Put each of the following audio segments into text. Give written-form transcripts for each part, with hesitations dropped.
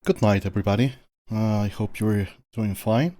Good night, everybody. I hope you're doing fine.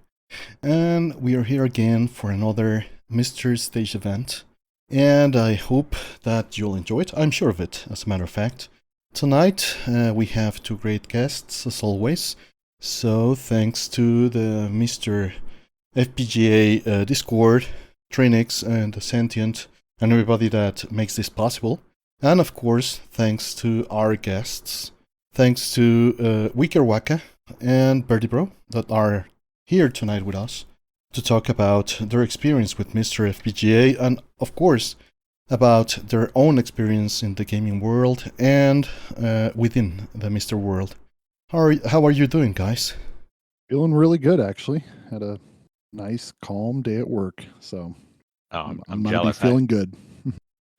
And we are here again for another MiSTer stage event. And I hope that you'll enjoy it. I'm sure of it, as a matter of fact. Tonight, we have two great guests, as always. So, thanks to the MiSTerFPGA Discord, Trinix, and Sentient, and everybody that makes this possible. And of course, thanks to our guests. Thanks to wickerwaka and birdybro that are here tonight with us to talk about their experience with MiSTerFPGA and, of course, about their own experience in the gaming world and within the MiSTer world. How are you doing, guys? Feeling really good, actually. Had a nice, calm day at work, so I'm gonna jealous. be feeling good.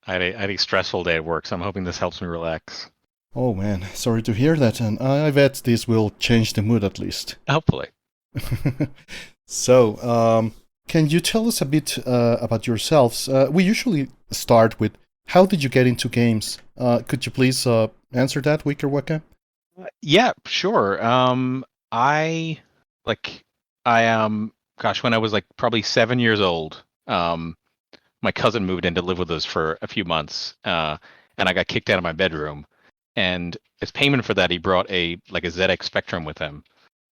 I had a stressful day at work, so I'm hoping this helps me relax. Oh man, sorry to hear that, and I bet this will change the mood at least. Hopefully. So, can you tell us a bit about yourselves? We usually start with, how did you get into games? Could you please answer that, wickerwaka? Yeah, sure. When I was probably 7 years old, my cousin moved in to live with us for a few months, and I got kicked out of my bedroom. And as payment for that, he brought a ZX Spectrum with him.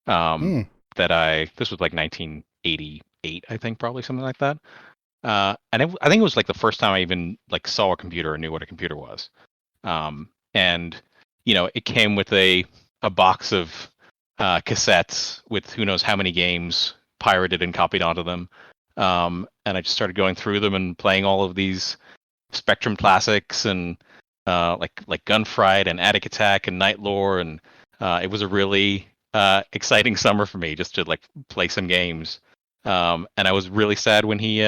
This was like 1988, I think, probably something like that. I think it was like the first time I even saw a computer or knew what a computer was. And it came with a box of cassettes with who knows how many games pirated and copied onto them. And I just started going through them and playing all of these Spectrum classics and like Gunfight and Attic Attack and Night Lore, and it was a really exciting summer for me just to play some games. And I was really sad when he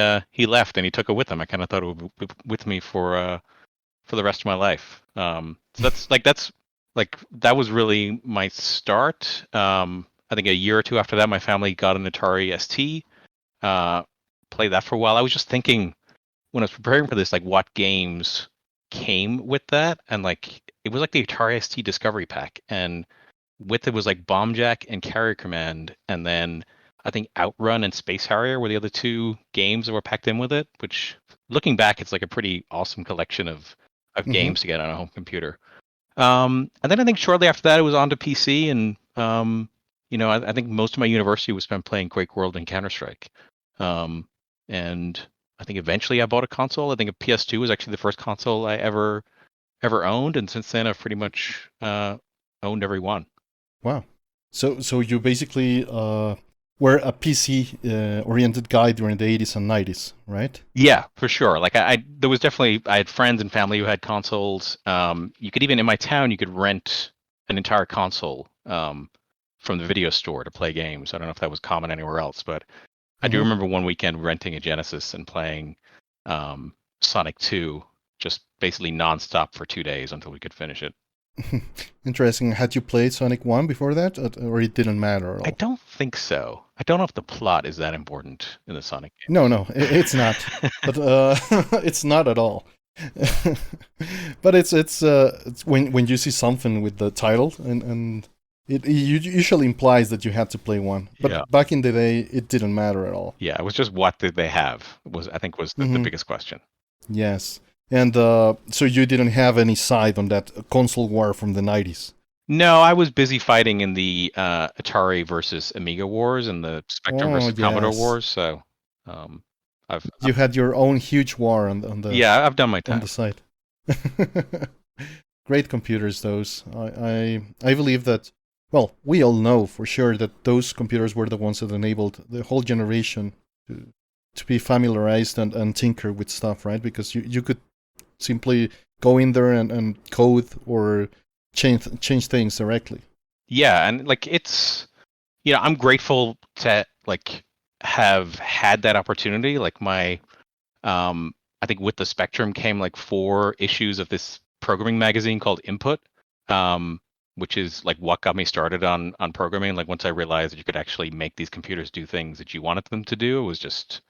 left and he took it with him. I kind of thought it would be with me for the rest of my life. So that was really my start. I think a year or two after that, my family got an Atari ST. Played that for a while. I was just thinking when I was preparing for this, what games came with that, and it was the Atari ST Discovery Pack, and with it was Bomb Jack and Carrier Command, and then I think Outrun and Space Harrier were the other two games that were packed in with it, which looking back, it's a pretty awesome collection of games to get on a home computer. And then I think shortly after that, it was on to PC, and I think most of my university was spent playing Quake World and Counter-Strike. And I think eventually I bought a console. I think a PS2 was actually the first console I ever owned, and since then I've pretty much owned every one. Wow. So you basically were a PC oriented guy during the 80s and 90s, right? Yeah, for sure. I had friends and family who had consoles. You could even in my town you could rent an entire console from the video store to play games. I don't know if that was common anywhere else, but I do remember one weekend renting a Genesis and playing Sonic 2 just basically nonstop for 2 days until we could finish it. Interesting. Had you played Sonic 1 before that, or it didn't matter at all? I don't think so. I don't know if the plot is that important in the Sonic game. No, it's not. But it's not at all. But it's when you see something with the title and it usually implies that you had to play one. But back in the day, it didn't matter at all. Yeah, it was just what did they have was the biggest question. Yes. And so you didn't have any side on that console war from the 90s? No, I was busy fighting in the Atari versus Amiga wars and the Spectrum versus Commodore wars. So you had your own huge war on the I've done my time on the side. Great computers, those. I believe that. Well, we all know for sure that those computers were the ones that enabled the whole generation to be familiarized and tinker with stuff, right? Because you could simply go in there and code or change things directly. Yeah, and it's I'm grateful to have had that opportunity. My I think with the Spectrum came 4 issues of this programming magazine called Input. Which is what got me started on programming. Once I realized that you could actually make these computers do things that you wanted them to do, it was just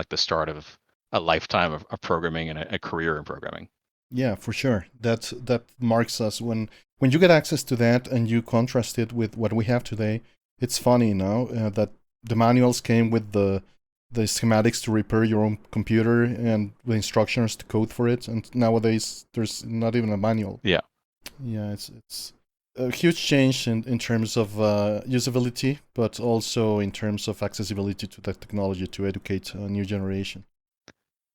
the start of a lifetime of programming and a career in programming. Yeah, for sure. That marks us when when you get access to that and you contrast it with what we have today, it's funny now that the manuals came with the schematics to repair your own computer and with instructions to code for it, and nowadays there's not even a manual. Yeah. Yeah, it's a huge change in terms of usability, but also in terms of accessibility to that technology to educate a new generation.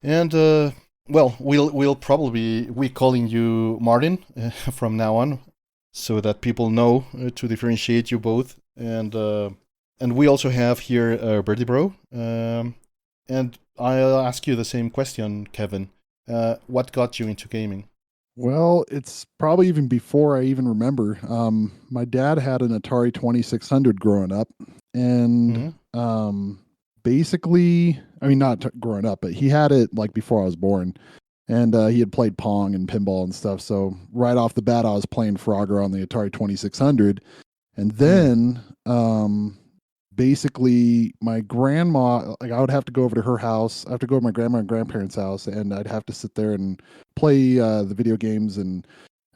And well, we'll probably be calling you Martin from now on, so that people know to differentiate you both. And we also have here birdybro. And I'll ask you the same question, Kevin. What got you into gaming? Well, it's probably even before I even remember. My dad had an Atari 2600 growing up, and basically, I mean, not growing up, but he had it like before I was born, and he had played Pong and pinball and stuff. So right off the bat, I was playing Frogger on the Atari 2600, and then basically my grandma, like I would have to go over to her house. I have to go to my grandma and grandparents' house, and I'd have to sit there and play the video games, and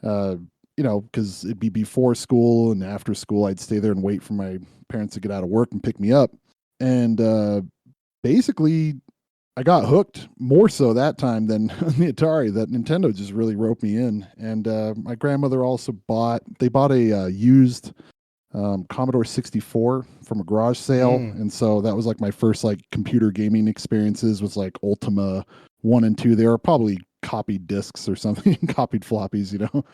you know, because it'd be before school and after school, I'd stay there and wait for my parents to get out of work and pick me up. And basically, I got hooked more so that time than on the Atari. That Nintendo just really roped me in. And my grandmother also bought a used Commodore 64 from a garage sale. And so that was like my first like computer gaming experiences, was like Ultima 1 and 2. They were probably copied discs or something, copied floppies, you know.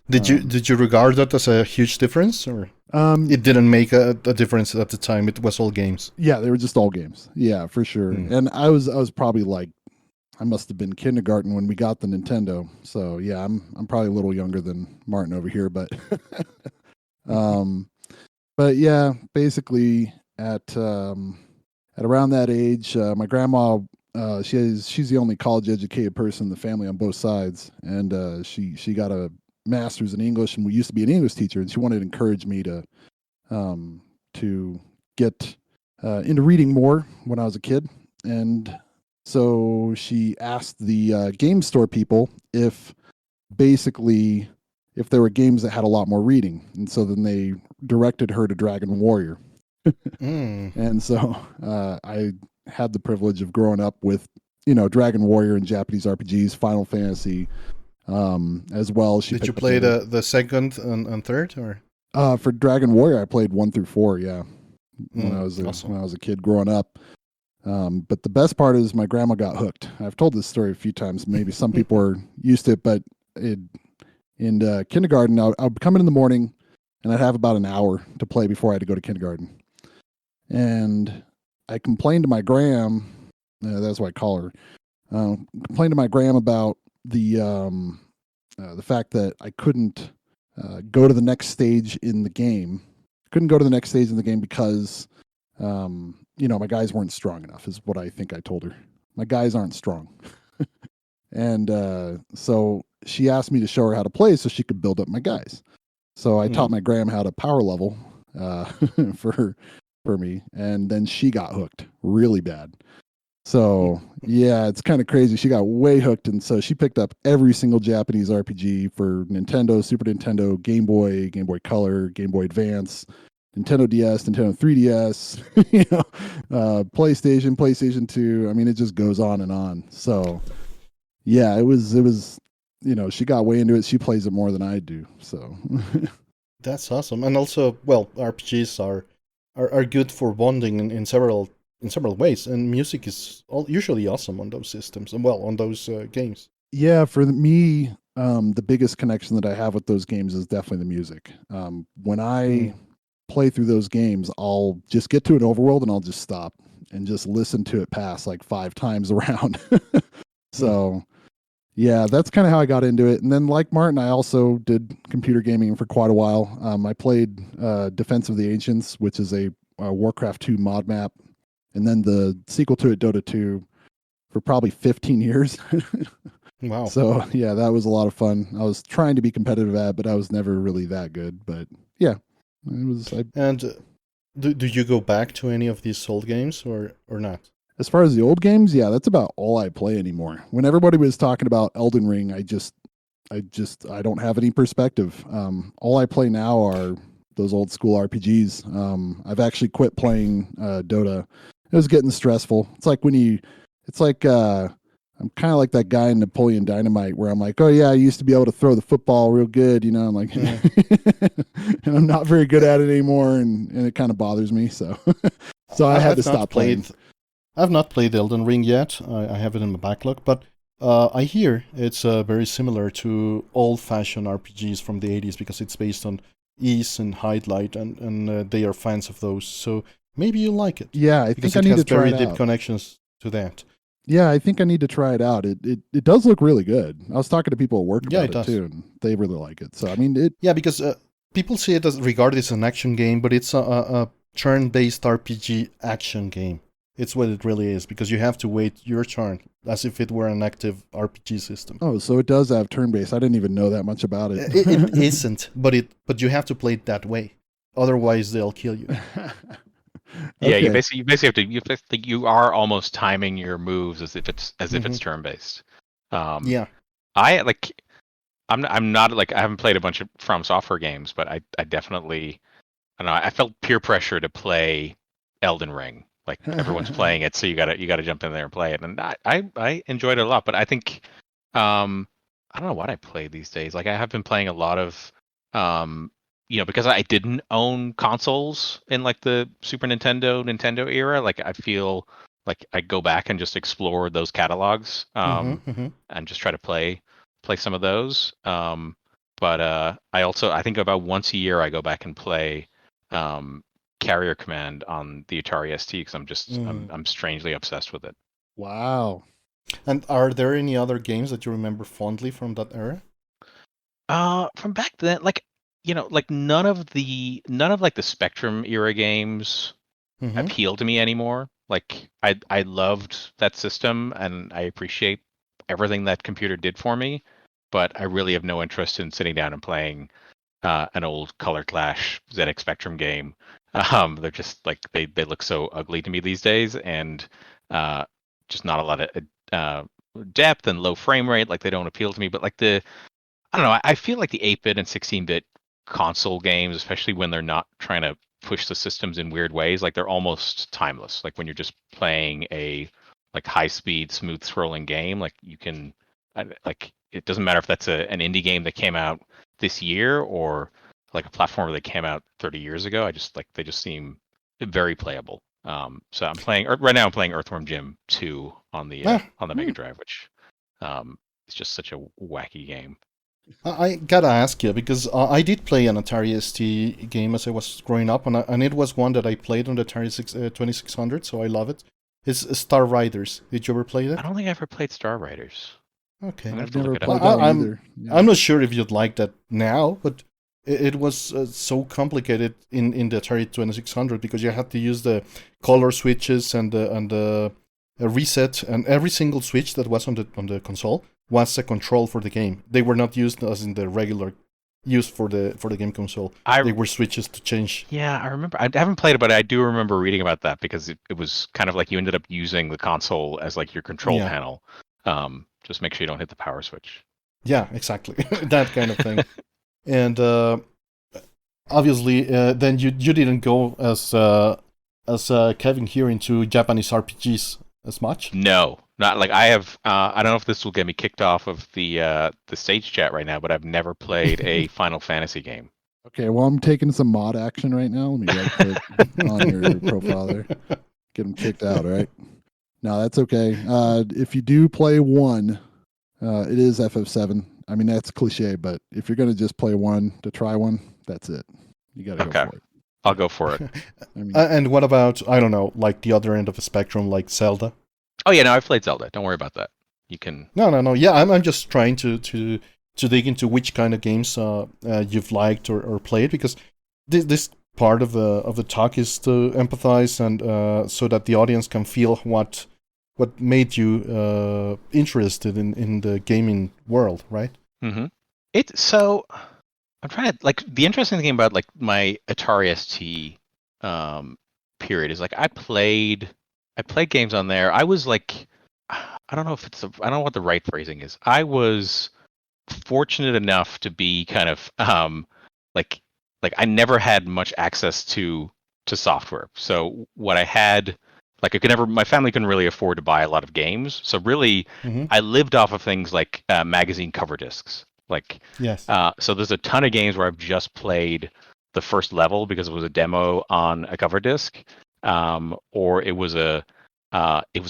Did you regard that as a huge difference, or it didn't make a difference at the time? It was all games. Yeah, they were just all games. Yeah, for sure. And I was probably like, I must have been kindergarten when we got the Nintendo. So yeah, I'm probably a little younger than Martin over here, but but yeah, basically at around that age, my grandma, she's the only college educated person in the family on both sides, and she got a master's in English, and we used to be an English teacher, and she wanted to encourage me to get into reading more when I was a kid. And so she asked the game store people if there were games that had a lot more reading. And so then they directed her to Dragon Warrior. And so I had the privilege of growing up with, you know, Dragon Warrior and Japanese RPGs, Final Fantasy, as well. Did you play the second and third, or? For Dragon Warrior, I played 1 through 4. Yeah, when I was a kid growing up. But the best part is my grandma got hooked. I've told this story a few times. Maybe some people are used to it, but in kindergarten, I would come in the morning, and I'd have about an hour to play before I had to go to kindergarten. And I complained to my gram. That's what I call her. Complained to my gram about the fact that I couldn't go to the next stage in the game. Couldn't go to the next stage in the game because, you know, my guys weren't strong enough, is what I think I told her. My guys aren't strong. And so she asked me to show her how to play so she could build up my guys. So I taught my gram how to power level for me, and then she got hooked really bad. So yeah, it's kind of crazy. She got way hooked, and so she picked up every single Japanese RPG for Nintendo, Super Nintendo, Game Boy Color, Game Boy Advance, Nintendo DS, Nintendo 3DS, you know, PlayStation 2. I mean, it just goes on and on. So yeah, it was, you know, she got way into it. She plays it more than I do. So that's awesome. And also, well, RPGs are good for bonding in several ways, and music is usually awesome on those systems, and well, on those games. Yeah, for me, the biggest connection that I have with those games is definitely the music. When I play through those games, I'll just get to an overworld and I'll just stop and just listen to it pass like 5 times around. So yeah, that's kind of how I got into it. And then like Martin, I also did computer gaming for quite a while. I played Defense of the Ancients, which is a Warcraft 2 mod map, and then the sequel to it, Dota 2, for probably 15 years. Wow. So yeah, that was a lot of fun. I was trying to be competitive at, but I was never really that good. But yeah, it was. And do you go back to any of these old games or not? As far as the old games, yeah, that's about all I play anymore. When everybody was talking about Elden Ring, I just I don't have any perspective. All I play now are those old school RPGs. I've actually quit playing Dota. It was getting stressful. It's like I'm kind of like that guy in Napoleon Dynamite where I'm like, oh yeah, I used to be able to throw the football real good, you know. I'm like, and I'm not very good at it anymore, and it kind of bothers me. So, I had to stop playing. I've not played Elden Ring yet. I have it in my backlog, but I hear it's very similar to old-fashioned RPGs from the 80s because it's based on ease and highlight, and they are fans of those. So maybe you like it. Yeah, I think I need to try it out. Because it has very deep connections to that. Yeah, I think I need to try it out. It does look really good. I was talking to people at work about it too, and they really like it. So I mean, because people see it as regarded as an action game, but it's a turn-based RPG action game. It's what it really is, because you have to wait your turn as if it were an active RPG system. Oh, so it does have turn-based. I didn't even know that much about it. It isn't, but you have to play it that way. Otherwise, they'll kill you. Yeah, you basically have to. You are almost timing your moves as if it's turn-based. Yeah. I'm not like, I haven't played a bunch of From Software games, but I definitely, I don't know, I felt peer pressure to play Elden Ring. Like everyone's playing it, so you gotta jump in there and play it. And I enjoyed it a lot. But I think I don't know what I play these days. Like I have been playing a lot of because I didn't own consoles in like the Super Nintendo era. Like I feel like I go back and just explore those catalogs and just try to play some of those. But I think about once a year I go back and play Carrier Command on the Atari ST because I'm strangely obsessed with it. Wow. And are there any other games that you remember fondly from that era? From back then, like none of like the Spectrum era games appeal to me anymore. Like I loved that system and I appreciate everything that computer did for me, but I really have no interest in sitting down and playing an old Color Clash ZX Spectrum game. They're just like they look so ugly to me these days, and just not a lot of depth and low frame rate. Like they don't appeal to me. But like I don't know. I feel like the 8-bit and 16-bit console games, especially when they're not trying to push the systems in weird ways, like they're almost timeless. Like when you're just playing a like high-speed, smooth scrolling game, like you can like it doesn't matter if that's an indie game that came out this year or like a platformer that came out 30 years ago. They just seem very playable. So I'm playing right now. I'm playing Earthworm Jim 2 on the Mega Drive, which is just such a wacky game. I gotta ask you because I did play an Atari ST game as I was growing up, and it was one that I played on the Atari 2600, so I love it. It's Star Riders. Did you ever play that? I don't think I ever played Star Riders. Okay, I've never played that either. Yeah. I'm not sure if you'd like that now, but it was so complicated in the Atari 2600 because you had to use the color switches and the reset, and every single switch that was on the console was a control for the game. They were not used as in the regular use for the game console. They were switches to change. Yeah, I remember. I haven't played it, but I do remember reading about that because it was kind of like you ended up using the console as like your control panel. Just make sure you don't hit the power switch. Yeah, exactly. That kind of thing. And obviously, then you didn't go as Kevin here into Japanese RPGs as much. No, not like I have. I don't know if this will get me kicked off of the stage chat right now, but I've never played a Final Fantasy game. Okay, well, I'm taking some mod action right now. Let me right click on your profile there. Get them kicked out, all right? No, that's okay. If you do play one, it is FF7. I mean, that's cliche, but if you're going to just play one to try one, that's it. You got to go for it. I'll go for it. I mean, and what about, I don't know, like the other end of the spectrum, like Zelda? Oh, yeah, no, I've played Zelda. Don't worry about that. You can... No. Yeah, I'm just trying to dig into which kind of games you've liked or played, because this part of the talk is to empathize and so that the audience can feel what made you interested in the gaming world, right? Mm-hmm. So I'm trying to, like, the interesting thing about like my Atari ST period is like I played games on there. I was like, I don't know what the right phrasing is. I was fortunate enough to be kind of like I never had much access to software. So what I had, like, my family couldn't really afford to buy a lot of games. So really, I lived off of things like magazine cover discs. Like, Yes. so there's a ton of games where I've just played the first level because it was a demo on a cover disc, or it was a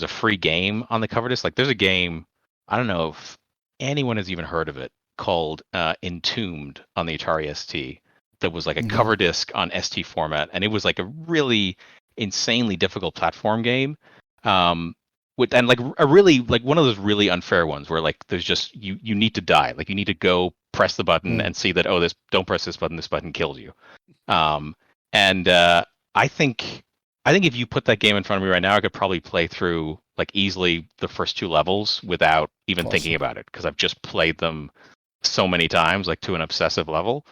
free game on the cover disc. Like, there's a game, I don't know if anyone has even heard of it, called Entombed on the Atari ST. That was like a cover disc on ST format, and it was like a really insanely difficult platform game. And like a really, like, one of those really unfair ones where, like, there's just you need to die, like you need to go press the button and see that, oh, this, don't press this button kills you. And I think if you put that game in front of me right now, I could probably play through, like, easily the first 2 levels without even thinking about it, because I've just played them so many times, like, to an obsessive level.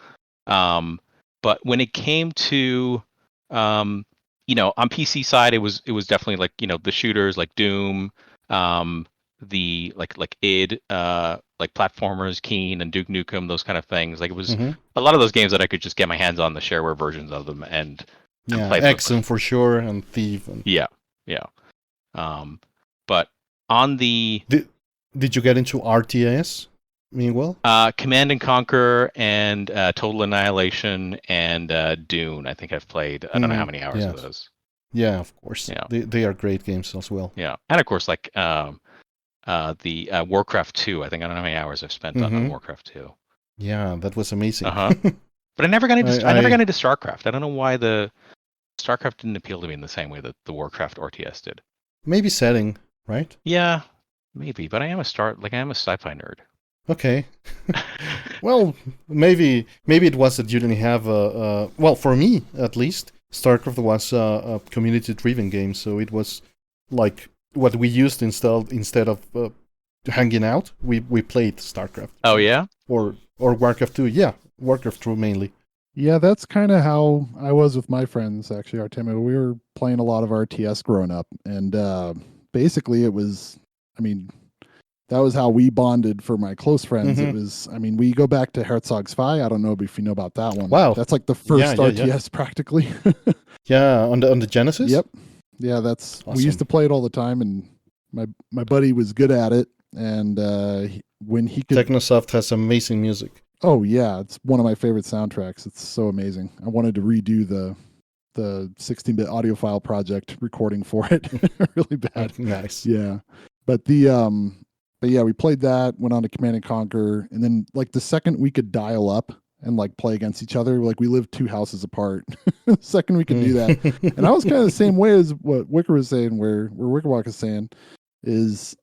But when it came to, on PC side, it was definitely, like, the shooters like Doom, the like id, like platformers, Keen and Duke Nukem, those kind of things. Like, it was a lot of those games that I could just get my hands on the shareware versions of them and play them. Exum for sure, and Thief. And... Yeah. But on the... Did you get into RTS? Meanwhile, Command and Conquer and Total Annihilation and Dune. I think I've played. I don't know how many hours of those. Yeah, of course. Yeah, they are great games as well. Yeah, and of course, like the Warcraft 2. I don't know how many hours I've spent on Warcraft 2. Yeah, that was amazing. But I never got into. I never got into StarCraft. I don't know why the StarCraft didn't appeal to me in the same way that the Warcraft RTS did. Maybe setting, right? Yeah, maybe. But I am a sci-fi nerd. Okay. Well, maybe it was that you didn't have well, for me at least, StarCraft was a community-driven game, so it was like what we used instead of hanging out. We played StarCraft. Oh yeah. Or Warcraft 2. Yeah, Warcraft 2 mainly. Yeah, that's kind of how I was with my friends, actually, Artemio. We were playing a lot of RTS growing up, and basically it was, that was how we bonded for my close friends. It was, we go back to Herzog Zwei. I don't know if you know about that one. Wow. That's like the first RTS practically. Yeah, on the Genesis? Yep. Yeah, that's awesome. We used to play it all the time, and my buddy was good at it, and when he could... Technosoft has amazing music. Oh yeah, it's one of my favorite soundtracks. It's so amazing. I wanted to redo the 16-bit audiophile project recording for it really bad. Nice. Yeah. But yeah, we played that, went on to Command and Conquer, and then, like, the second we could dial up and, like, play against each other, like, we lived 2 houses apart. The second we could do that. And I was kind of the same way as what Wicker was saying, where wickerwaka is saying is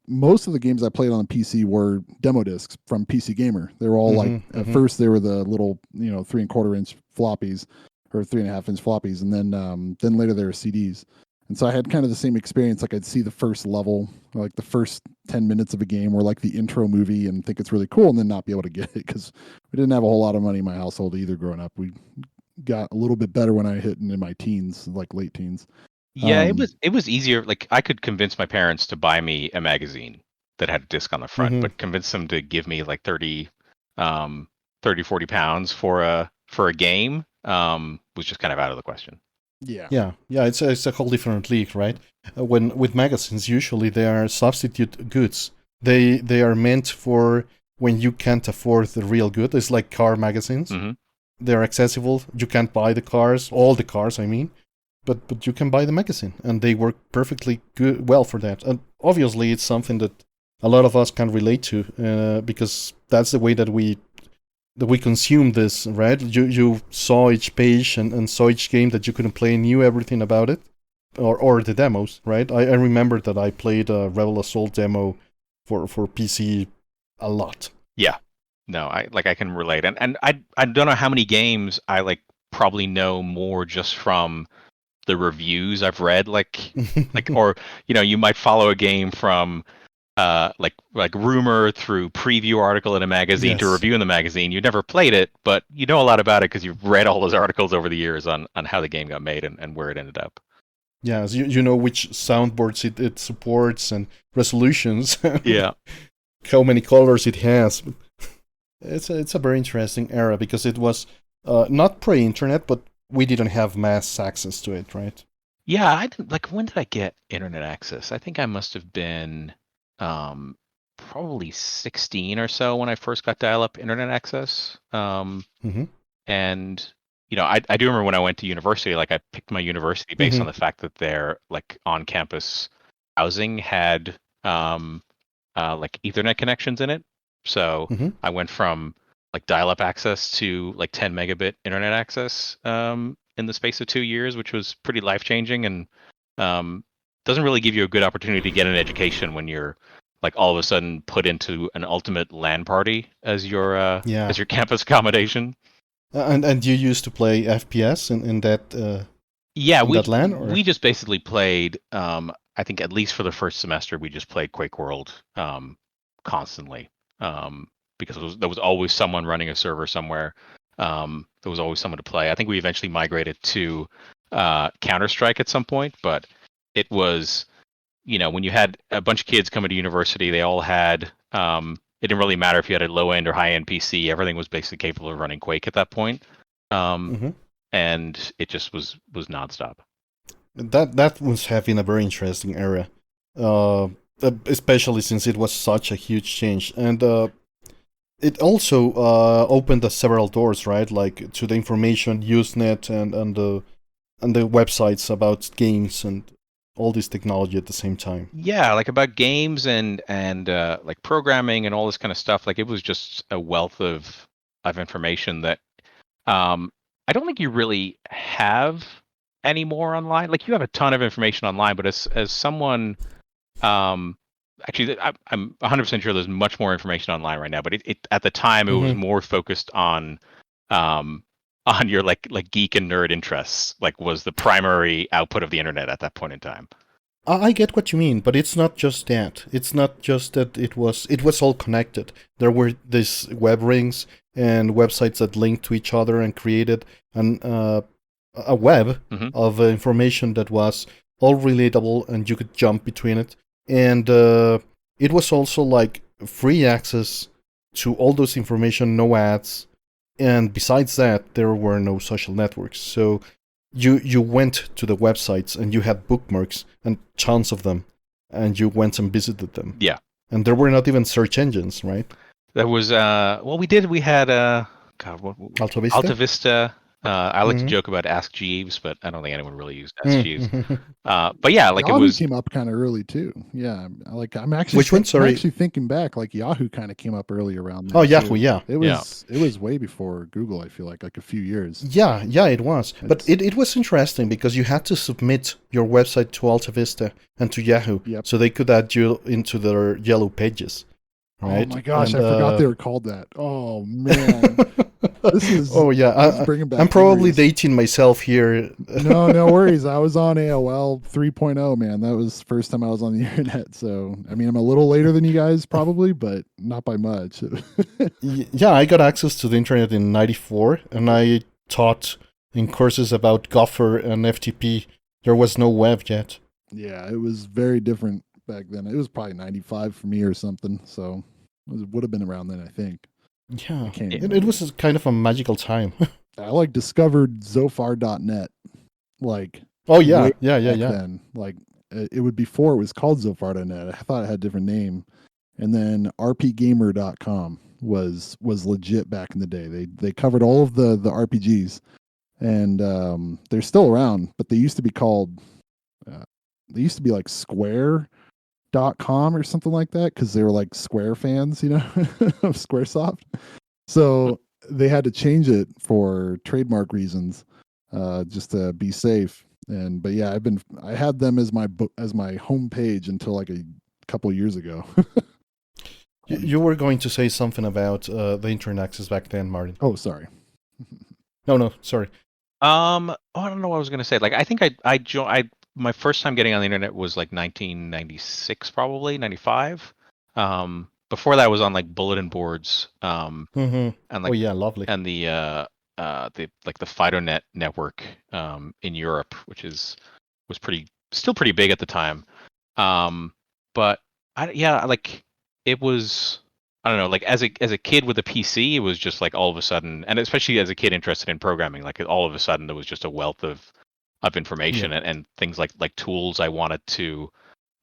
most of the games I played on the PC were demo discs from PC Gamer. They were all at first they were the little 3¼ inch floppies or 3.5 inch floppies, and then later they were CDs. And so I had kind of the same experience. Like, I'd see the first level, like the first 10 minutes of a game, or like the intro movie, and think it's really cool, and then not be able to get it because we didn't have a whole lot of money in my household either growing up. We got a little bit better when I hit in my teens, like late teens. Yeah, it was easier. Like, I could convince my parents to buy me a magazine that had a disc on the front, but convince them to give me like 30, 40 pounds for a game was just kind of out of the question. Yeah. It's a whole different league, right? When with magazines, usually they are substitute goods. They are meant for when you can't afford the real good. It's like car magazines. They're accessible. You can't buy the cars, all the cars, I mean. But you can buy the magazine, and they work perfectly well for that. And obviously, it's something that a lot of us can relate to because that's the way that we consume this, right? You saw each page and saw each game that you couldn't play, and knew everything about it, or the demos, right? I remember that I played a Rebel Assault demo for PC a lot. Yeah, no, I can relate, and I don't know how many games I probably know more just from the reviews I've read, or you might follow a game from like rumor through preview article in a magazine to review in the magazine. You never played it, but you know a lot about it because you've read all those articles over the years on how the game got made and where it ended up. Yes, you know which soundboards it supports and resolutions. Yeah. how many colors it has. It's a very interesting era because it was not pre-internet, but we didn't have mass access to it, right? Yeah, I didn't, like, when did I get internet access? I think I must have been probably 16 or so when I first got dial-up internet access. Mm-hmm. And I do remember when I went to university, like I picked my university based on the fact that their like on-campus housing had like Ethernet connections in it. So I went from like dial-up access to like 10 megabit internet access in the space of 2 years, which was pretty life-changing, and doesn't really give you a good opportunity to get an education when you're like all of a sudden put into an ultimate LAN party as your campus accommodation. And you used to play FPS in that that LAN, or? We just basically played. I think at least for the first semester, we just played Quake World constantly because there was always someone running a server somewhere. There was always someone to play. I think we eventually migrated to Counter-Strike at some point, but it was when you had a bunch of kids coming to university, they all had. It didn't really matter if you had a low-end or high-end PC. Everything was basically capable of running Quake at that point. And it just was nonstop. That was having a very interesting era, especially since it was such a huge change, and it also opened several doors, right? Like to the information Usenet and the websites about games and all this technology at the same time. Yeah, like about games and like programming and all this kind of stuff. Like it was just a wealth of information that I don't think you really have anymore online. Like you have a ton of information online, but as someone actually I'm 100% sure there's much more information online right now, but it at the time it was more focused on your like geek and nerd interests, like was the primary output of the internet at that point in time. I get what you mean, but it's not just that. It's not just that it was all connected. There were these web rings and websites that linked to each other and created a web of information that was all relatable and you could jump between it. And it was also like free access to all those information, no ads. And besides that, there were no social networks. So you went to the websites and you had bookmarks and tons of them, and you went and visited them. Yeah. And there were not even search engines, right? There was we had Alta Vista. Alta Vista. I like to joke about Ask Jeeves, but I don't think anyone really used Ask Jeeves. But yeah, like Yahoo it was came up kind of early too. Yeah, like I'm actually Which one? Sorry, I'm actually thinking back, like Yahoo kind of came up early around there. Oh, Yahoo, yeah. It was way before Google. I feel like a few years. Yeah, it was. But it was interesting because you had to submit your website to Alta Vista and to Yahoo, so they could add you into their yellow pages. Right? Oh my gosh, and, I forgot they were called that. Oh man. This is I'm probably dating myself here. No worries. I was on AOL 3.0, man. That was the first time I was on the internet. So, I mean, I'm a little later than you guys probably, but not by much. Yeah, I got access to the internet in 94, and I taught in courses about Gopher and FTP. There was no web yet. Yeah, it was very different back then. It was probably 95 for me or something. So, it would have been around then, I think. Yeah, it was kind of a magical time. I like discovered Zophar.net. Like, oh yeah. Then, like, it would before it was called Zophar.net. I thought it had a different name, and then rpgamer.com was legit back in the day. They covered all of the RPGs, and they're still around, but they used to be called. They used to be like Square.com or something like that because they were like Square fans, of Squaresoft. So they had to change it for trademark reasons, just to be safe. But yeah, I had them as my home page until like a couple of years ago. You were going to say something about the internet access back then, Martin. Oh, sorry. No, sorry. I don't know what I was going to say. Like, I think my first time getting on the internet was like 1996, probably 95. Before that, I was on like bulletin boards. And like, oh yeah, lovely. And the like the FidoNet network in Europe, which was still pretty big at the time. But like it was, I don't know, like as a kid with a PC, it was just like all of a sudden, and especially as a kid interested in programming, like all of a sudden there was just a wealth of Yeah. information and things like tools I wanted to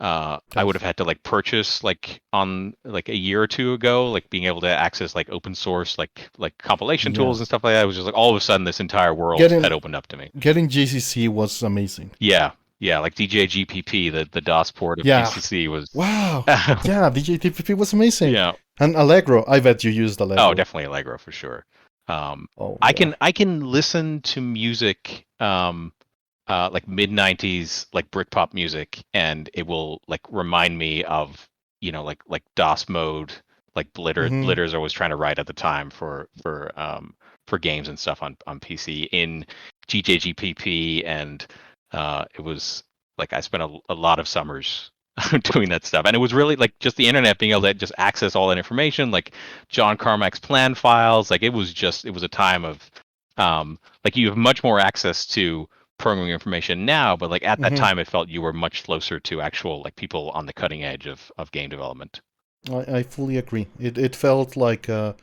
I would have Test. had to like purchase like on like a year or two ago, like being able to access like open source like compilation Yeah. tools and stuff like that. It was just like all of a sudden this entire world had Getting opened up to me. getting GCC was amazing. Yeah, yeah, like DJGPP, the DOS port of Yeah. GCC was. Wow. Yeah, DJTPP was amazing. Yeah. And Allegro, I bet you used Oh, Allegro. definitely Allegro for sure. Oh I yeah. can listen to music like mid 90s like Britpop music, and it will like remind me of like DOS mode, like Mm-hmm. blitters I was trying to write at the time for games and stuff on PC in GJGPP, and it was like I spent a lot of summers doing that stuff, and it was really like just the internet being able to just access all that information, like John Carmack's plan files. Like it was a time of like you have much more access to programming information now, but like at that Mm-hmm. time it felt you were much closer to actual like people on the cutting edge of game development. I fully agree. It felt like a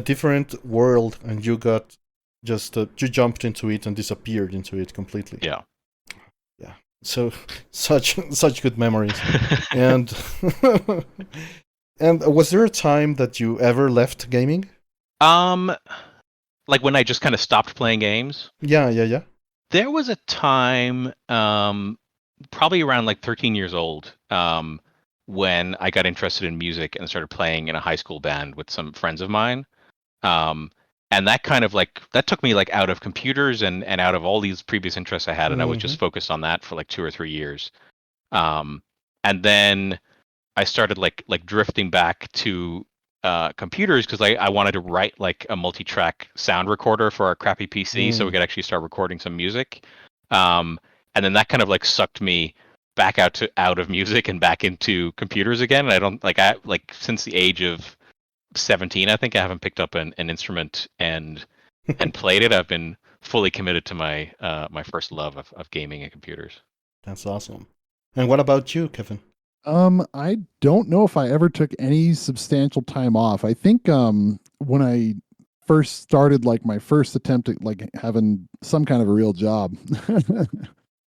different world, and you got just you jumped into it and disappeared into it completely. Yeah. Yeah. So such good memories. And and was there a time that you ever left gaming? um like when I just kind of stopped playing games, Yeah, yeah, yeah. there was a time probably around like 13 years old, when I got interested in music and started playing in a high school band with some friends of mine. Um, and that kind of like that took me like out of computers and out of all these previous interests I had, and I was Mm-hmm. just focused on that for like 2 or 3 years. Um, and then I started like drifting back to computers because I wanted to write like a multi-track sound recorder for our crappy PC so we Mm. could actually start recording some music. Um, and then that kind of like sucked me back out of music and back into computers again. And I don't I like since the age of 17, I think I haven't picked up an instrument and played it. I've been fully committed to my first love of gaming and computers. That's awesome. And what about you, Kevin? I don't know if I ever took any substantial time off. I think when I first started, like my first attempt at like having some kind of a real job,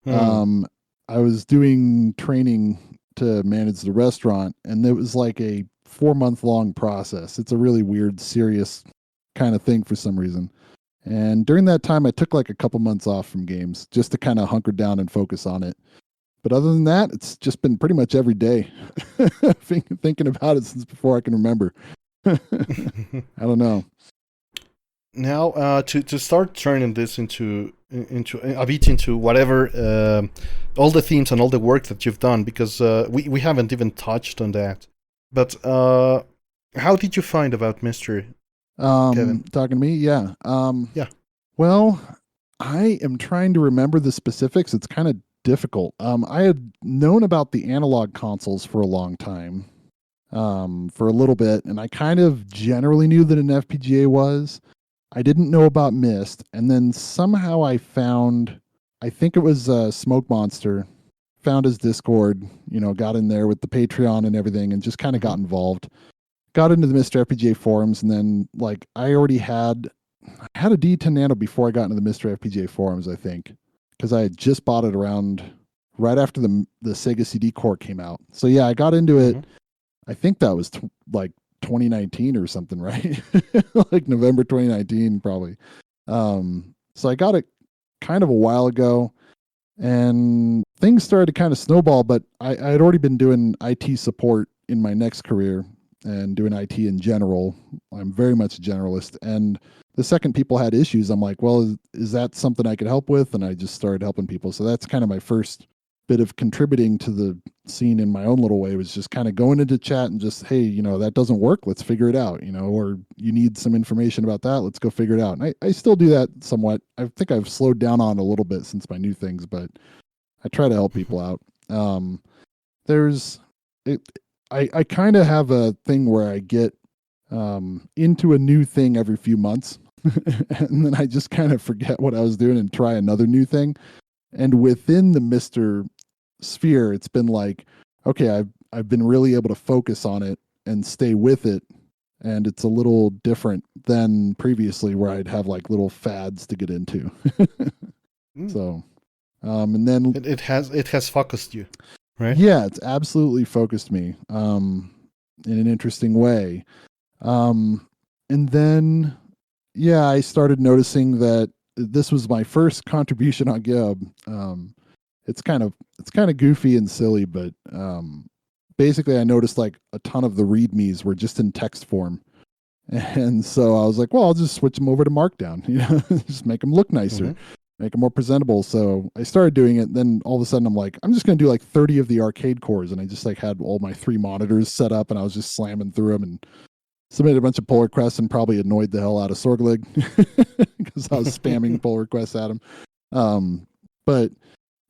Hmm. um, I was doing training to manage the restaurant, and it was like a 4 month long process. It's a really weird, serious kind of thing for some reason. And during that time, I took like a couple months off from games just to kind of hunker down and focus on it. But other than that, it's just been pretty much every day thinking about it since before I can remember. I don't know. Now, to start turning this into a bit into whatever all the themes and all the work that you've done, because we haven't even touched on that. But how did you find about MiSTer, Kevin? Talking to me, yeah. Yeah. Well, I am trying to remember the specifics. It's kind of difficult. I had known about the analog consoles for a long time, for a little bit, and I kind of generally knew that an FPGA was. I didn't know about Mist, and then somehow I found, I think it was Smoke Monster, found his Discord, got in there with the Patreon and everything, and just kind of got involved. Got into the MiSTerFPGA forums, and then like I had a D10 Nano before I got into the MiSTerFPGA forums, I think, because I had just bought it around right after the Sega CD Core came out. So yeah, I got into Mm-hmm. it. I think that was like 2019 or something, right? Like November 2019, probably. So I got it kind of a while ago, and things started to kind of snowball. But I had already been doing IT support in my next career and doing IT in general. I'm very much a generalist, and the second people had issues, I'm like, well, is that something I could help with? And I just started helping people. So that's kind of my first bit of contributing to the scene in my own little way, was just kind of going into chat and just, hey, that doesn't work, let's figure it out, or you need some information about that, let's go figure it out. And I still do that somewhat. I think I've slowed down on a little bit since my new things, but I try to help people out. There's it I kind of have a thing where I get into a new thing every few months, and then I just kind of forget what I was doing and try another new thing. And within the MiSTer sphere, it's been like, okay, I've been really able to focus on it, and stay with it. And it's a little different than previously where I'd have like little fads to get into. So, and then it has focused you, right? Yeah, it's absolutely focused me in an interesting way. And then, yeah, I started noticing that this was my first contribution on GitHub. It's kind of goofy and silly, but basically, I noticed like a ton of the READMEs were just in text form, and so I was like, well, I'll just switch them over to Markdown. Just make them look nicer. Make them more presentable. So I started doing it. Then all of a sudden I'm like, I'm just going to do like 30 of the arcade cores. And I just like had all my 3 monitors set up and I was just slamming through them and submitted a bunch of pull requests and probably annoyed the hell out of Sorglig because I was spamming pull requests at him. But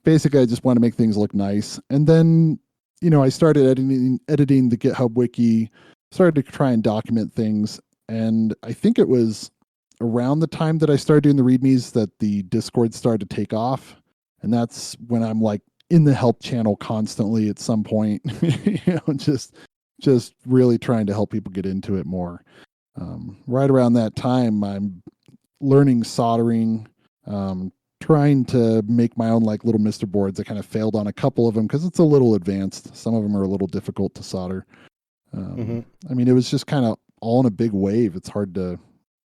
basically I just want to make things look nice. And then, I started editing the GitHub wiki, started to try and document things. And I think it was around the time that I started doing the READMEs that the Discord started to take off. And that's when I'm like in the help channel constantly at some point, just really trying to help people get into it more. Right around that time, I'm learning soldering, trying to make my own like little MiSTer boards. I kind of failed on a couple of them because it's a little advanced. Some of them are a little difficult to solder. I mean, it was just kind of all in a big wave. It's hard to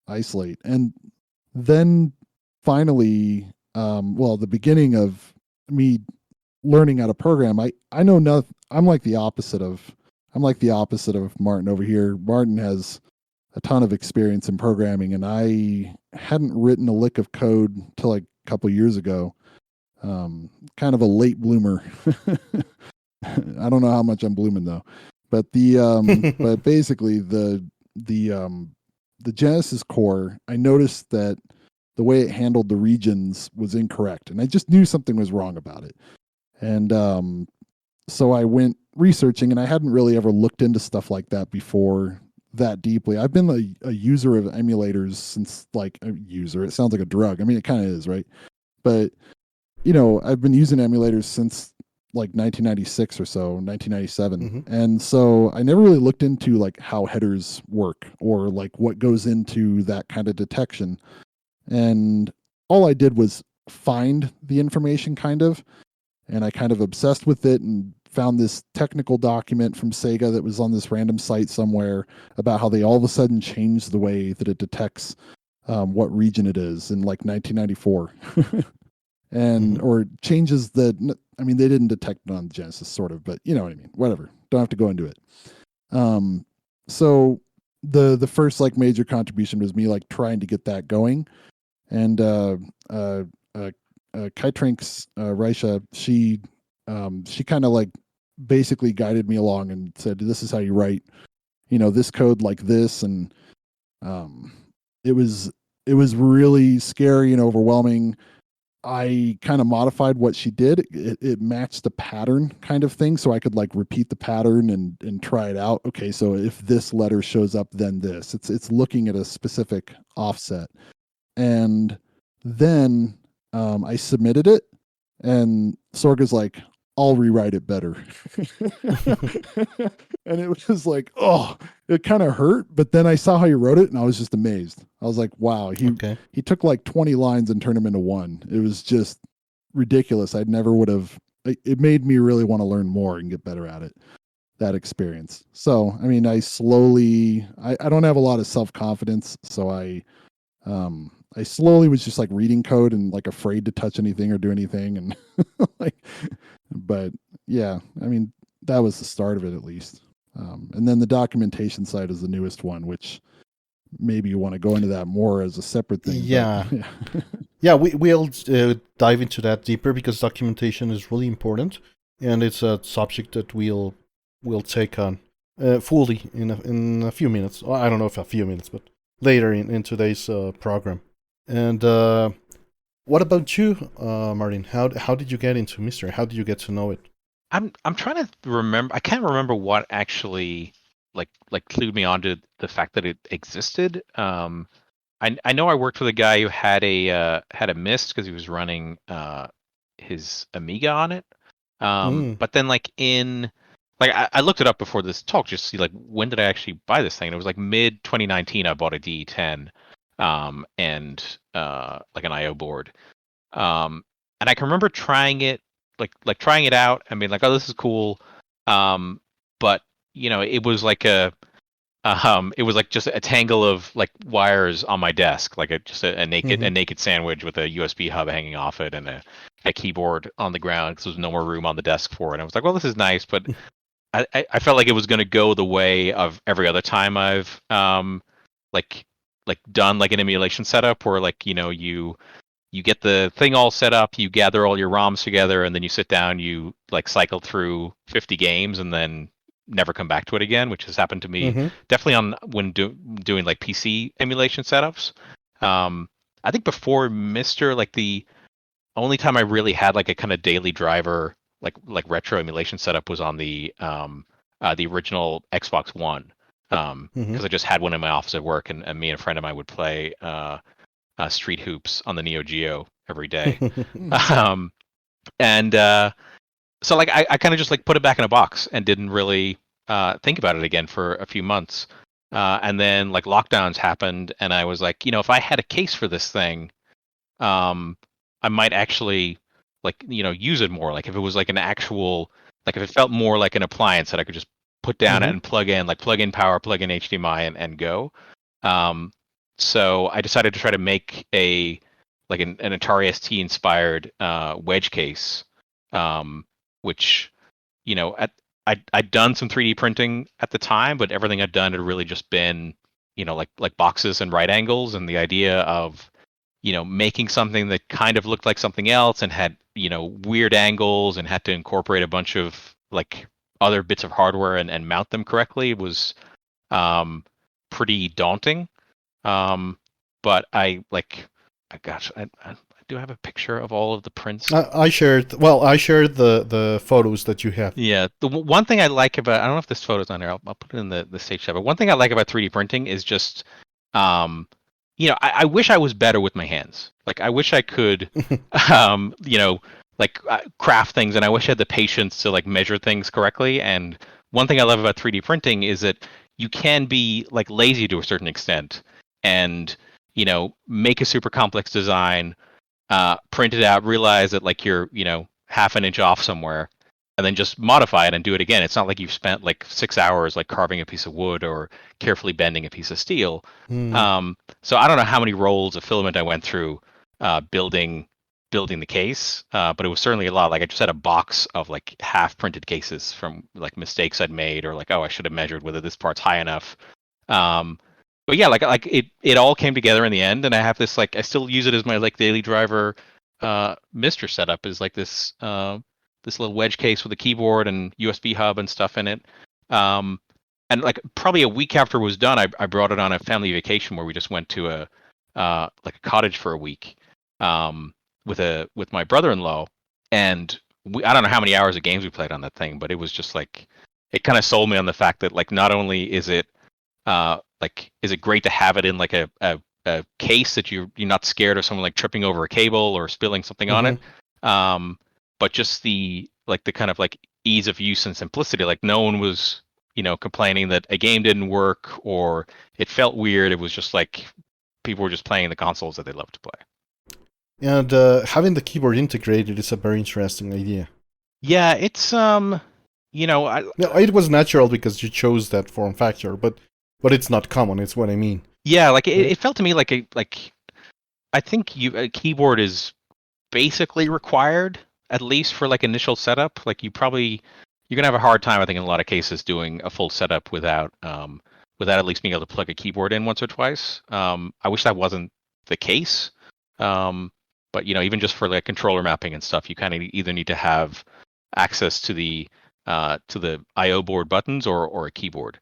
isolate. And then finally, the beginning of me learning how to program, I know nothing. I'm like the opposite of Martin over here. Martin has a ton of experience in programming, and I hadn't written a lick of code till like a couple years ago. Kind of a late bloomer. I don't know how much I'm blooming though, but but basically the Genesis core, I noticed that the way it handled the regions was incorrect, and I just knew something was wrong about it. And so I went researching, and I hadn't really ever looked into stuff like that before that deeply. I've been a user of emulators since like a user. It sounds like a drug. I mean, it kind of is, right? But I've been using emulators since like 1996 or so, 1997. And so I never really looked into like how headers work or like what goes into that kind of detection. And all I did was find the information kind of, and I kind of obsessed with it and found this technical document from Sega that was on this random site somewhere about how they all of a sudden changed the way that it detects what region it is in like 1994. And or changes that, I mean, they didn't detect it on the Genesis sort of, but you know what I mean, whatever, don't have to go into it. So the first like major contribution was me like trying to get that going. And Kytrinks Raisha, she kind of like basically guided me along and said, this is how you write this code like this. And it was really scary and overwhelming. I kind of modified what she did. It matched the pattern kind of thing. So I could like repeat the pattern and try it out. Okay. So if this letter shows up, then this, it's looking at a specific offset. And then I submitted it, and Sorga's like, I'll rewrite it better. And it was like, oh, it kind of hurt. But then I saw how he wrote it, and I was just amazed. I was like, wow, he took like 20 lines and turned them into one. It was just ridiculous. I never would have. It made me really want to learn more and get better at it. That experience. So, I mean, I don't have a lot of self-confidence, so I slowly was just like reading code and like afraid to touch anything or do anything. And but yeah, I mean, that was the start of it at least. And then the documentation side is the newest one, which maybe you want to go into that more as a separate thing. Yeah. Yeah, we'll dive into that deeper because documentation is really important. And it's a subject that we'll take on fully in a few minutes. I don't know if a few minutes, but later in today's program. And what about you, Martin? How did you get into MiSTer? How did you get to know it? I'm trying to remember. I can't remember what actually like clued me onto the fact that it existed. I know I worked with a guy who had a MiST because he was running his Amiga on it. But then like in like I looked it up before this talk just to see like when did I actually buy this thing, and it was like mid 2019 I bought a DE10 and like an IO board. And I can remember trying it, like trying it out and being like, oh, this is cool. But it was like it was like just a tangle of like wires on my desk, like just a naked sandwich with a USB hub hanging off it and a keyboard on the ground because there was no more room on the desk for it. And I was like, well, this is nice, but I felt like it was going to go the way of every other time I've like done like an emulation setup where like you get the thing all set up, you gather all your ROMs together, and then you sit down, you like cycle through 50 games, and then never come back to it again, which has happened to me definitely on when doing like PC emulation setups. I think before MiSTer, like the only time I really had like a kind of daily driver like retro emulation setup was on the original Xbox One. Because I just had one in my office at work, and me and a friend of mine would play Street Hoops on the Neo Geo every day. And so like I kind of just like put it back in a box and didn't really think about it again for a few months. And then like lockdowns happened, and I was like, if I had a case for this thing, I might actually like use it more. Like if it was like an actual, like if it felt more like an appliance that I could just put down and plug in power, plug in HDMI, and go. So I decided to try to make an Atari ST inspired wedge case, which I'd done some 3D printing at the time, but everything I'd done had really just been like boxes and right angles, and the idea of making something that kind of looked like something else and had weird angles and had to incorporate a bunch of like other bits of hardware and mount them correctly was pretty daunting. But I do have a picture of all of the prints. I shared the photos that you have. Yeah, the one thing I like about, I don't know if this photo's on there. I'll put it in the stage chat. But one thing I like about 3D printing is just, I wish I was better with my hands. Like I wish I could, craft things, and I wish I had the patience to like measure things correctly. And one thing I love about 3D printing is that you can be like lazy to a certain extent and make a super complex design, print it out, realize that like you're half an inch off somewhere, and then just modify it and do it again. It's not like you've spent like 6 hours like carving a piece of wood or carefully bending a piece of steel. So I don't know how many rolls of filament I went through building the case, but it was certainly a lot. Like I just had a box of like half printed cases from like mistakes I'd made, or like, oh, I should have measured whether this part's high enough. But yeah, like it all came together in the end, and I have this like I still use it as my like daily driver MiSTer setup is like this this little wedge case with a keyboard and USB hub and stuff in it. And like probably a week after it was done, I brought it on a family vacation where we just went to a like a cottage for a week with my brother-in-law, and I don't know how many hours of games we played on that thing, but it was just like it kind of sold me on the fact that like not only is it is it great to have it in like a case that you're not scared of someone like tripping over a cable or spilling something on it, but just the kind of like ease of use and simplicity. Like no one was complaining that a game didn't work or it felt weird. It was just like people were just playing the consoles that they love to play. And having the keyboard integrated is a very interesting idea. Yeah, it's it was natural because you chose that form factor, but it's not common. It's what I mean. Yeah, like it felt to me like I think a keyboard is basically required, at least for like initial setup. Like you're gonna have a hard time, I think, in a lot of cases doing a full setup without at least being able to plug a keyboard in once or twice. I wish that wasn't the case. But even just for like controller mapping and stuff, you kind of either need to have access to the I/O board buttons or a keyboard.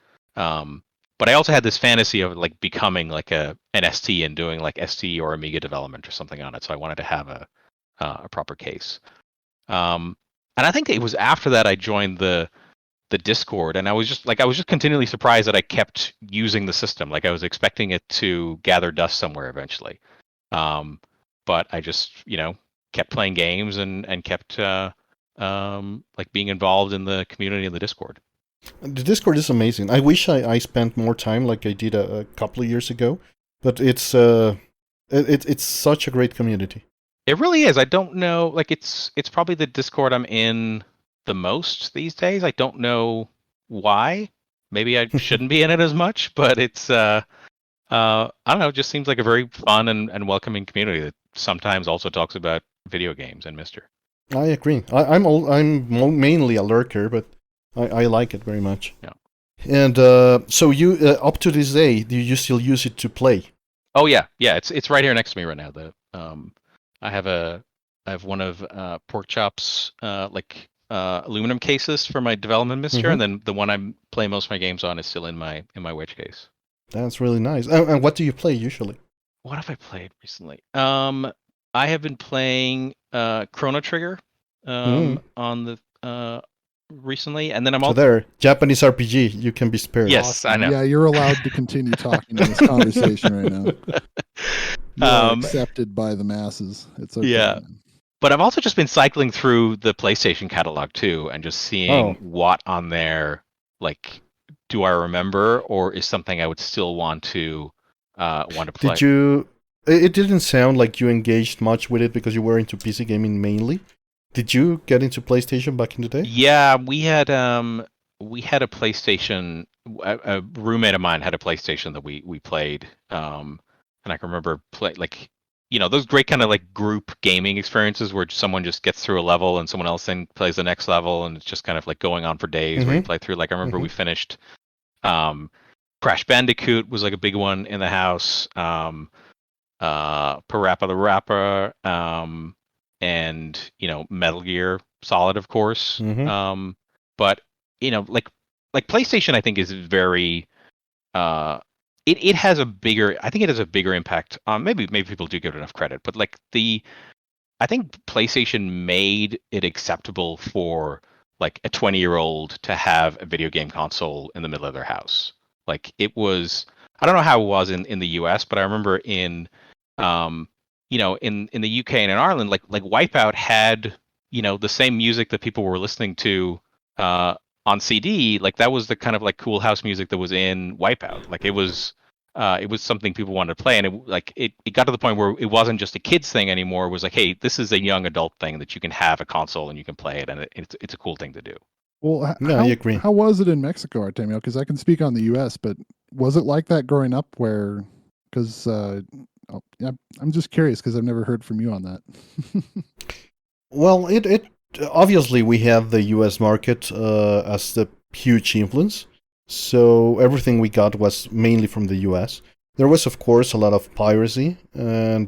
But I also had this fantasy of like becoming like an ST and doing like ST or Amiga development or something on it. So I wanted to have a proper case. And I think it was after that I joined the Discord, and I was just continually surprised that I kept using the system. Like I was expecting it to gather dust somewhere eventually. But I just kept playing games and kept like being involved in the community in the Discord. The Discord is amazing. I wish I spent more time like I did a couple of years ago, but it's such a great community. It really is. I don't know. Like it's probably the Discord I'm in the most these days. I don't know why. Maybe I shouldn't be in it as much, but it's I don't know. It just seems like a very fun and welcoming community that sometimes also talks about video games and MiSTer. I agree. I'm mainly a lurker, but I like it very much. Yeah. And so you up to this day, do you still use it to play? Oh yeah. It's right here next to me right now. I have one of Pork Chop's aluminum cases for my development MiSTer, and then the one I play most of my games on is still in my wedge case. That's really nice. And what do you play usually? What have I played recently? I have been playing Chrono Trigger on the recently, and then I'm also Japanese RPG. You can be spared. Yes, awesome. I know. Yeah, you're allowed to continue talking in this conversation right now. You are accepted by the masses. It's okay. Yeah. But I've also just been cycling through the PlayStation catalog too, and just seeing what on there, like, do I remember, or is something I would still want to play. Did you? It didn't sound like you engaged much with it because you were into PC gaming mainly. Did you get into PlayStation back in the day? Yeah, we had a PlayStation. A roommate of mine had a PlayStation that we played, and I can remember those great kind of like group gaming experiences where someone just gets through a level and someone else then plays the next level, and it's just kind of like going on for days where you play through. Like I remember we finished Crash Bandicoot was like a big one in the house. Parappa the Rapper, and Metal Gear Solid, of course. But like PlayStation, I think is very it has a bigger. I think it has a bigger impact on maybe people do give it enough credit, but I think PlayStation made it acceptable for like a 20-year-old to have a video game console in the middle of their house. Like it was, I don't know how it was in the US, but I remember in in the UK and in Ireland, like Wipeout had, the same music that people were listening to on CD. Like that was the kind of like cool house music that was in Wipeout. Like it was something people wanted to play, and it got to the point where it wasn't just a kids thing anymore. It was like, hey, this is a young adult thing that you can have a console and you can play it, and it's a cool thing to do. Well, I agree. How was it in Mexico, Artemio? Because I can speak on the U.S., but was it like that growing up? Because I'm just curious because I've never heard from you on that. Well, it obviously we have the U.S. market as the huge influence, so everything we got was mainly from the U.S. There was, of course, a lot of piracy, and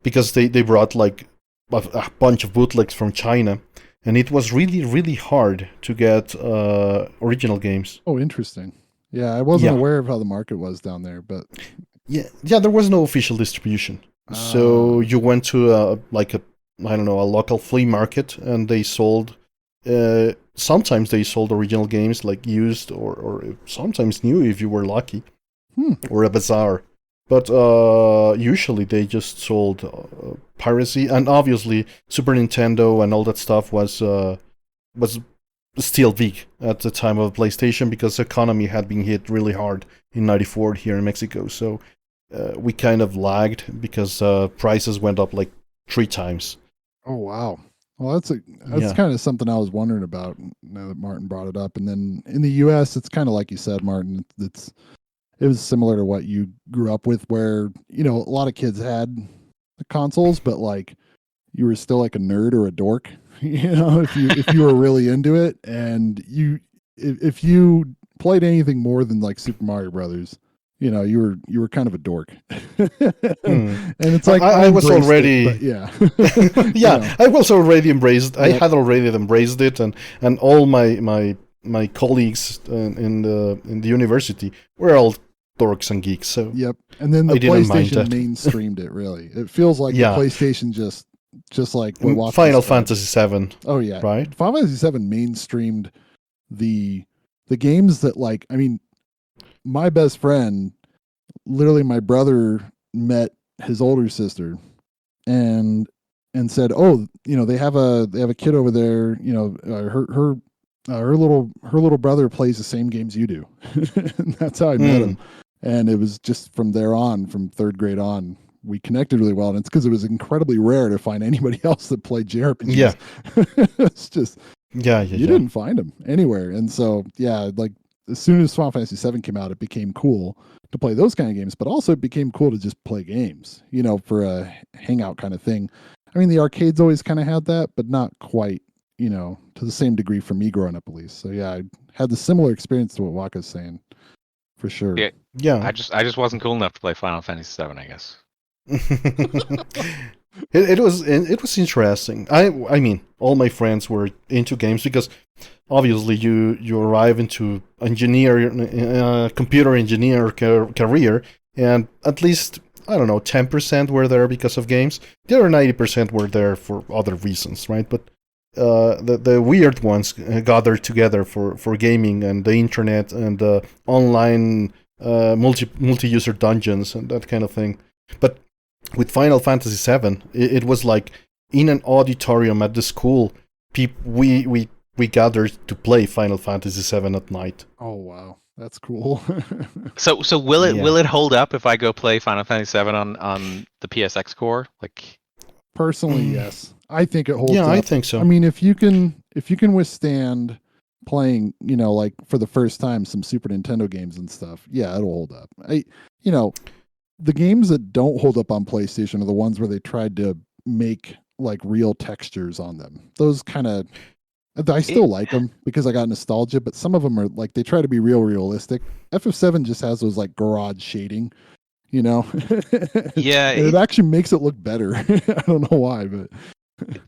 because they brought like a bunch of bootlegs from China. And it was really, really hard to get original games. Oh, interesting. Yeah, I wasn't aware of how the market was down there, but yeah, there was no official distribution. So you went to a local flea market, and they sold. Sometimes they sold original games, like used or sometimes new if you were lucky, or a bazaar. But usually they just sold piracy, and obviously Super Nintendo and all that stuff was still big at the time of PlayStation because the economy had been hit really hard in '94 here in Mexico. So we kind of lagged because prices went up like 3 times. Oh wow! Well, that's kind of something I was wondering about now that Martin brought it up. And then in the U.S., it's kind of like you said, Martin. It was similar to what you grew up with, where a lot of kids had the consoles, but like you were still like a nerd or a dork, if you were really into it, and if you played anything more than like Super Mario Brothers, you were kind of a dork. And it's like I was already I was already embraced. I had already embraced it, and all my colleagues in the university were all dorks and geeks. So and then the PlayStation mainstreamed it. Really, it feels like the PlayStation just like Final Fantasy VII. Oh yeah, right. Final Fantasy VII mainstreamed the games that my best friend, literally my brother met his older sister, and said, oh, they have a kid over there. Her her little brother plays the same games you do. And that's how I met him. And it was just from there on, from third grade on, we connected really well. And it's because it was incredibly rare to find anybody else that played JRPGs. Yeah. It's just, you didn't find them anywhere. And so, yeah, like as soon as Final Fantasy VII came out, it became cool to play those kind of games, but also it became cool to just play games, you know, for a hangout kind of thing. I mean, the arcades always kind of had that, but not quite, you know, to the same degree for me growing up, at least. So yeah, I had the similar experience to what Waka's saying, for sure. Yeah. I just wasn't cool enough to play Final Fantasy VII, I guess. It was interesting. I mean, all my friends were into games because obviously you arrive into computer engineer career, and at least, I don't know, 10% were there because of games. The other 90% were there for other reasons, right? But the weird ones gathered together for gaming and the internet and online multi-user dungeons and that kind of thing. But with Final Fantasy VII, it was like in an auditorium at the school, we gathered to play Final Fantasy VII at night. Oh wow, that's cool. So will it hold up if I go play Final Fantasy VII on the PSX core? Like, personally, yes, I think it holds up. Yeah, I think so. I mean, if you can withstand playing, you know, like for the first time some Super Nintendo games and stuff, yeah, it'll hold up. You know, the games that don't hold up on PlayStation are the ones where they tried to make like real textures on them. Those kind of, I still like them because I got nostalgia, but some of them are like, they try to be realistic. FF7 just has those like garage shading, you know? Yeah. It actually makes it look better. I don't know why, but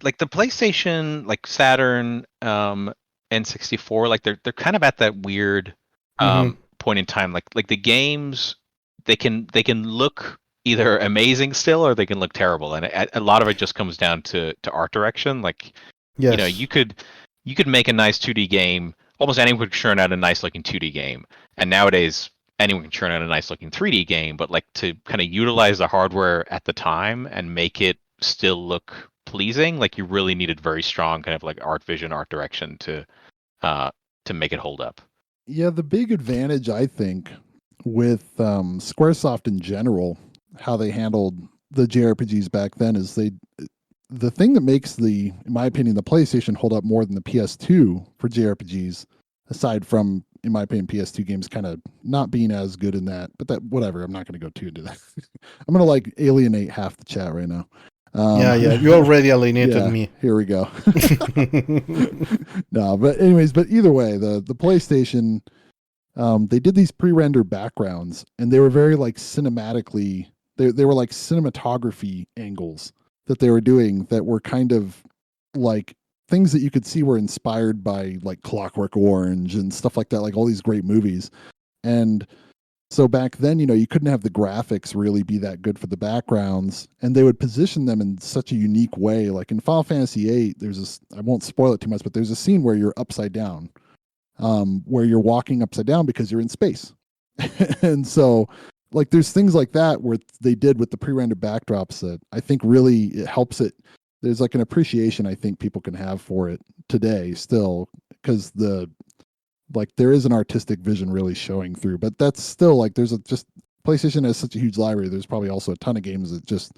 like the PlayStation, like Saturn, N64, like they're kind of at that weird point in time. Like the games, they can look either amazing still, or they can look terrible, and a lot of it just comes down to art direction. Like, yes. You know, you could make a nice 2D game. Almost anyone could churn out a nice looking 2D game, and nowadays anyone can churn out a nice looking 3D game. But like, to kind of utilize the hardware at the time and make it still look pleasing, like you really needed very strong kind of like art vision, art direction to make it hold up. Yeah, the big advantage, I think, with Squaresoft in general, how they handled the JRPGs back then, is the thing that makes in my opinion, the PlayStation hold up more than the PS2 for JRPGs, aside from, in my opinion, PS2 games kind of not being as good in that, but that, whatever, I'm not going to go too into that. I'm going to like alienate half the chat right now. Yeah, you already alienated me. Here we go. No, but anyways, but either way, the PlayStation, they did these pre-render backgrounds, and they were very like cinematically, they were like cinematography angles that they were doing that were kind of like things that you could see were inspired by like Clockwork Orange and stuff like that, like all these great movies. And so back then, you know, you couldn't have the graphics really be that good for the backgrounds, and they would position them in such a unique way. Like in Final Fantasy VIII, there's this, I won't spoil it too much, but there's a scene where you're upside down, where you're walking upside down because you're in space. And so like there's things like that where they did with the pre-rendered backdrops that I think really it helps it. There's like an appreciation I think people can have for it today still, because there is an artistic vision really showing through, but that's still like just PlayStation has such a huge library. There's probably also a ton of games that just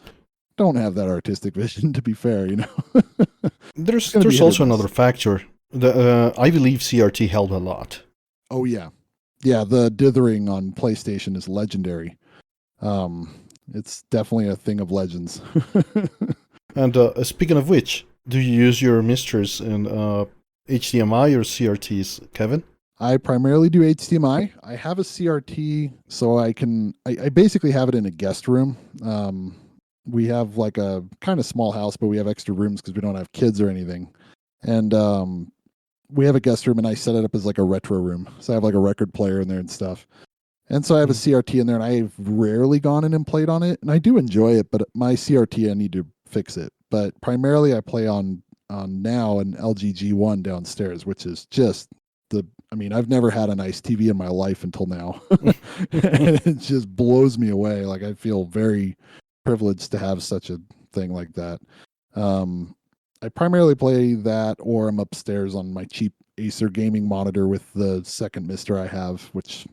don't have that artistic vision, to be fair, you know. There's also another factor. I believe CRT helped a lot. Oh yeah. Yeah, the dithering on PlayStation is legendary. It's definitely a thing of legends. And speaking of which, do you use your MiSTers in HDMI or CRTs, Kevin? I primarily do HDMI. I have a CRT, so I basically have it in a guest room. We have like a kind of small house, but we have extra rooms because we don't have kids or anything. And we have a guest room, and I set it up as like a retro room. So I have like a record player in there and stuff. And so I have a CRT in there, and I've rarely gone in and played on it. And I do enjoy it, but my CRT, I need to fix it. But primarily I play on now an LG G1 downstairs, which is just I've never had a nice TV in my life until now. And it just blows me away. Like I feel very privileged to have such a thing like that. I primarily play that, or I'm upstairs on my cheap Acer gaming monitor with the second MiSTer I have, which,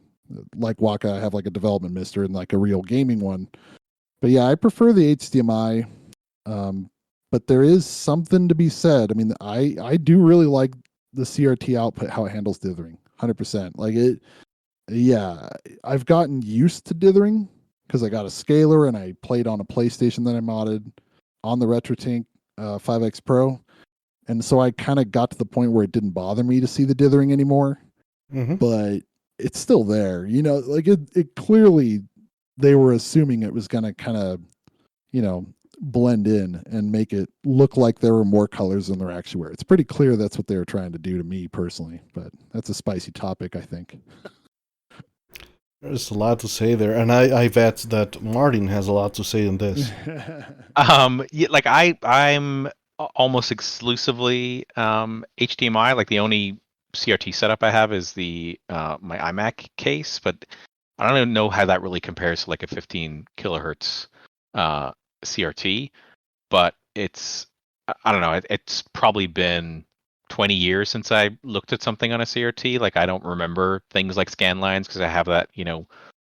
like Waka, I have like a development MiSTer and like a real gaming one. But yeah, I prefer the HDMI. But there is something to be said. I mean, I do really like the CRT output, how it handles dithering, 100%. Like it, yeah, I've gotten used to dithering because I got a scaler and I played on a PlayStation that I modded on the RetroTink 5X Pro. And so I kind of got to the point where it didn't bother me to see the dithering anymore. But it's still there. You know, like it clearly, they were assuming it was going to kind of, you know, blend in and make it look like there were more colors than there actually were. It's pretty clear that's what they were trying to do to me personally, but that's a spicy topic, I think. There's a lot to say there, and I bet that Martin has a lot to say on this. Yeah, like I'm almost exclusively HDMI. Like the only CRT setup I have is the my iMac case, but I don't even know how that really compares to like a 15 kilohertz CRT. But it's, I don't know, it's probably been 20 years since I looked at something on a CRT. Like I don't remember things like scan lines because I have that, you know,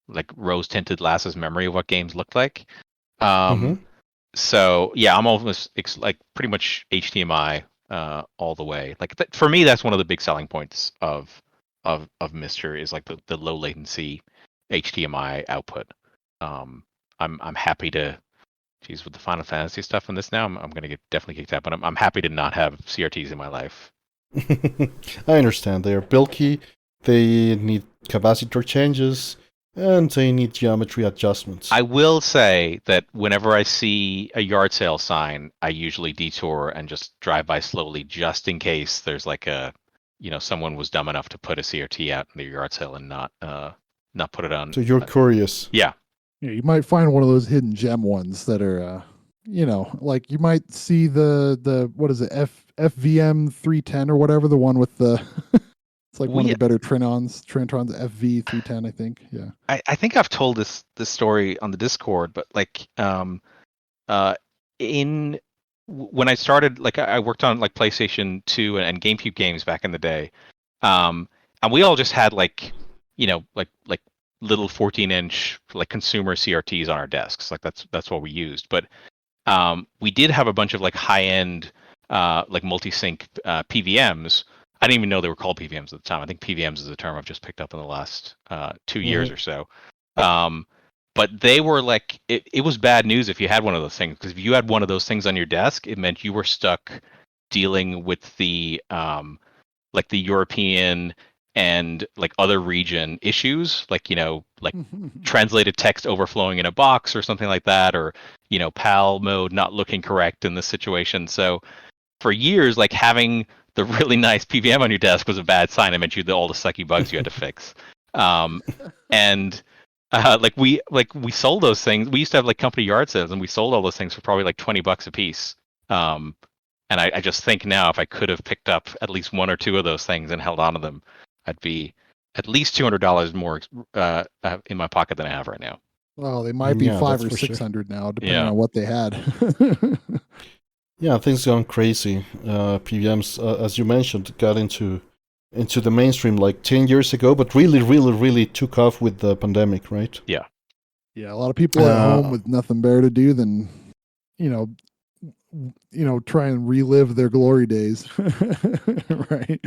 like rose tinted glasses memory of what games looked like. So yeah, I'm almost like pretty much HDMI all the way. Like for me, that's one of the big selling points of MiSTer is like the low latency HDMI output. I'm happy to, geez, with the Final Fantasy stuff in this now, I'm gonna get definitely kicked out. But I'm happy to not have CRTs in my life. I understand. They are bulky. They need capacitor changes. And they need geometry adjustments. I will say that whenever I see a yard sale sign, I usually detour and just drive by slowly, just in case there's like a, you know, someone was dumb enough to put a CRT out in the yard sale and not put it on. So you're curious. Yeah. Yeah, you might find one of those hidden gem ones that are, you know, like you might see the what is it, FVM 310 or whatever, the one with the. It's like one of the better Trintron's FV310, I think. Yeah. I think I've told this story on the Discord, but like when I started, like I worked on like PlayStation 2 and GameCube games back in the day, and we all just had like, you know, like little 14-inch like consumer CRTs on our desks. Like that's what we used. But we did have a bunch of like high-end like multi-sync PVMs. I didn't even know they were called PVMs at the time. I think PVMs is a term I've just picked up in the last 2 years or so. But they were like, it was bad news if you had one of those things, because if you had one of those things on your desk, it meant you were stuck dealing with the like the European and like other region issues, like, you know, like translated text overflowing in a box or something like that, or, you know, PAL mode not looking correct in this situation. So for years, like having the really nice PVM on your desk was a bad sign. It meant you all the sucky bugs you had to fix. And like we sold those things. We used to have like company yard sales, and we sold all those things for probably like $20 a piece. And I just think now, if I could have picked up at least one or two of those things and held on to them, I'd be at least $200 more in my pocket than I have right now. Well, they might be $500 or $600 now, depending on what they had. Yeah, things gone crazy. PVMs, as you mentioned, got into the mainstream like 10 years ago, but really took off with the pandemic, right? Yeah. Yeah, a lot of people at home with nothing better to do than, you know, try and relive their glory days, right?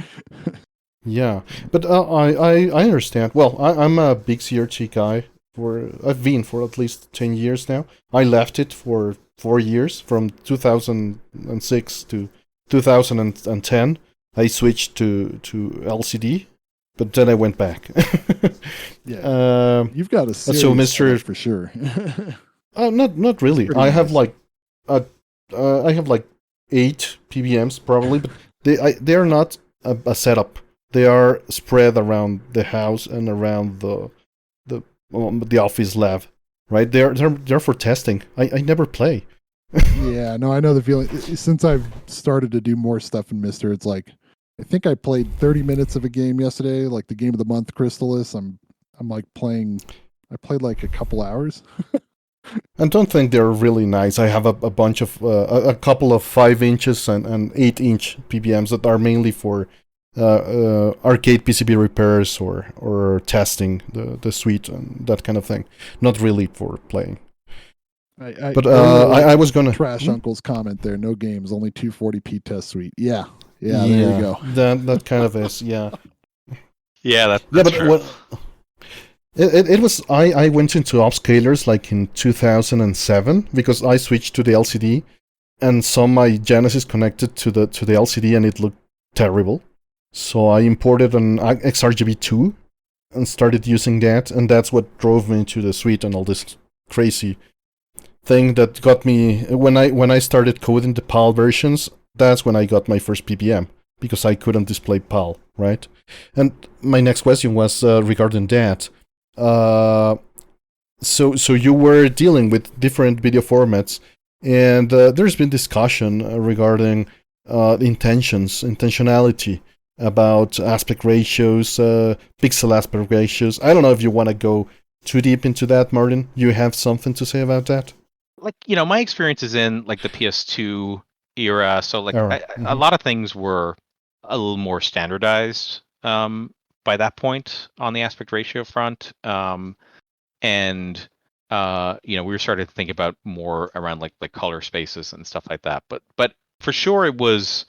Yeah, but I understand. Well, I'm a big CRT guy. I've been for at least 10 years now. I left it for 4 years, from 2006 to 2010. I switched to LCD, but then I went back. Yeah, you've got a series so MiSTer for sure. Not really. I have like 8 PVMs probably, but they are not a setup. They are spread around the house and around the office lab. Right, they're for testing. I never play. Yeah, no, I know the feeling. Since I've started to do more stuff in MiSTer, it's like I think I played 30 minutes of a game yesterday, like the game of the month, Crystalis. I'm like playing. I played like a couple hours. I don't think they're really nice. I have a bunch of a couple of 5 inches and 8 inch PVMs that are mainly for arcade PCB repairs or testing the suite and that kind of thing. Not really for playing. I was gonna trash Uncle's comment there. No games, only 240p test suite. Yeah, there you go. That kind of is, yeah. Yeah, that's true. It was I went into upscalers like in 2007 because I switched to the LCD and saw my Genesis connected to the LCD and it looked terrible. So I imported an XRGB2 and started using that, and that's what drove me to the suite and all this crazy thing that got me when I started coding the PAL versions. That's when I got my first PPM because I couldn't display PAL, right? And my next question was regarding that. So you were dealing with different video formats, and there's been discussion regarding intentionality about aspect ratios, pixel aspect ratios. I don't know if you want to go too deep into that, Martin. You have something to say about that? Like, my experience is in like the PS2 era, so like a lot of things were a little more standardized by that point on the aspect ratio front, and we were starting to think about more around like color spaces and stuff like that. But for sure it was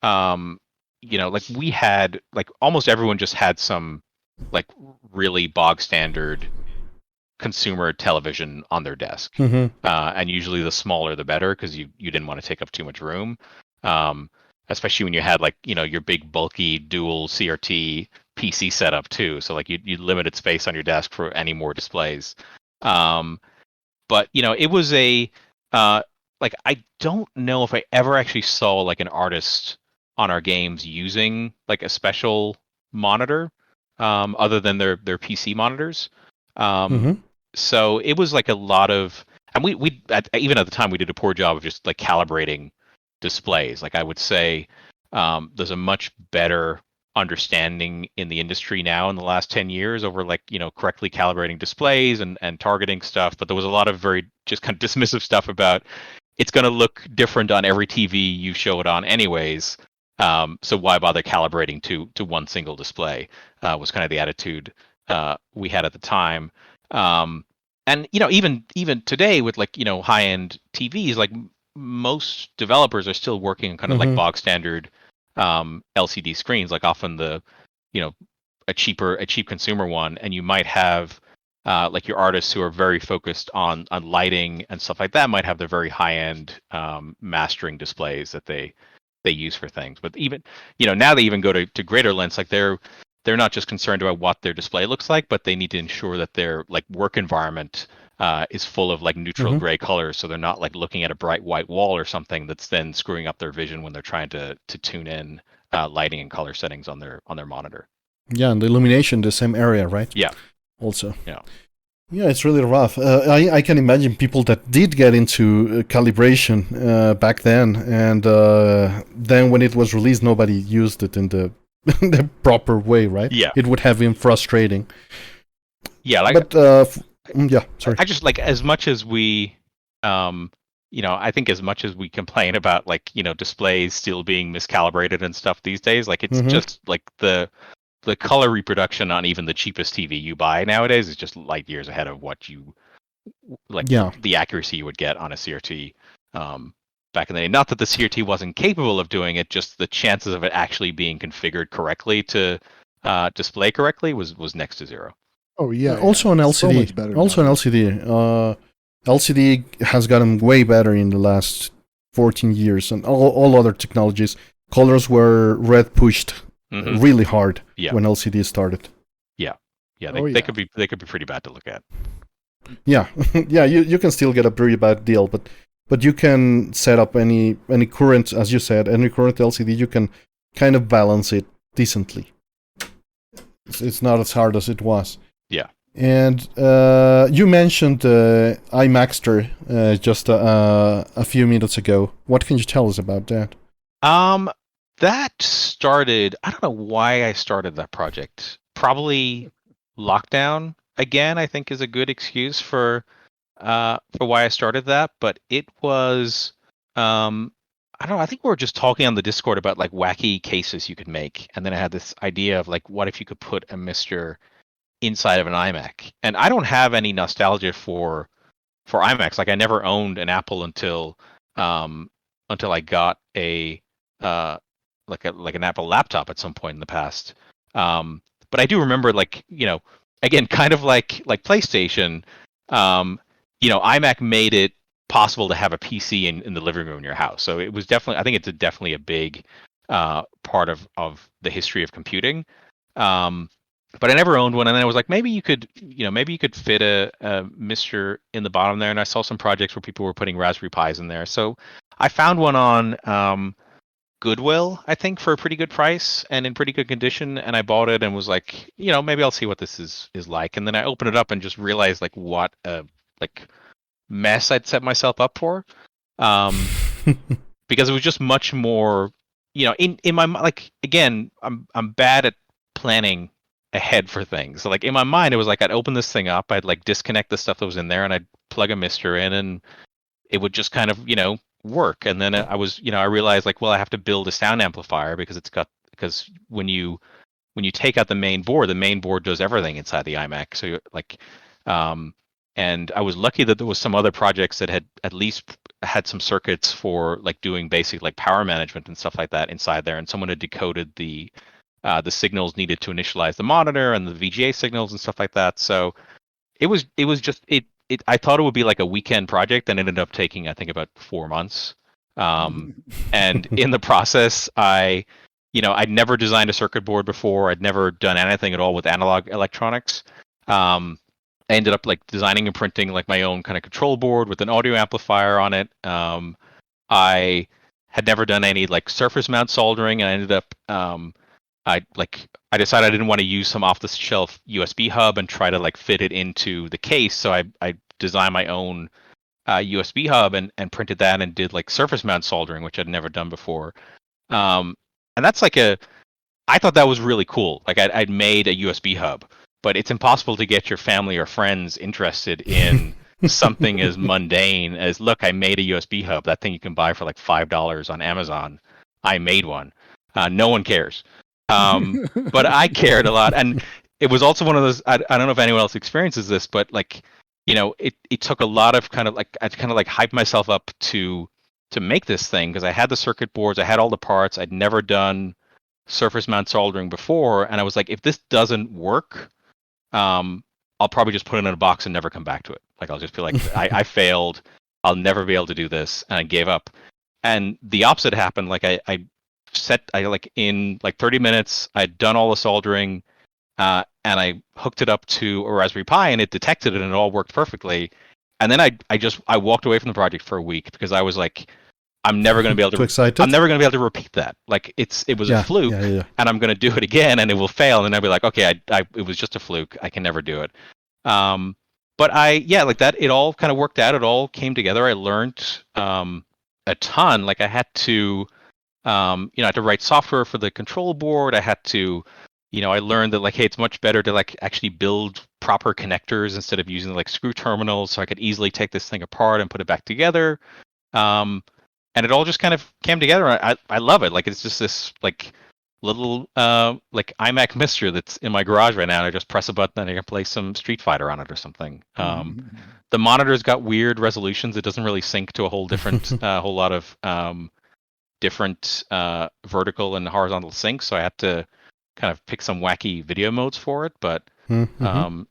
like we had like almost everyone just had some like really bog standard consumer television on their desk, and usually the smaller the better because you didn't want to take up too much room, especially when you had like your big bulky dual CRT PC setup too. So like you limited space on your desk for any more displays. But it was a like I don't know if I ever actually saw like an artist on our games using like a special monitor other than their PC monitors. So it was like a lot of, and we even at the time we did a poor job of just like calibrating displays. Like I would say there's a much better understanding in the industry now in the last 10 years over like correctly calibrating displays and targeting stuff, but there was a lot of very just kind of dismissive stuff about it's going to look different on every TV you show it on anyways, so why bother calibrating to one single display, was kind of the attitude we had at the time. And even today with like high-end TVs, like most developers are still working on kind of like bog standard LCD screens, like often the a cheap consumer one, and you might have like your artists who are very focused on lighting and stuff like that might have their very high-end mastering displays that they use for things. But even now they even go to greater lengths, like they're not just concerned about what their display looks like, but they need to ensure that their like work environment is full of like neutral gray colors, so they're not like looking at a bright white wall or something that's then screwing up their vision when they're trying to tune in lighting and color settings on their monitor. Yeah, and the illumination, the same area, right? Yeah. Also. Yeah. Yeah, it's really rough. I can imagine people that did get into calibration back then, and then when it was released, nobody used it in the the proper way, right? Yeah. It would have been frustrating. Yeah, like. But yeah, sorry. I just like as much as we, I think as much as we complain about like displays still being miscalibrated and stuff these days, like it's just like the color reproduction on even the cheapest TV you buy nowadays is just light years ahead of what you like. Yeah. The accuracy you would get on a CRT back in the day. Not that the CRT wasn't capable of doing it, just the chances of it actually being configured correctly to display correctly was next to zero. Oh yeah. Also on LCD. So much better also on LCD. LCD has gotten way better in the last 14 years, and all other technologies. Colors were red pushed really hard when LCD started. Yeah. They could be pretty bad to look at. Yeah, yeah. You can still get a pretty bad deal, but you can set up any current, as you said, any current LCD. You can kind of balance it decently. It's not as hard as it was. Yeah. And you mentioned MiSTer just a few minutes ago. What can you tell us about that? That started, I don't know why I started that project. Probably lockdown again, I think is a good excuse for why I started that. But it was, I I don't know. I think we were just talking on the Discord about like wacky cases you could make, and then I had this idea of like, what if you could put a MiSTer inside of an iMac? And I don't have any nostalgia for iMacs. Like I never owned an Apple until I got a like an Apple laptop at some point in the past. But I do remember like, again, kind of like PlayStation, iMac made it possible to have a PC in the living room in your house. So it was definitely, I think it's definitely a big part of the history of computing. But I never owned one, and then I was like, maybe you could fit a MiSTer in the bottom there. And I saw some projects where people were putting Raspberry Pis in there. So I found one on Goodwill, I think, for a pretty good price and in pretty good condition. And I bought it and was like, maybe I'll see what this is like. And then I opened it up and just realized like what a mess I'd set myself up for, because it was just much more, in my, like, again, I'm bad at planning ahead for things. So like in my mind, it was like I'd open this thing up, I'd like disconnect the stuff that was in there, and I'd plug a MiSTer in, and it would just kind of work. And then I was I realized like, well, I have to build a sound amplifier because when you take out the main board does everything inside the iMac. So you're like, and I was lucky that there was some other projects that had at least had some circuits for like doing basic like power management and stuff like that inside there, and someone had decoded the signals needed to initialize the monitor and the VGA signals and stuff like that. So it was just I thought it would be like a weekend project, and it ended up taking, I think, about 4 months. And in the process, I'd never designed a circuit board before. I'd never done anything at all with analog electronics. I ended up like designing and printing like my own kind of control board with an audio amplifier on it. I had never done any like surface mount soldering, and I ended up I decided I didn't want to use some off-the-shelf USB hub and try to like fit it into the case. So I designed my own USB hub and printed that and did like surface mount soldering, which I'd never done before. And that's like I thought that was really cool. Like I'd made a USB hub, but it's impossible to get your family or friends interested in something as mundane as, look, I made a USB hub. That thing you can buy for like $5 on Amazon. I made one. No one cares. But I cared a lot, and it was also one of those. I don't know if anyone else experiences this, but like, it took a lot of kind of like I kind of like hyped myself up to make this thing, because I had the circuit boards, I had all the parts. I'd never done surface mount soldering before, and I was like, if this doesn't work, I'll probably just put it in a box and never come back to it. Like I'll just feel like I failed. I'll never be able to do this, and I gave up. And the opposite happened. Like I like in like 30 minutes, I'd done all the soldering, and I hooked it up to a Raspberry Pi, and it detected it, and it all worked perfectly. And then I walked away from the project for a week, because I was like, I'm never going to be able to. Too excited? I'm never going to be able to repeat that. Like it was a fluke, and I'm going to do it again, and it will fail, and I'll be like, okay, it was just a fluke. I can never do it. But like that. It all kind of worked out. It all came together. I learned a ton. Like I had to. I had to write software for the control board. I had to, I learned that like, hey, it's much better to like actually build proper connectors instead of using like screw terminals, so I could easily take this thing apart and put it back together. And it all just kind of came together. I love it. Like it's just this like little like iMac MiSTer that's in my garage right now. And I just press a button and I can play some Street Fighter on it or something. The monitor's got weird resolutions. It doesn't really sync to a whole different whole lot of different vertical and horizontal syncs, so I had to kind of pick some wacky video modes for it. But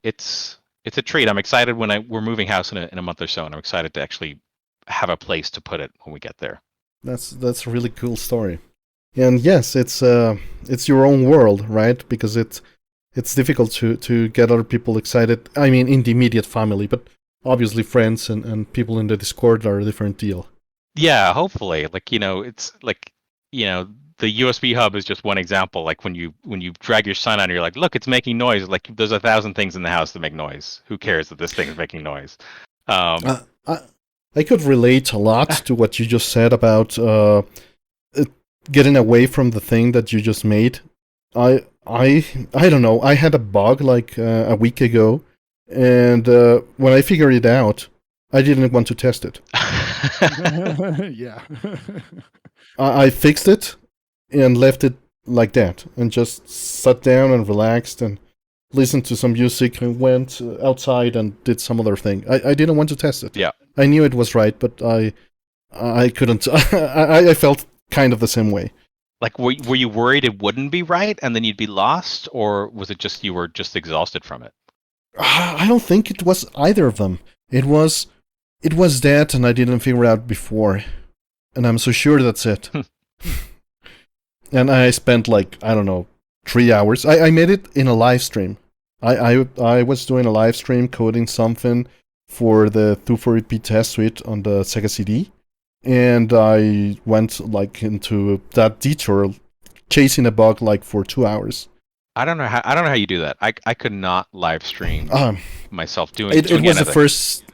it's a treat. I'm excited when we're moving house in a month or so, and I'm excited to actually have a place to put it when we get there. That's a really cool story. And yes, it's your own world, right? Because it's difficult to get other people excited. I mean, in the immediate family, but obviously friends and people in the Discord are a different deal. Yeah, hopefully. Like, it's like, the USB hub is just one example. Like when you drag your son out and you're like, look, it's making noise. Like there's 1,000 things in the house that make noise. Who cares that this thing is making noise? I could relate a lot to what you just said about getting away from the thing that you just made. I don't know. I had a bug like a week ago, and when I figured it out, I didn't want to test it. Yeah. I fixed it and left it like that, and just sat down and relaxed and listened to some music and went outside and did some other thing. I didn't want to test it. Yeah. I knew it was right, but I couldn't. I felt kind of the same way. Like, were you worried it wouldn't be right and then you'd be lost, or was it just you were just exhausted from it? I don't think it was either of them. It was that, and I didn't figure out before, and I'm so sure that's it. And I spent like, I don't know, 3 hours. I made it in a live stream. I was doing a live stream coding something for the 240p test suite on the Sega CD, and I went like into that detour, chasing a bug like for 2 hours. I don't know how you do that. I could not live stream myself doing it. It was anything. the first.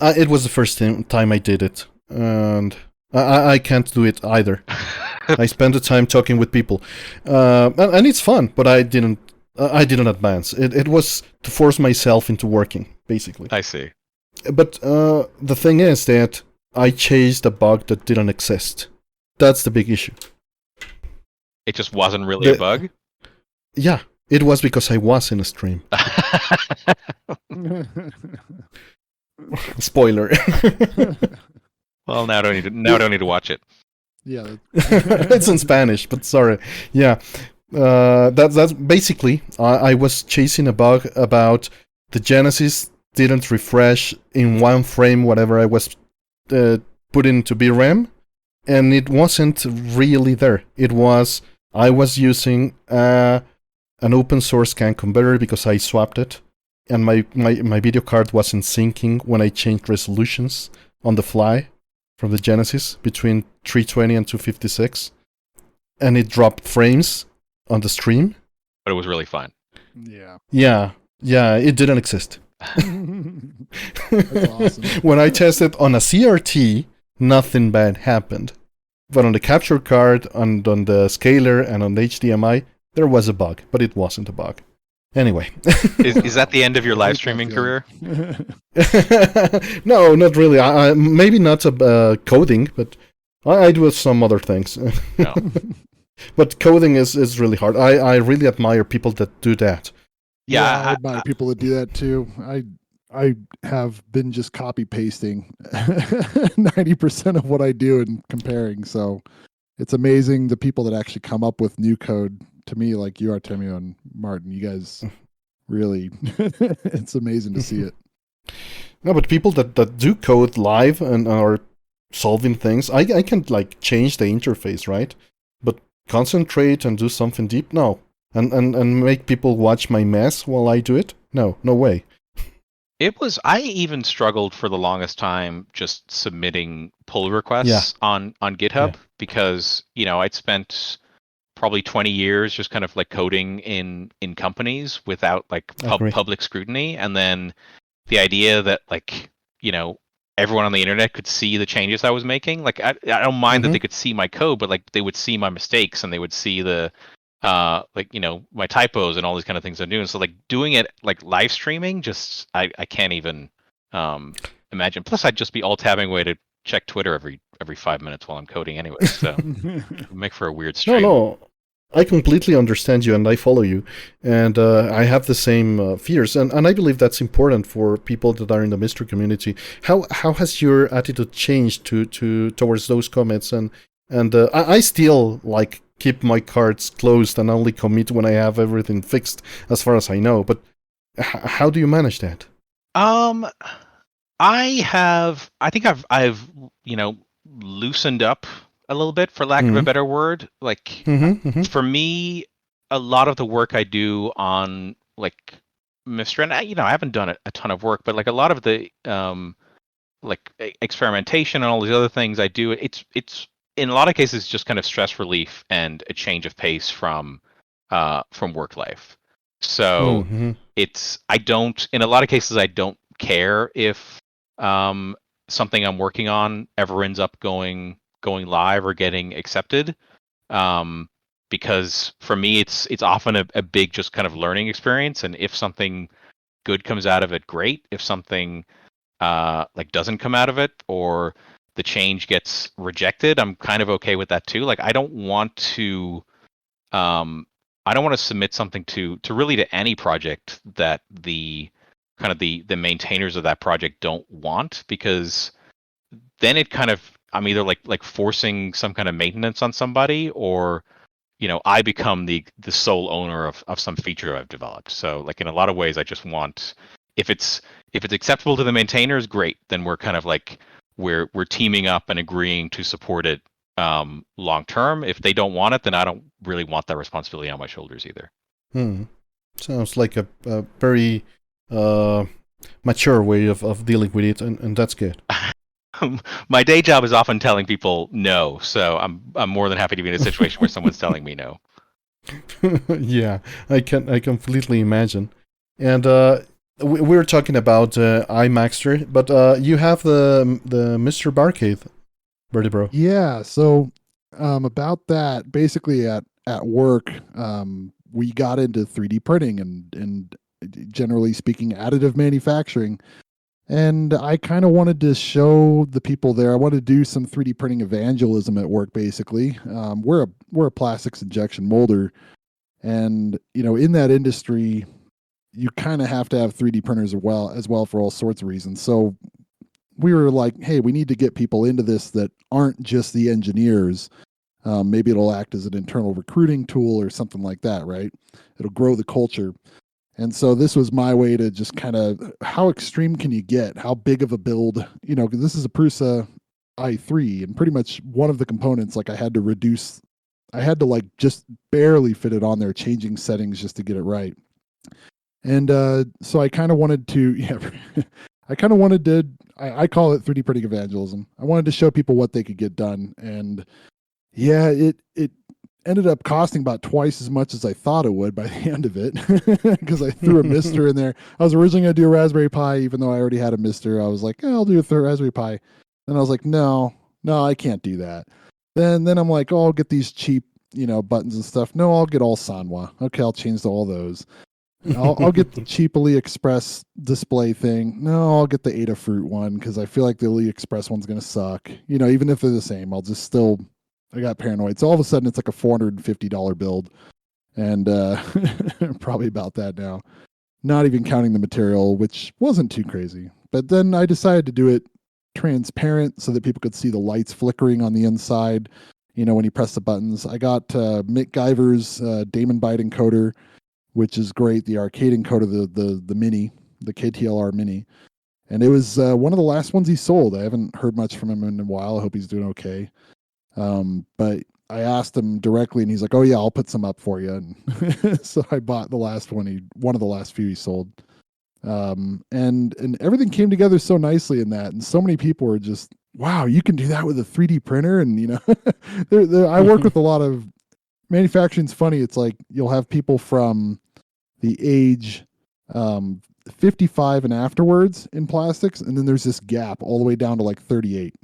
It was the first time I did it, and I can't do it either. I spent the time talking with people, and it's fun, but I didn't advance. It was to force myself into working, basically. I see. But the thing is that I chased a bug that didn't exist. That's the big issue. It just wasn't really a bug? Yeah, it was because I was in a stream. Spoiler. Well, now I don't need to watch it. Yeah, it's in Spanish, but sorry. Yeah, that's basically. I was chasing a bug about the Genesis didn't refresh in one frame whatever I was put into VRAM, and it wasn't really there. I was using an open source CAN converter because I swapped it, and my video card wasn't syncing when I changed resolutions on the fly from the Genesis between 320 and 256, and it dropped frames on the stream. But it was really fun. Yeah, it didn't exist. That's awesome. When I tested on a CRT, nothing bad happened. But on the capture card, on the scaler, and on the HDMI, there was a bug, but it wasn't a bug. Anyway. Is that the end of your live streaming career? No, not really. I maybe not coding, but I do some other things. No. But coding is really hard. I really admire people that do that. Yeah, I admire people that do that too. I have been just copy pasting 90% of what I do and comparing. So it's amazing the people that actually come up with new code. To me, like you, Artemio and Martin, you guys really, it's amazing to see it. No, but people that do code live and are solving things, I can like change the interface, right? But concentrate and do something deep, no. And make people watch my mess while I do it? No way. I even struggled for the longest time just submitting pull requests on GitHub because, I'd spent probably 20 years just kind of like coding in companies without like public scrutiny. And then the idea that like, everyone on the internet could see the changes I was making. Like, I don't mind that they could see my code, but like they would see my mistakes and they would see the, my typos and all these kind of things I'm doing. So like doing it like live streaming, just, I can't even imagine. Plus I'd just be alt tabbing away to check Twitter every 5 minutes while I'm coding anyway. So it would make for a weird stream. No, I completely understand you and I follow you. And I have the same fears. And I believe that's important for people that are in the MiSTer community. How has your attitude changed towards those comments? And I still like keep my cards closed and only commit when I have everything fixed, as far as I know. But how do you manage that? I think I've loosened up a little bit, for lack of a better word. Like for me, a lot of the work I do on like MiSTer, and I haven't done a ton of work, but like a lot of the like experimentation and all these other things I do, it's in a lot of cases just kind of stress relief and a change of pace from work life. So in a lot of cases I don't care if something I'm working on ever ends up going live or getting accepted, because for me it's often a big just kind of learning experience, and if something good comes out of it, great. If something like doesn't come out of it, or the change gets rejected, I'm kind of okay with that too. Like I don't want to submit something to really to any project that the kind of the maintainers of that project don't want, because then it kind of, I'm either like forcing some kind of maintenance on somebody, or I become the sole owner of some feature I've developed. So like in a lot of ways, I just want, if it's acceptable to the maintainers, great. Then we're kind of like we're teaming up and agreeing to support it long term. If they don't want it, then I don't really want that responsibility on my shoulders either. Sounds like a very mature way of dealing with it, and that's good. My day job is often telling people no, so I'm more than happy to be in a situation where someone's telling me no. Yeah, I completely imagine. And we were talking about iMaxter, but you have the MiSTer Barcade, birdybro. Yeah, so about that, basically at work, we got into 3D printing and generally speaking, additive manufacturing. And I kind of wanted to show the people there. I wanted to do some 3D printing evangelism at work. Basically, we're a plastics injection molder, and in that industry, you kind of have to have 3D printers as well for all sorts of reasons. So we were like, hey, we need to get people into this that aren't just the engineers. Maybe it'll act as an internal recruiting tool or something like that, right? It'll grow the culture. And so this was my way to just kind of, how extreme can you get? How big of a build? Because this is a Prusa i3, and pretty much one of the components, like I had to like just barely fit it on there, changing settings just to get it right. And so I kind of wanted to, I call it 3D printing evangelism. I wanted to show people what they could get done. And yeah, it ended up costing about twice as much as I thought it would by the end of it, because I threw a MiSTer in there. I was originally going to do a Raspberry Pi, even though I already had a MiSTer. I was like, I'll do a Raspberry Pi. And I was like, no, I can't do that. Then I'm like, I'll get these cheap, buttons and stuff. No, I'll get all Sanwa. Okay, I'll change to all those. I'll get the cheap AliExpress display thing. No, I'll get the Adafruit one, because I feel like the AliExpress one's going to suck. Even if they're the same, I got paranoid. So all of a sudden it's like a $450 build, and probably about that now, not even counting the material, which wasn't too crazy. But then I decided to do it transparent so that people could see the lights flickering on the inside, when you press the buttons. I got Mick Guyver's Damon Byte encoder, which is great, the arcade encoder, the Mini, the KTLR Mini. And it was one of the last ones he sold. I haven't heard much from him in a while. I hope he's doing okay. But I asked him directly, and he's like, "Oh yeah, I'll put some up for you." And so I bought the last one. One of the last few he sold. And everything came together so nicely in that, and so many people were just, "Wow, you can do that with a 3D printer!" And I work with a lot of manufacturing's funny. It's like you'll have people from the age 55 and afterwards in plastics, and then there's this gap all the way down to like 38.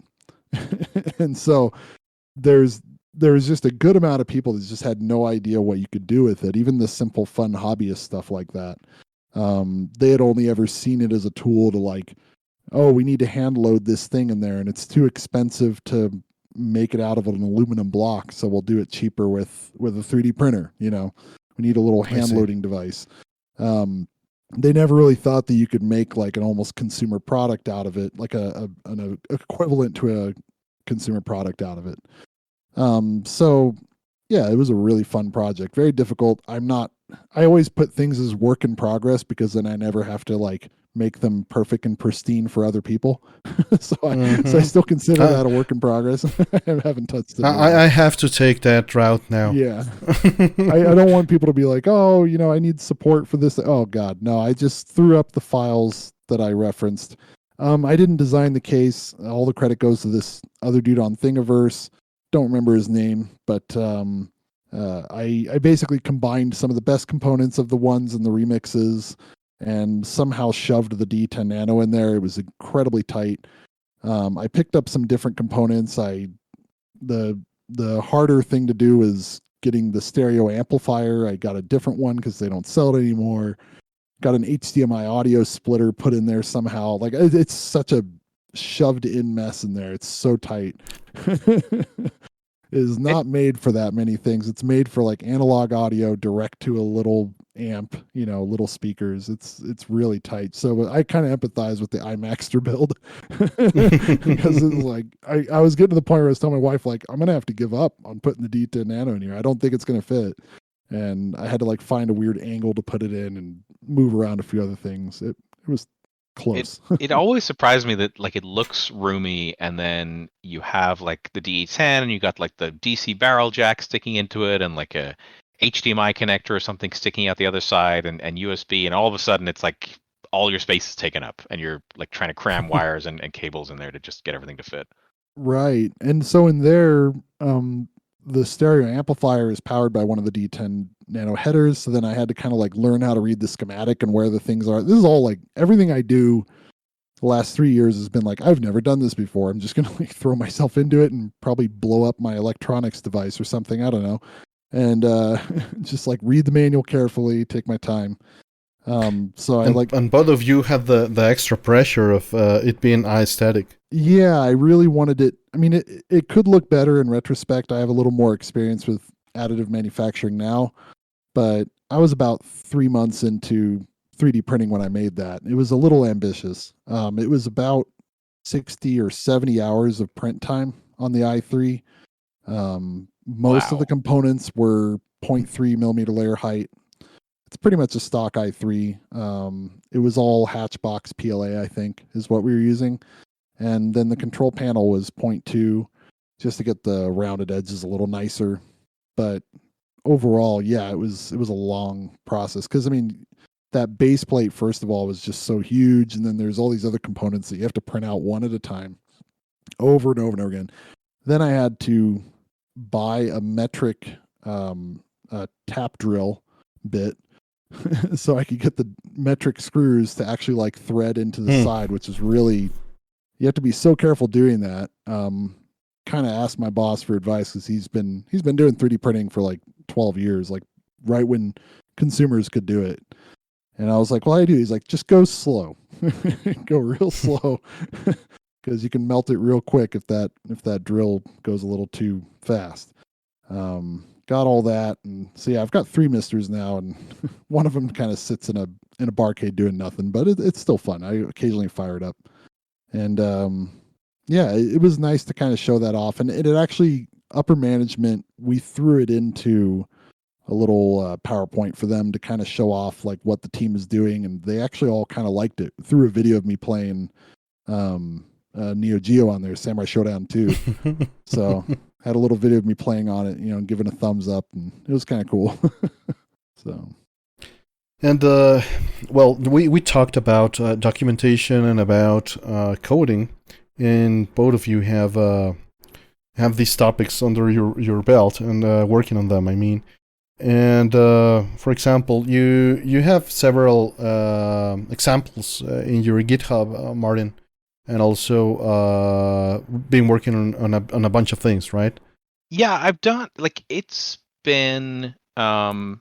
And so there's just a good amount of people that just had no idea what you could do with it. Even the simple fun hobbyist stuff like that. They had only ever seen it as a tool to like, oh, we need to hand load this thing in there, and it's too expensive to make it out of an aluminum block, so we'll do it cheaper with a 3D printer. We need a little hand loading device. They never really thought that you could make like an almost consumer product out of it, like an equivalent to a consumer product out of it. So yeah, it was a really fun project. Very difficult. I always put things as work in progress, because then I never have to like make them perfect and pristine for other people. So I still consider that a work in progress. I haven't touched it. I have to take that route now. Yeah. I don't want people to be like, oh, I need support for this. Oh God, no, I just threw up the files that I referenced. I didn't design the case. All the credit goes to this other dude on Thingiverse. Don't remember his name, but I basically combined some of the best components of the ones and the remixes, and somehow shoved the D10 Nano in there. It was incredibly tight. I picked up some different components. The harder thing to do is getting the stereo amplifier. I got a different one because they don't sell it anymore. Got an HDMI audio splitter put in there somehow. Like, it's such a shoved in mess in there. It's so tight. It is not made for that many things. It's made for like analog audio direct to a little amp, little speakers. It's really tight. So I kind of empathize with the iMaxter build because it's like I was getting to the point where I was telling my wife, like, I'm gonna have to give up on putting the D10 Nano in here. I don't think it's gonna fit. And I had to like find a weird angle to put it in and move around a few other things. It was close. It always surprised me that like it looks roomy, and then you have like the DE10, and you got like the DC barrel jack sticking into it, and like a HDMI connector or something sticking out the other side, and USB, and all of a sudden it's like all your space is taken up, and you're like trying to cram wires and cables in there to just get everything to fit. Right. And so in there, the stereo amplifier is powered by one of the D10 Nano headers. So then I had to kind of like learn how to read the schematic and where the things are. This is all like everything I do the last 3 years has been like, I've never done this before. I'm just going to like throw myself into it and probably blow up my electronics device or something. I don't know. And just like read the manual carefully, take my time. So and both of you had the extra pressure of it being aesthetic. Yeah, I really wanted it. I mean, it could look better in retrospect. I have a little more experience with additive manufacturing now, but I was about 3 months into 3D printing when I made that. It was a little ambitious. It was about 60 or 70 hours of print time on the i3. Most of the components were 0.3 millimeter layer height. It's pretty much a stock i3. It was all Hatchbox PLA, I think, is what we were using. And then the control panel was 0.2 just to get the rounded edges a little nicer. But overall, yeah, it was a long process. Because, I mean, that base plate, first of all, was just so huge. And then there's all these other components that you have to print out one at a time over and over and over again. Then I had to buy a metric tap drill bit so I could get the metric screws to actually like thread into the side, which is really... You have to be so careful doing that. Kind of asked my boss for advice because he's been doing 3D printing for like 12 years, like right when consumers could do it. And I was like, well, I do. He's like, just go slow, go real slow, because you can melt it real quick if that drill goes a little too fast. Got all that, and so yeah, I've got 3 MiSTers now, and one of them kind of sits in a barcade doing nothing, but it's still fun. I occasionally fire it up. And yeah, it was nice to kind of show that off. And it actually, upper management, we threw it into a little PowerPoint for them to kind of show off like what the team is doing. And they actually all kind of liked it. Threw a video of me playing Neo Geo on there, Samurai Showdown 2. So had a little video of me playing on it, and giving a thumbs up. And it was kind of cool. So... And well, we talked about documentation and about coding, and both of you have these topics under your belt and working on them. I mean, and for example, you have several examples in your GitHub, Martin, and also been working on a bunch of things, right? Yeah, I've done like it's been I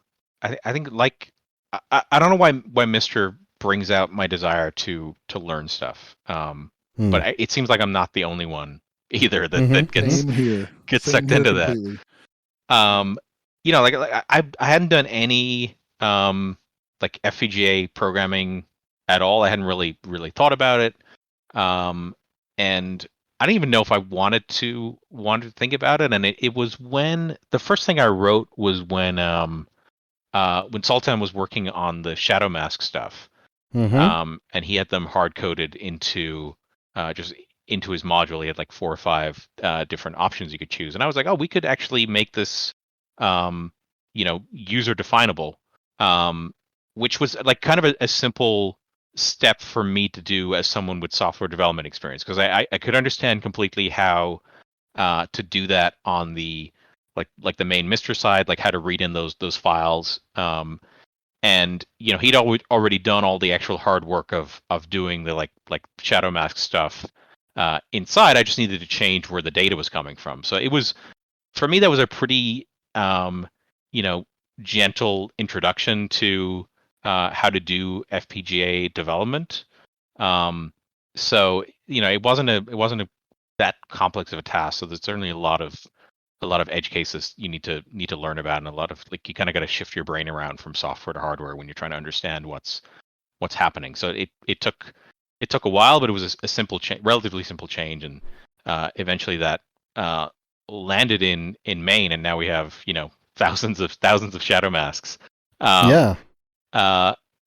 think like. I don't know why MiSTer brings out my desire to learn stuff. But it seems like I'm not the only one either that gets sucked into completely. That. Like I hadn't done any like FPGA programming at all. I hadn't really thought about it. And I didn't even know if I wanted to think about it. And it was when the first thing I wrote was when Sultan was working on the Shadow Mask stuff, and he had them hard coded into into his module. He had like 4 or 5 different options you could choose, and I was like, oh, we could actually make this, user definable, which was like kind of a simple step for me to do as someone with software development experience, because I could understand completely how to do that on the like the main MiSTer side, like how to read in those files. And he'd already done all the actual hard work of doing the like Shadow Mask stuff inside. I just needed to change where the data was coming from. So it was, for me, that was a pretty gentle introduction to how to do FPGA development. So it wasn't that complex of a task. So there's certainly a lot of edge cases you need to learn about, and a lot of like you kind of got to shift your brain around from software to hardware when you're trying to understand what's happening. So it took a while, but it was a simple relatively simple change, and eventually that landed in Maine, and now we have thousands of shadow masks. Yeah.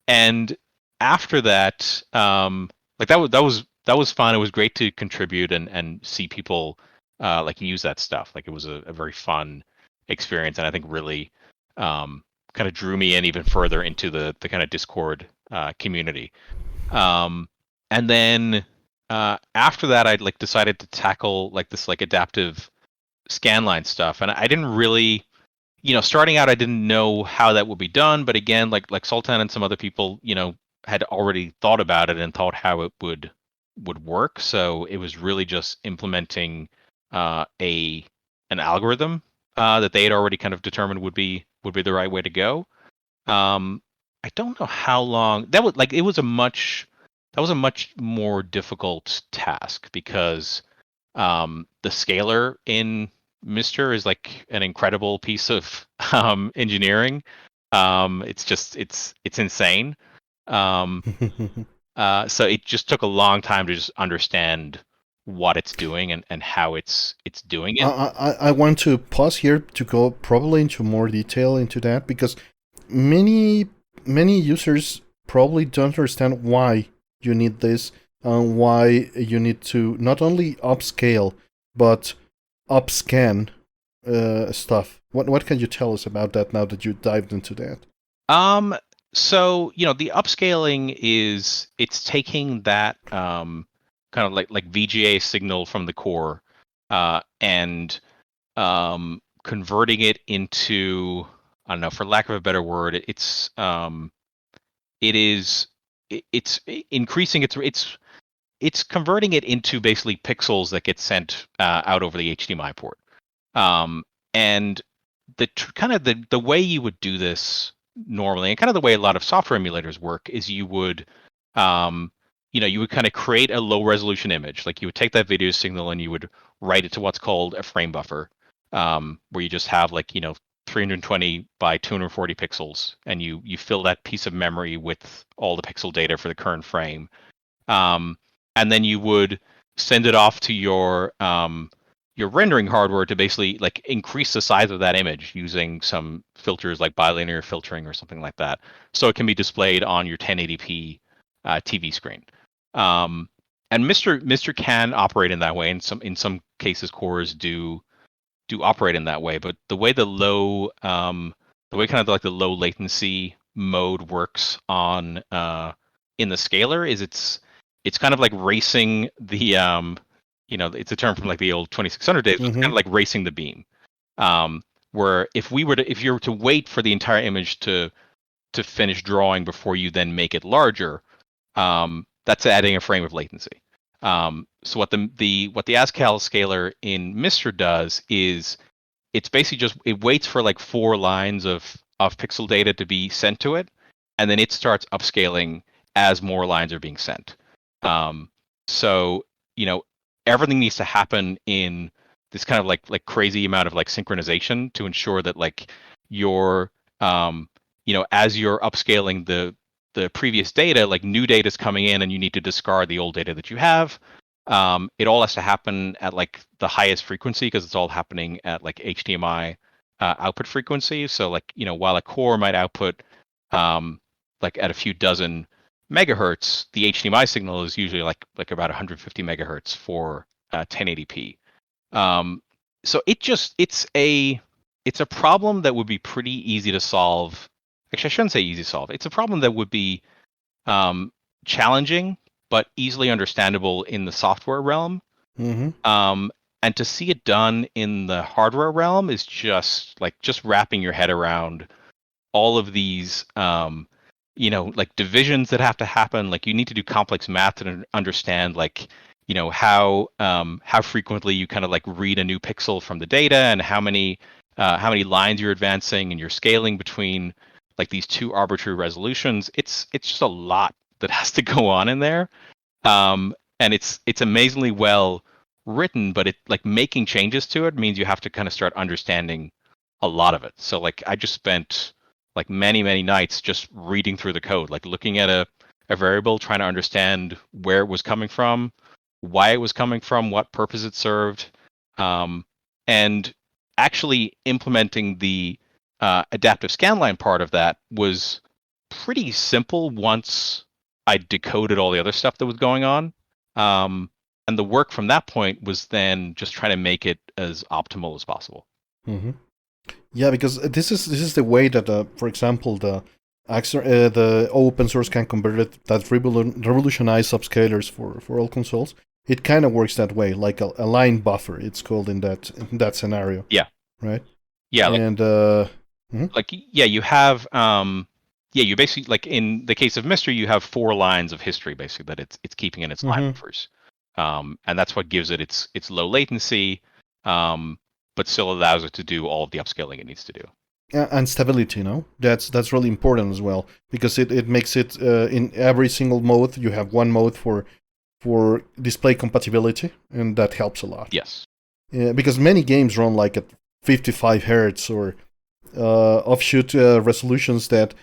And after that, like that was fun. It was great to contribute and see people like use that stuff. Like it was a very fun experience, and I think really kind of drew me in even further into the kind of Discord community. And then after that, I like decided to tackle like this like adaptive scanline stuff, and I didn't really, starting out, I didn't know how that would be done. But again, like Sultan and some other people, had already thought about it and thought how it would work. So it was really just implementing an algorithm that they had already kind of determined would be the right way to go. I don't know how long that was. Like it was a much more difficult task because the scaler in MiSTer is like an incredible piece of engineering. It's insane. So it just took a long time to just understand what it's doing and how it's doing it. I want to pause here to go probably into more detail into that, because many users probably don't understand why you need this and why you need to not only upscale but upscan stuff. What can you tell us about that now that you dived into that? So the upscaling it's taking that kind of like VGA signal from the core and converting it into, I don't know, for lack of a better word, it's increasing it's converting it into basically pixels that get sent out over the HDMI port. And the kind of the way you would do this normally, and kind of the way a lot of software emulators work, is you would you would kind of create a low resolution image. Like you would take that video signal and you would write it to what's called a frame buffer, where you just have like 320 by 240 pixels, and you fill that piece of memory with all the pixel data for the current frame. And then you would send it off to your rendering hardware to basically like increase the size of that image using some filters like bilinear filtering or something like that, so it can be displayed on your 1080p TV screen. And MiSTer can operate in that way, and in some cases cores do operate in that way. But the way kind of like the low latency mode works on in the scaler is it's kind of like racing the it's a term from like the old 2600 days. It's kind of like racing the beam, where if you were to wait for the entire image to finish drawing before you then make it larger, that's adding a frame of latency. So what the ASCAL scaler in MiSTer does is it's basically just it waits for like 4 lines of pixel data to be sent to it, and then it starts upscaling as more lines are being sent. So everything needs to happen in this kind of like crazy amount of like synchronization to ensure that like your as you're upscaling the previous data, like new data is coming in and you need to discard the old data that you have. It all has to happen at like the highest frequency because it's all happening at like HDMI output frequency. So like while a core might output like at a few dozen megahertz, the HDMI signal is usually like about 150 megahertz for 1080p. So it's a problem that would be pretty easy to solve. Actually, I shouldn't say easy to solve. It's a problem that would be challenging but easily understandable in the software realm. And to see it done in the hardware realm is just wrapping your head around all of these like divisions that have to happen. Like you need to do complex math to understand like how frequently you kind of like read a new pixel from the data, and how many lines you're advancing, and you're scaling between like these two arbitrary resolutions. It's just a lot that has to go on in there. and it's amazingly well written, but it like making changes to it means you have to kind of start understanding a lot of it. So like I just spent like many nights just reading through the code, like looking at a variable, trying to understand where it was coming from, why it was coming from, what purpose it served, and actually implementing the adaptive scanline part of that was pretty simple once I decoded all the other stuff that was going on. And the work from that point was then just trying to make it as optimal as possible. Mm-hmm. Yeah, because this is the way that, for example, the open source can convert it that revolutionize subscalers for all consoles. It kind of works that way, like a line buffer. It's called in that scenario. Yeah. Right. Yeah. And like yeah, you have you basically like in the case of MiSTer, you have 4 lines of history basically that it's keeping in its line buffers, and that's what gives it its low latency, but still allows it to do all of the upscaling it needs to do. And stability, that's really important as well, because it makes it in every single mode you have one mode for display compatibility, and that helps a lot. Yes. Because many games run like at 55 hertz or offshoot resolutions that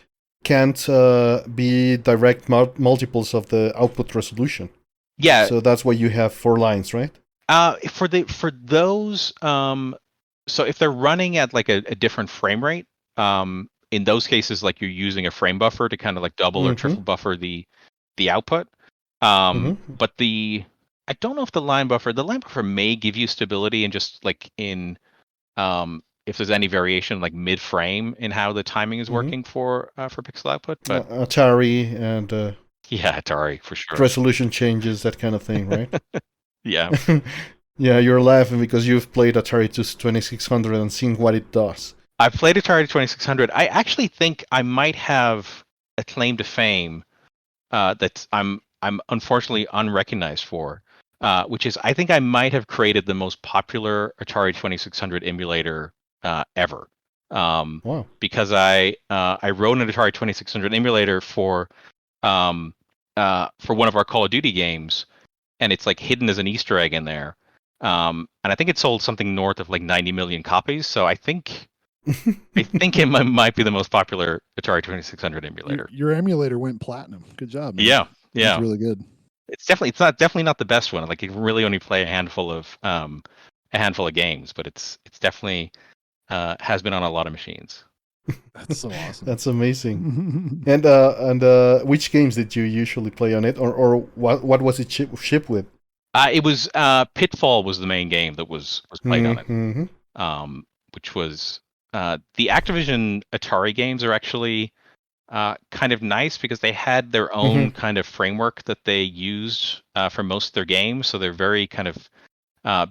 can't be direct multiples of the output resolution. Yeah. So that's why you have 4 lines, right? For those, so if they're running at like a different frame rate, in those cases, like you're using a frame buffer to kind of like double or triple buffer the output. But I don't know if the line buffer may give you stability and just like in if there's any variation like mid frame in how the timing is working for pixel output. But Atari and yeah, Atari for sure. Resolution changes, that kind of thing, right? Yeah. Yeah, you're laughing because you've played Atari 2600 and seen what it does. I've played Atari 2600. I actually think I might have a claim to fame that I'm unfortunately unrecognized for, which is I think I might have created the most popular Atari 2600 emulator ever. Wow. Because I wrote an Atari 2600 emulator for one of our Call of Duty games, and it's like hidden as an Easter egg in there. And I think it sold something north of like 90 million copies. So I think it might be the most popular Atari 2600 emulator. Your emulator went platinum. Good job, man. Yeah. That's really good. It's definitely not the best one. Like you can really only play a handful of games, but it's definitely has been on a lot of machines. That's so awesome. That's amazing. And which games did you usually play on it, or what was it shipped with? It was Pitfall was the main game that was played on it, which was the Activision Atari games are actually kind of nice because they had their own kind of framework that they used for most of their games. So they're very kind of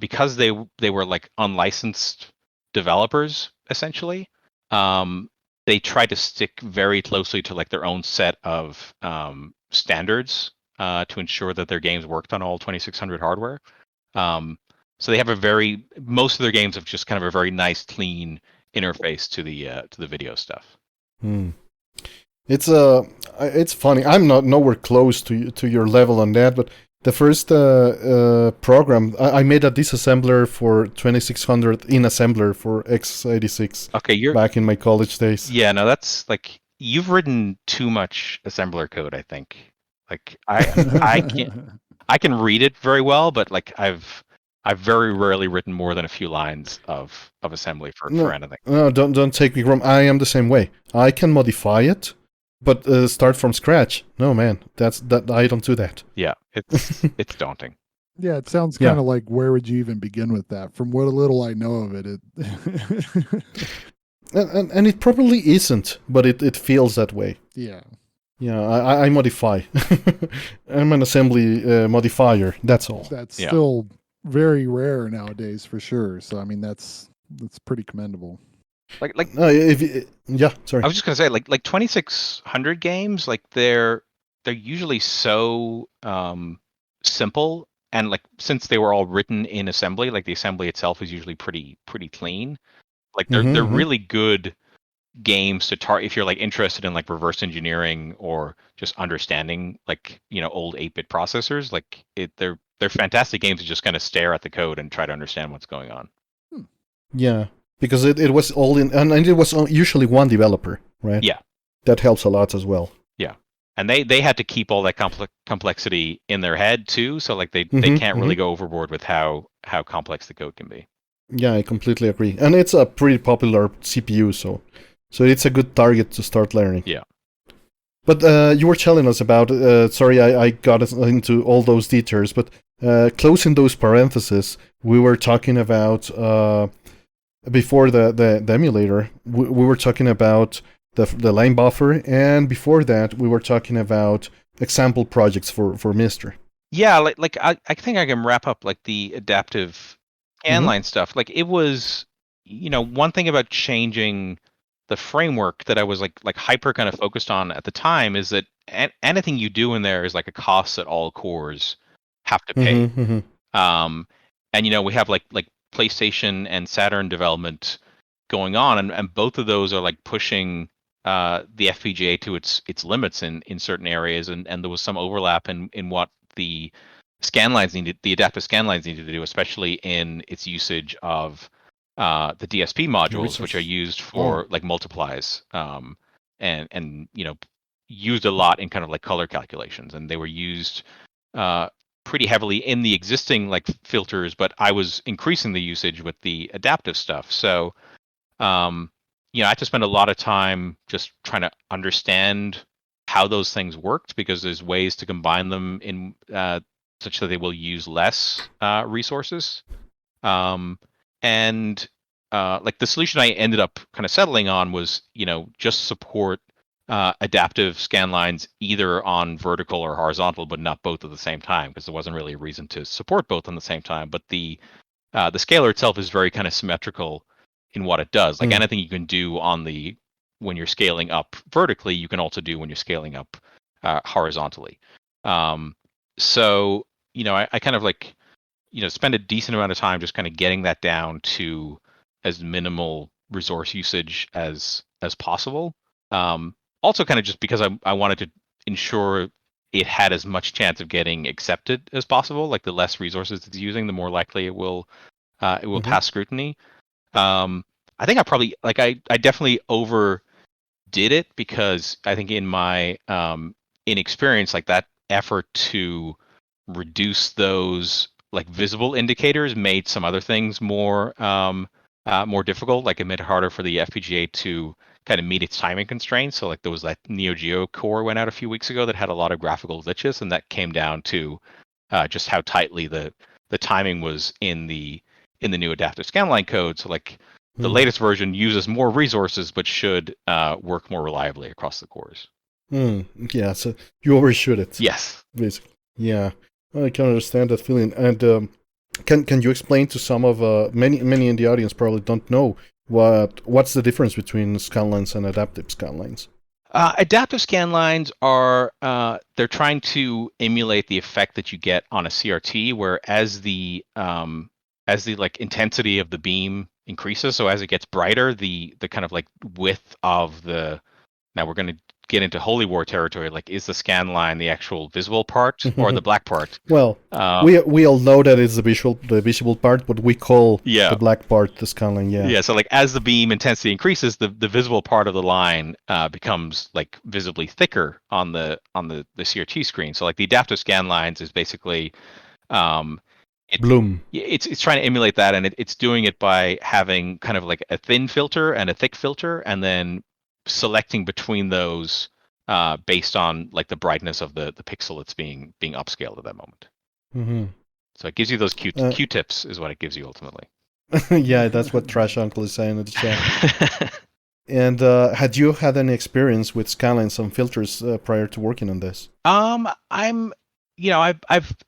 because they were like unlicensed developers essentially. They tried to stick very closely to like their own set of standards to ensure that their games worked on all 2600 hardware. So they have most of their games have just kind of a very nice, clean interface to the video stuff. It's funny. I'm not nowhere close to your level on that, but the first program I made a disassembler for 2600 in assembler for x86. Okay, you're back in my college days. Yeah, no, that's like you've written too much assembler code, I think. Like I can read it very well, but like I've very rarely written more than a few lines of assembly for anything. No, don't take me wrong. I am the same way. I can modify it, but start from scratch. No, man, that I don't do that. Yeah, it's daunting. Yeah, it sounds kind of like, where would you even begin with that? From what little I know of it, and it probably isn't, but it feels that way. Yeah. Yeah, I modify. I'm an assembly modifier. That's all. That's still very rare nowadays, for sure. So I mean, that's pretty commendable. Sorry. I was just gonna say, like 2600 games, like they're usually so simple, and like since they were all written in assembly, like the assembly itself is usually pretty clean. Like they're really good games to target if you're like interested in like reverse engineering or just understanding like old 8-bit processors. Like they're fantastic games to just kind of stare at the code and try to understand what's going on. Yeah, because it was all in, and it was usually one developer, right? Yeah, that helps a lot as well. Yeah, and they had to keep all that complexity in their head too. So like they can't really go overboard with how complex the code can be. Yeah, I completely agree, and it's a pretty popular CPU, so it's a good target to start learning. Yeah. But you were telling us about, sorry, I got into all those details, but closing those parentheses, we were talking about, before the emulator, we were talking about the line buffer, and before that, we were talking about example projects for MiSTer. Yeah, like I think I can wrap up like the adaptive scanline stuff. Like it was, one thing about changing the framework that I was like hyper kind of focused on at the time is that anything you do in there is like a cost that all cores have to pay. And we have like PlayStation and Saturn development going on, and both of those are like pushing the FPGA to its limits in certain areas, and there was some overlap in what the adaptive scanlines needed to do, especially in its usage of the DSP modules, which are used for like multiplies, and used a lot in kind of like color calculations, and they were used pretty heavily in the existing like filters, but I was increasing the usage with the adaptive stuff. So I had to spend a lot of time just trying to understand how those things worked, because there's ways to combine them in such that they will use less resources. And like the solution I ended up kind of settling on was, just support adaptive scan lines either on vertical or horizontal, but not both at the same time, because there wasn't really a reason to support both on the same time. But the scaler itself is very kind of symmetrical in what it does. Like anything you can do when you're scaling up vertically, you can also do when you're scaling up horizontally. So I kind of like spend a decent amount of time just kind of getting that down to as minimal resource usage as possible. Also kind of just because I wanted to ensure it had as much chance of getting accepted as possible. Like the less resources it's using, the more likely it will pass scrutiny. I think I probably I definitely overdid it, because I think in my inexperience, like that effort to reduce those like visible indicators made some other things more difficult. Like it made it harder for the FPGA to kind of meet its timing constraints. So like there was that Neo Geo core went out a few weeks ago that had a lot of graphical glitches, and that came down to just how tightly the timing was in the new adaptive scanline code. So like the latest version uses more resources, but should work more reliably across the cores. Yeah, so you overshoot it. Yes. Basically. Yeah, I can understand that feeling. And can you explain to some of many in the audience probably don't know what's the difference between scanlines and adaptive scanlines? Adaptive scanlines are they're trying to emulate the effect that you get on a CRT, where as the like intensity of the beam increases, so as it gets brighter, the kind of like width of the, now we're going to get into holy war territory, like is the scan line the actual visible part or the black part? Well, we all know that it's the visible part, but we call the black part the scan line. Yeah, so like as the beam intensity increases, the visible part of the line becomes like visibly thicker on the CRT screen. So like the adaptive scan lines is basically bloom. It's trying to emulate that, and it's doing it by having kind of like a thin filter and a thick filter, and then selecting between those based on like the brightness of the pixel that's being upscaled at that moment. So it gives you those Q-tips is what it gives you ultimately. Yeah, that's what Trash Uncle is saying in the chat. And had you had any experience with scanlines and filters prior to working on this? I've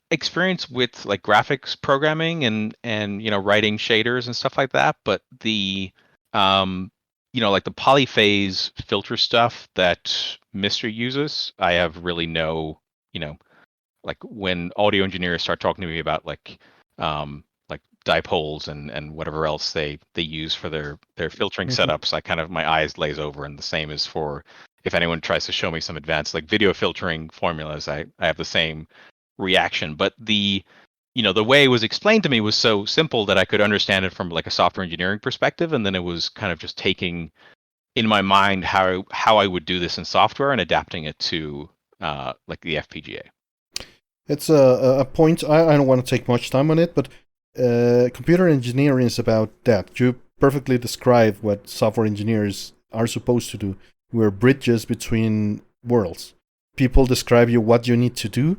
experience with like graphics programming and writing shaders and stuff like that, but the like the polyphase filter stuff that MiSTer uses, I have really no, like when audio engineers start talking to me about like dipoles and whatever else they use for their filtering setups, I kind of my eyes glaze over. And the same is for if anyone tries to show me some advanced like video filtering formulas, I have the same reaction. But the way it was explained to me was so simple that I could understand it from like a software engineering perspective, and then it was kind of just taking in my mind how I would do this in software and adapting it to like the FPGA. It's a point. I don't want to take much time on it, but computer engineering is about that. You perfectly describe what software engineers are supposed to do. We're bridges between worlds. People describe you what you need to do,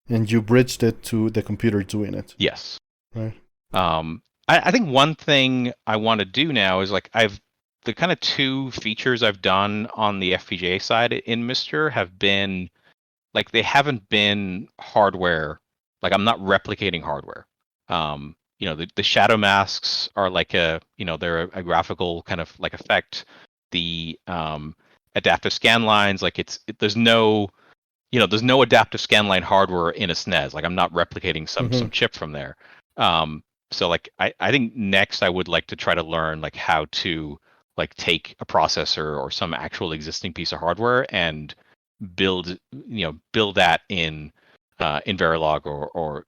and you bridged it to the computer doing it. Yes. Right. I think one thing I want to do now is like the kind of two features I've done on the FPGA side in MiSTer have been like they haven't been hardware. Like I'm not replicating hardware. The shadow masks are like they're a graphical kind of like effect. The adaptive scan lines, like there's no adaptive scan line hardware in a SNES. Like I'm not replicating some chip from there. So like I think next I would like to try to learn like how to like take a processor or some actual existing piece of hardware and build that in Verilog or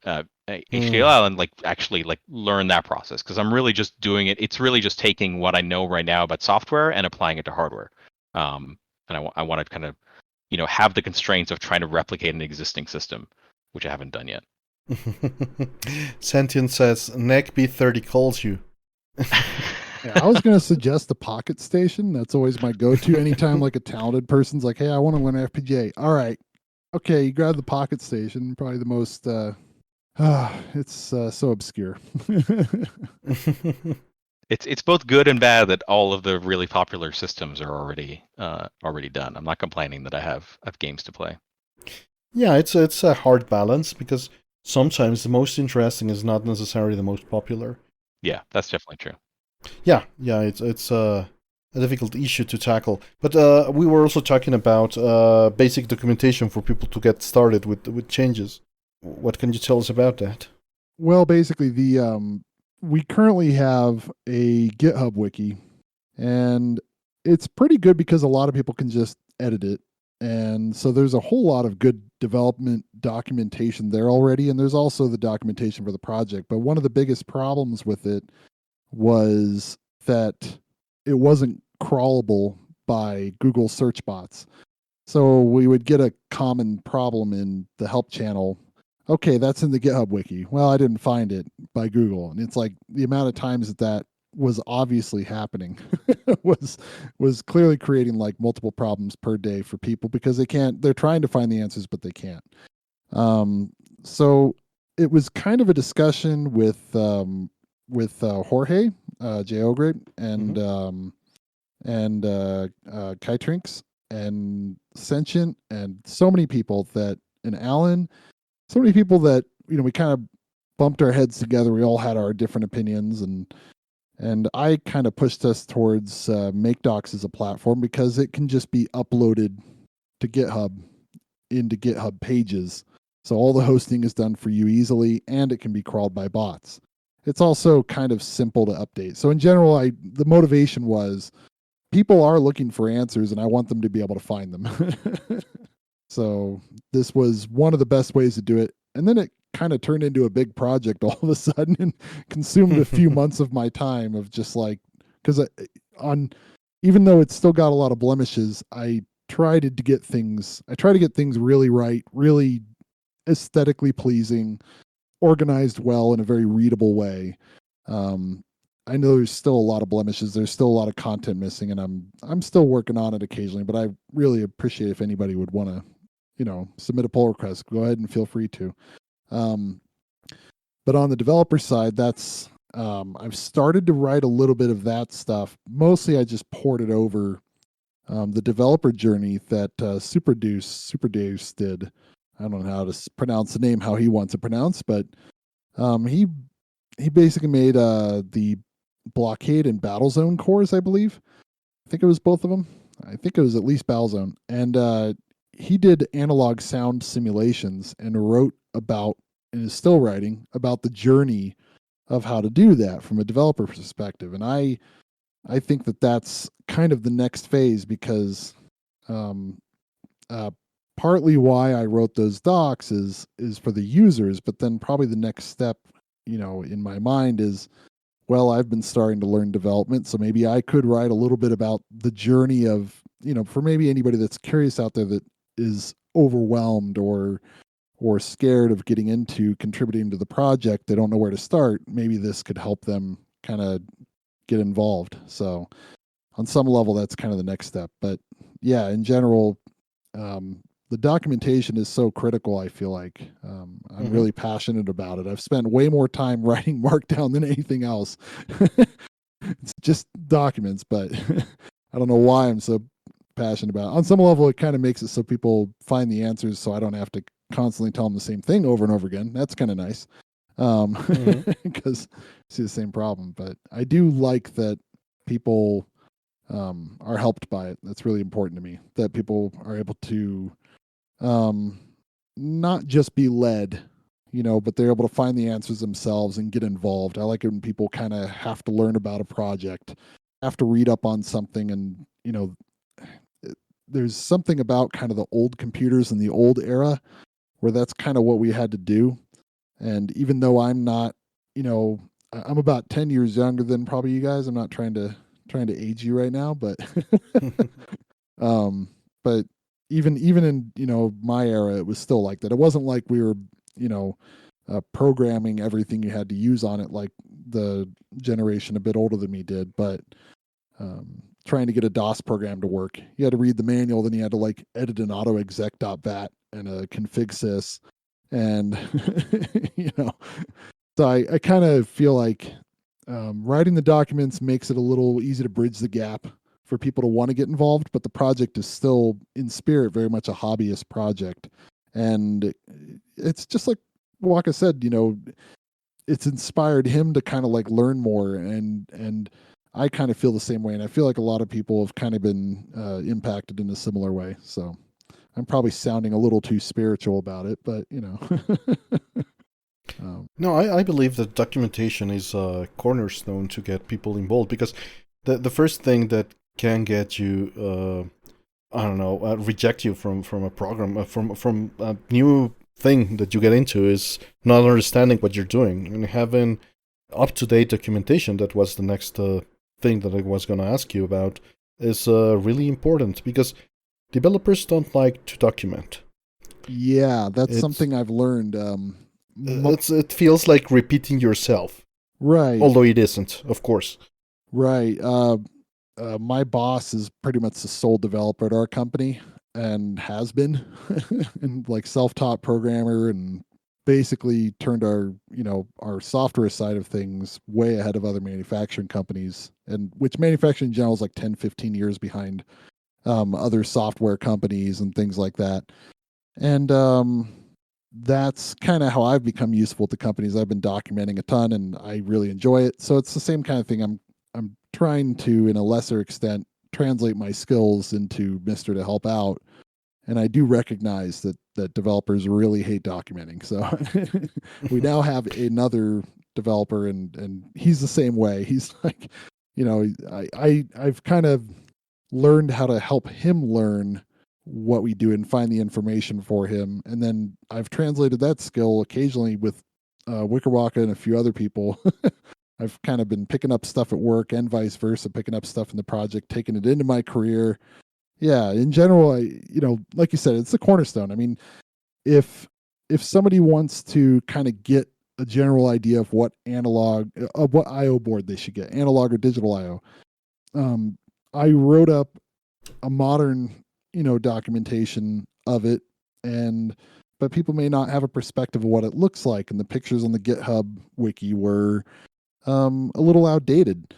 HDLL and like actually like learn that process, because I'm really just doing it. It's really just taking what I know right now about software and applying it to hardware. And I want to kind of have the constraints of trying to replicate an existing system, which I haven't done yet. Sentient says, Neck B30 calls you. Yeah, I was going to suggest the Pocket Station. That's always my go-to anytime like a talented person's like, hey, I want to learn FPGA. All right. Okay, you grab the Pocket Station. Probably the most, it's so obscure. It's both good and bad that all of the really popular systems are already done. I'm not complaining that I have games to play. Yeah, it's a hard balance, because sometimes the most interesting is not necessarily the most popular. Yeah, that's definitely true. Yeah, it's a difficult issue to tackle. But we were also talking about basic documentation for people to get started with changes. What can you tell us about that? Well, basically, we currently have a GitHub wiki, and it's pretty good because a lot of people can just edit it. And so there's a whole lot of good development documentation there already, and there's also the documentation for the project. But one of the biggest problems with it was that it wasn't crawlable by Google search bots. So we would get a common problem in the help channel. Okay, that's in the GitHub wiki. Well, I didn't find it by Google. And it's like the amount of times that was obviously happening was clearly creating like multiple problems per day for people, because they're trying to find the answers, but they can't. So it was kind of a discussion with Jorge, J. Ogre, and Kytrinks and Sentient, and so many people and Alan, so many people that, we kind of bumped our heads together. We all had our different opinions, and I kind of pushed us towards MakeDocs as a platform, because it can just be uploaded to GitHub into GitHub pages. So all the hosting is done for you easily, and it can be crawled by bots. It's also kind of simple to update. So in general, the motivation was people are looking for answers, and I want them to be able to find them. So this was one of the best ways to do it. And then it kind of turned into a big project all of a sudden and consumed a few months of my time of just like, because even though it's still got a lot of blemishes, I try to get things really right, really aesthetically pleasing, organized well in a very readable way. I know there's still a lot of blemishes. There's still a lot of content missing, and I'm still working on it occasionally, but I really appreciate if anybody would want to, submit a pull request. Go ahead and feel free to. But on the developer side, that's I've started to write a little bit of that stuff. Mostly I just ported over the developer journey that Superdeus did. I don't know how to pronounce the name, how he wants it pronounced, but he basically made the Blockade and Battlezone cores, I believe. I think it was both of them. I think it was at least Battlezone. And he did analog sound simulations and wrote about, and is still writing, about the journey of how to do that from a developer perspective. And I think that that's kind of the next phase, because partly why I wrote those docs is for the users, but then probably the next step, in my mind is, well, I've been starting to learn development, so maybe I could write a little bit about the journey of, for maybe anybody that's curious out there that is overwhelmed or scared of getting into contributing to the project. They don't know where to start. Maybe this could help them kind of get involved. So on some level, that's kind of the next step. But yeah, in general, the documentation is so critical. I feel like I'm really passionate about it. I've spent way more time writing Markdown than anything else. It's just documents, but I don't know why I'm so passionate about it. On some level, it kind of makes it so people find the answers, so I don't have to constantly tell them the same thing over and over again. That's kind of nice, because see the same problem. But I do like that people are helped by it. That's really important to me, that people are able to not just be led, but they're able to find the answers themselves and get involved. I like it when people kind of have to learn about a project, have to read up on something, and there's something about kind of the old computers in the old era where that's kind of what we had to do. And even though I'm not, I'm about 10 years younger than probably you guys. I'm not trying to age you right now, but but even in my era, it was still like that. It wasn't like we were programming everything you had to use on it like the generation a bit older than me did. But trying to get a DOS program to work, you had to read the manual, then you had to like edit an autoexec.bat and a config sys, and so I kind of feel like writing the documents makes it a little easy to bridge the gap for people to want to get involved, but the project is still in spirit very much a hobbyist project. And it's just like Waka said, it's inspired him to kind of like learn more, and I kind of feel the same way, and I feel like a lot of people have kind of been impacted in a similar way. So I'm probably sounding a little too spiritual about it, but No, I believe that documentation is a cornerstone to get people involved, because the first thing that can get you, I don't know, reject you from a program, from a new thing that you get into, is not understanding what you're doing. And having up-to-date documentation, that was the next thing that I was going to ask you about, is really important, because developers don't like to document. Yeah, that's something I've learned. It feels like repeating yourself. Right. Although it isn't, of course. Right. My boss is pretty much the sole developer at our company, and has been, and like self-taught programmer, and basically turned our software side of things way ahead of other manufacturing companies, and which manufacturing in general is like 10-15 years behind other software companies and things like that. And that's kind of how I've become useful to companies. I've been documenting a ton, and I really enjoy it. So it's the same kind of thing. I'm trying to, in a lesser extent, translate my skills into MiSTer to help out. And I do recognize that developers really hate documenting. So we now have another developer, and he's the same way. He's like, I've kind of learned how to help him learn what we do and find the information for him. And then I've translated that skill occasionally with Wickerwaka and a few other people. I've kind of been picking up stuff at work and vice versa, picking up stuff in the project, taking it into my career. Yeah, in general, like you said, it's the cornerstone. I mean, if somebody wants to kind of get a general idea of what what IO board they should get, analog or digital IO, I wrote up a modern, documentation of it, but people may not have a perspective of what it looks like, and the pictures on the GitHub wiki were a little outdated.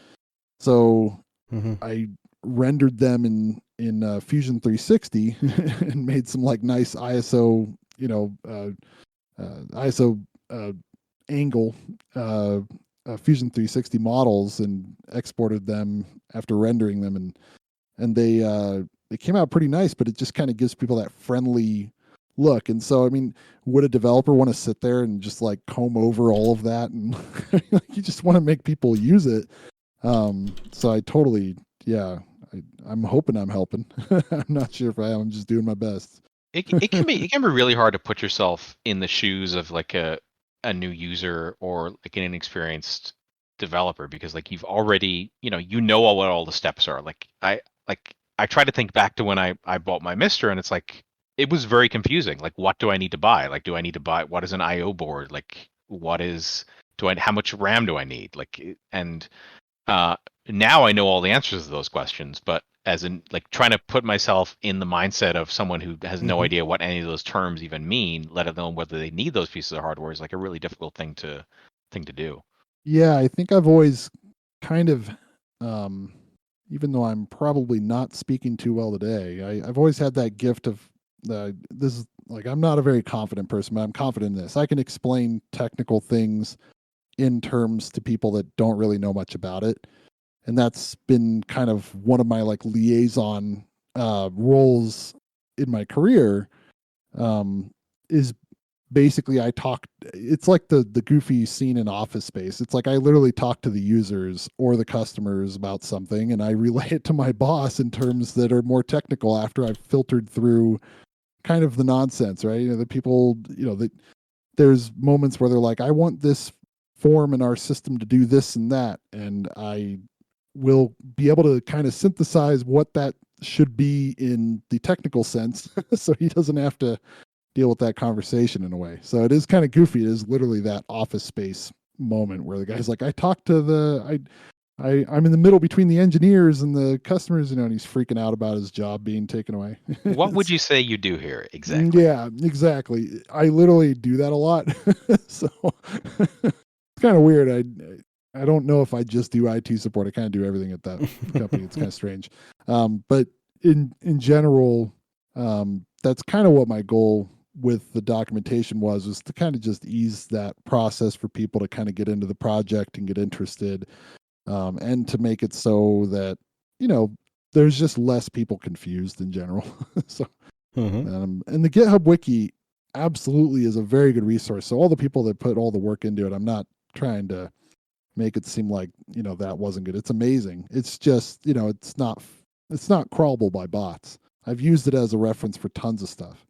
So I rendered them in Fusion 360 and made some like nice ISO, ISO angle Fusion 360 models, and exported them after rendering them, and they came out pretty nice. But it just kind of gives people that friendly look. And so, I mean, would a developer want to sit there and just like comb over all of that? And you just want to make people use it. So I totally, yeah, I'm hoping I'm helping. I'm not sure if I am. I'm just doing my best. It can be really hard to put yourself in the shoes of like a new user or like an inexperienced developer, because like you've already, you know what all the steps are. I try to think back to when I bought my MiSTer, and it's like it was very confusing. Like, what do I need to buy? Like, do I need to buy, what is an IO board? Like, how much RAM do I need? And now I know all the answers to those questions, but as in like trying to put myself in the mindset of someone who has no idea what any of those terms even mean, let alone whether they need those pieces of hardware, is like a really difficult thing to do. Yeah, I think I've always kind of, even though I'm probably not speaking too well today, I've always had that gift of this is like, I'm not a very confident person, but I'm confident in this. I can explain technical things in terms to people that don't really know much about it. And that's been kind of one of my like liaison roles in my career, is basically it's like the goofy scene in Office Space. It's like I literally talk to the users or the customers about something, and I relay it to my boss in terms that are more technical after I've filtered through kind of the nonsense, right? The people, that there's moments where they're like, I want this form in our system to do this and that, and I will be able to kind of synthesize what that should be in the technical sense so he doesn't have to deal with that conversation in a way. So it is kind of goofy. It is literally that Office Space moment where the guy's like, I talked to I'm in the middle between the engineers and the customers, and he's freaking out about his job being taken away. What would you say you do here exactly? Yeah, exactly. I literally do that a lot. So it's kind of weird. I don't know if I just do IT support. I kind of do everything at that company. It's kind of strange. But in general, that's kind of what my goal with the documentation was to kind of just ease that process for people to kind of get into the project and get interested, and to make it so that, there's just less people confused in general. So, and the GitHub Wiki absolutely is a very good resource. So all the people that put all the work into it, I'm not trying to make it seem like, that wasn't good. It's amazing. It's just, it's not crawlable by bots. I've used it as a reference for tons of stuff,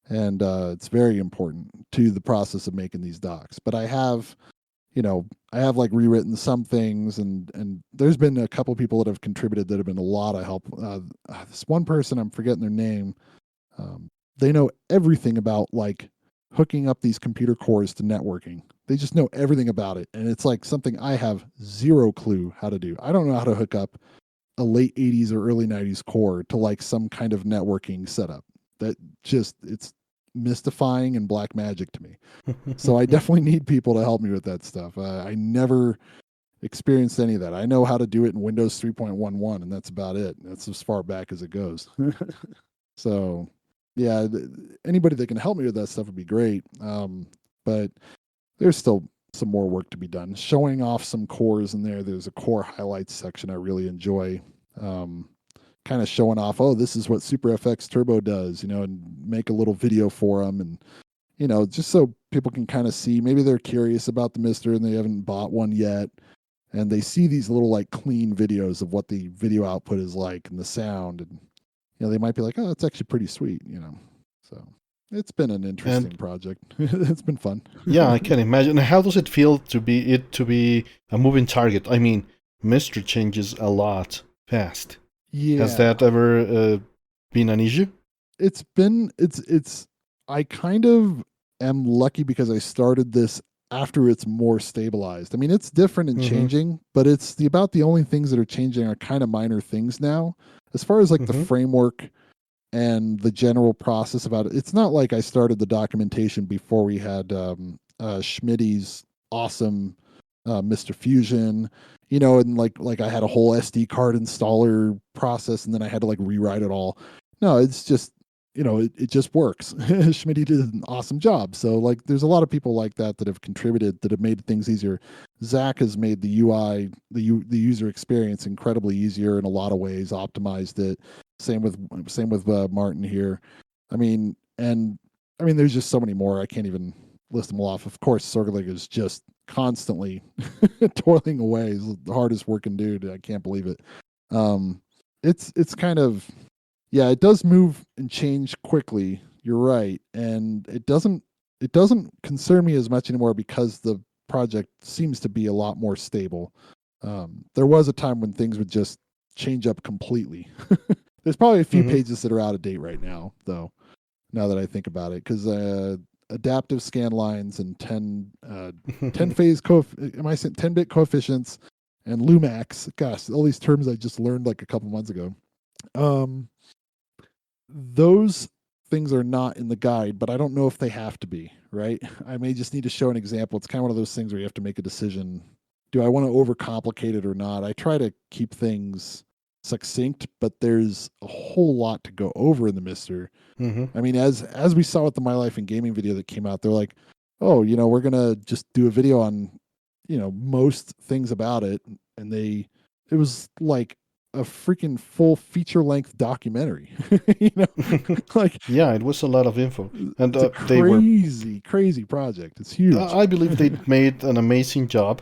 and it's very important to the process of making these docs. But I have like rewritten some things, and there's been a couple people that have contributed that have been a lot of help. This one person, I'm forgetting their name, they know everything about like hooking up these computer cores to networking. They just know everything about it, and it's like something I have zero clue how to do. I don't know how to hook up a late 80s or early 90s core to like some kind of networking setup. That just, it's mystifying and black magic to me. So I definitely need people to help me with that stuff. I never experienced any of that. I know how to do it in Windows 3.11, and that's about it. That's as far back as it goes. So yeah, anybody that can help me with that stuff would be great. But there's still some more work to be done. Showing off some cores in there. There's a core highlights section I really enjoy. Kind of showing off, oh, this is what SuperFX Turbo does, and make a little video for them, and just so people can kind of see. Maybe they're curious about the MiSTer and they haven't bought one yet, and they see these little like clean videos of what the video output is like and the sound, and they might be like, oh, that's actually pretty sweet, So it's been an interesting project. It's been fun. Yeah, I can imagine. How does it feel to be a moving target? I mean, MiSTer changes a lot fast. Yeah. Has that ever been an issue? It's I kind of am lucky because I started this after it's more stabilized. I mean, it's different and changing, but it's about the only things that are changing are kind of minor things now. As far as like the framework and the general process about it, it's not like I started the documentation before we had Schmidt's awesome MiSTer Fusion, and like I had a whole SD card installer process, and then I had to like rewrite it all. No, it's just, it just works. Schmidt did an awesome job. So like, there's a lot of people like that have contributed, that have made things easier. Zach has made the UI, the user experience incredibly easier in a lot of ways, optimized it. Same with Martin here. I mean, and I mean, there's just so many more. I can't even list them all off. Of course, Sorgalig is just constantly toiling away. He's the hardest working dude. I can't believe it. It's kind of, yeah, it does move and change quickly. You're right, and it doesn't concern me as much anymore because the project seems to be a lot more stable. There was a time when things would just change up completely. There's probably a few pages that are out of date right now, though. Now that I think about it, because adaptive scan lines and 10 phase 10-bit coefficients and Lumax. Gosh, all these terms I just learned like a couple months ago. Those things are not in the guide, but I don't know if they have to be, right? I may just need to show an example. It's kind of one of those things where you have to make a decision. Do I want to overcomplicate it or not? I try to keep things succinct, but there's a whole lot to go over in the MiSTer. I mean, as we saw with the My Life in Gaming video that came out, they're like, oh, we're gonna just do a video on, most things about it, and it was like a freaking full feature-length documentary. Like, yeah, it was a lot of info, and it's a crazy project. It's huge. I believe they made an amazing job,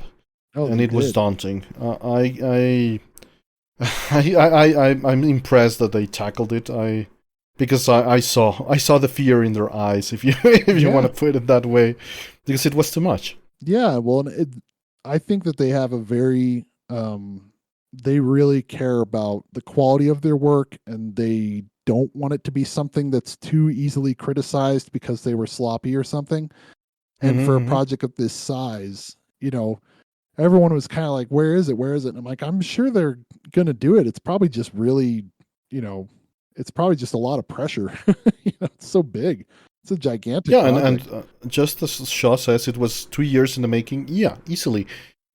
and it was daunting. I'm impressed that they tackled it. Because I saw the fear in their eyes, if you want to put it that way, because it was too much. Yeah, well, I think that they have a very they really care about the quality of their work, and they don't want it to be something that's too easily criticized because they were sloppy or something. And for a project of this size, everyone was kind of like, where is it? And I'm like, I'm sure they're going to do it. It's probably just really, it's probably just a lot of pressure. It's so big. It's a gigantic project. And just as Shaw says, it was 2 years in the making. Yeah, easily.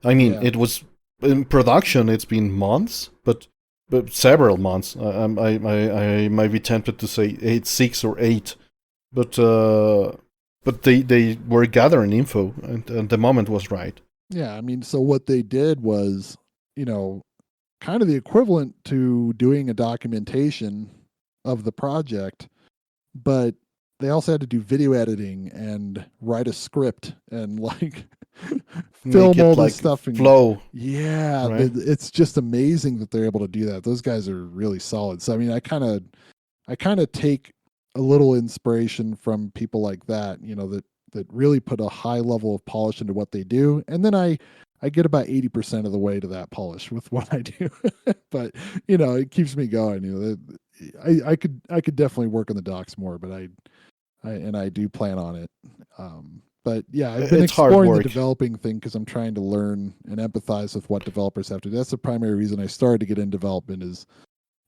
I mean, it was in production. It's been months, but several months. I might be tempted to say 6 or 8, but they were gathering info, and the moment was right. Yeah, I mean, so what they did was, kind of the equivalent to doing a documentation of the project, but they also had to do video editing and write a script and like film all this stuff and flow. Yeah, right? It's just amazing that they're able to do that. Those guys are really solid. So I mean, I kind of take a little inspiration from people like that, that really put a high level of polish into what they do, and then I get about 80% of the way to that polish with what I do. But it keeps me going. I could definitely work on the docs more, but I do plan on it. But yeah, I've been exploring the developing thing because I'm trying to learn and empathize with what developers have to do. That's the primary reason I started to get in development is,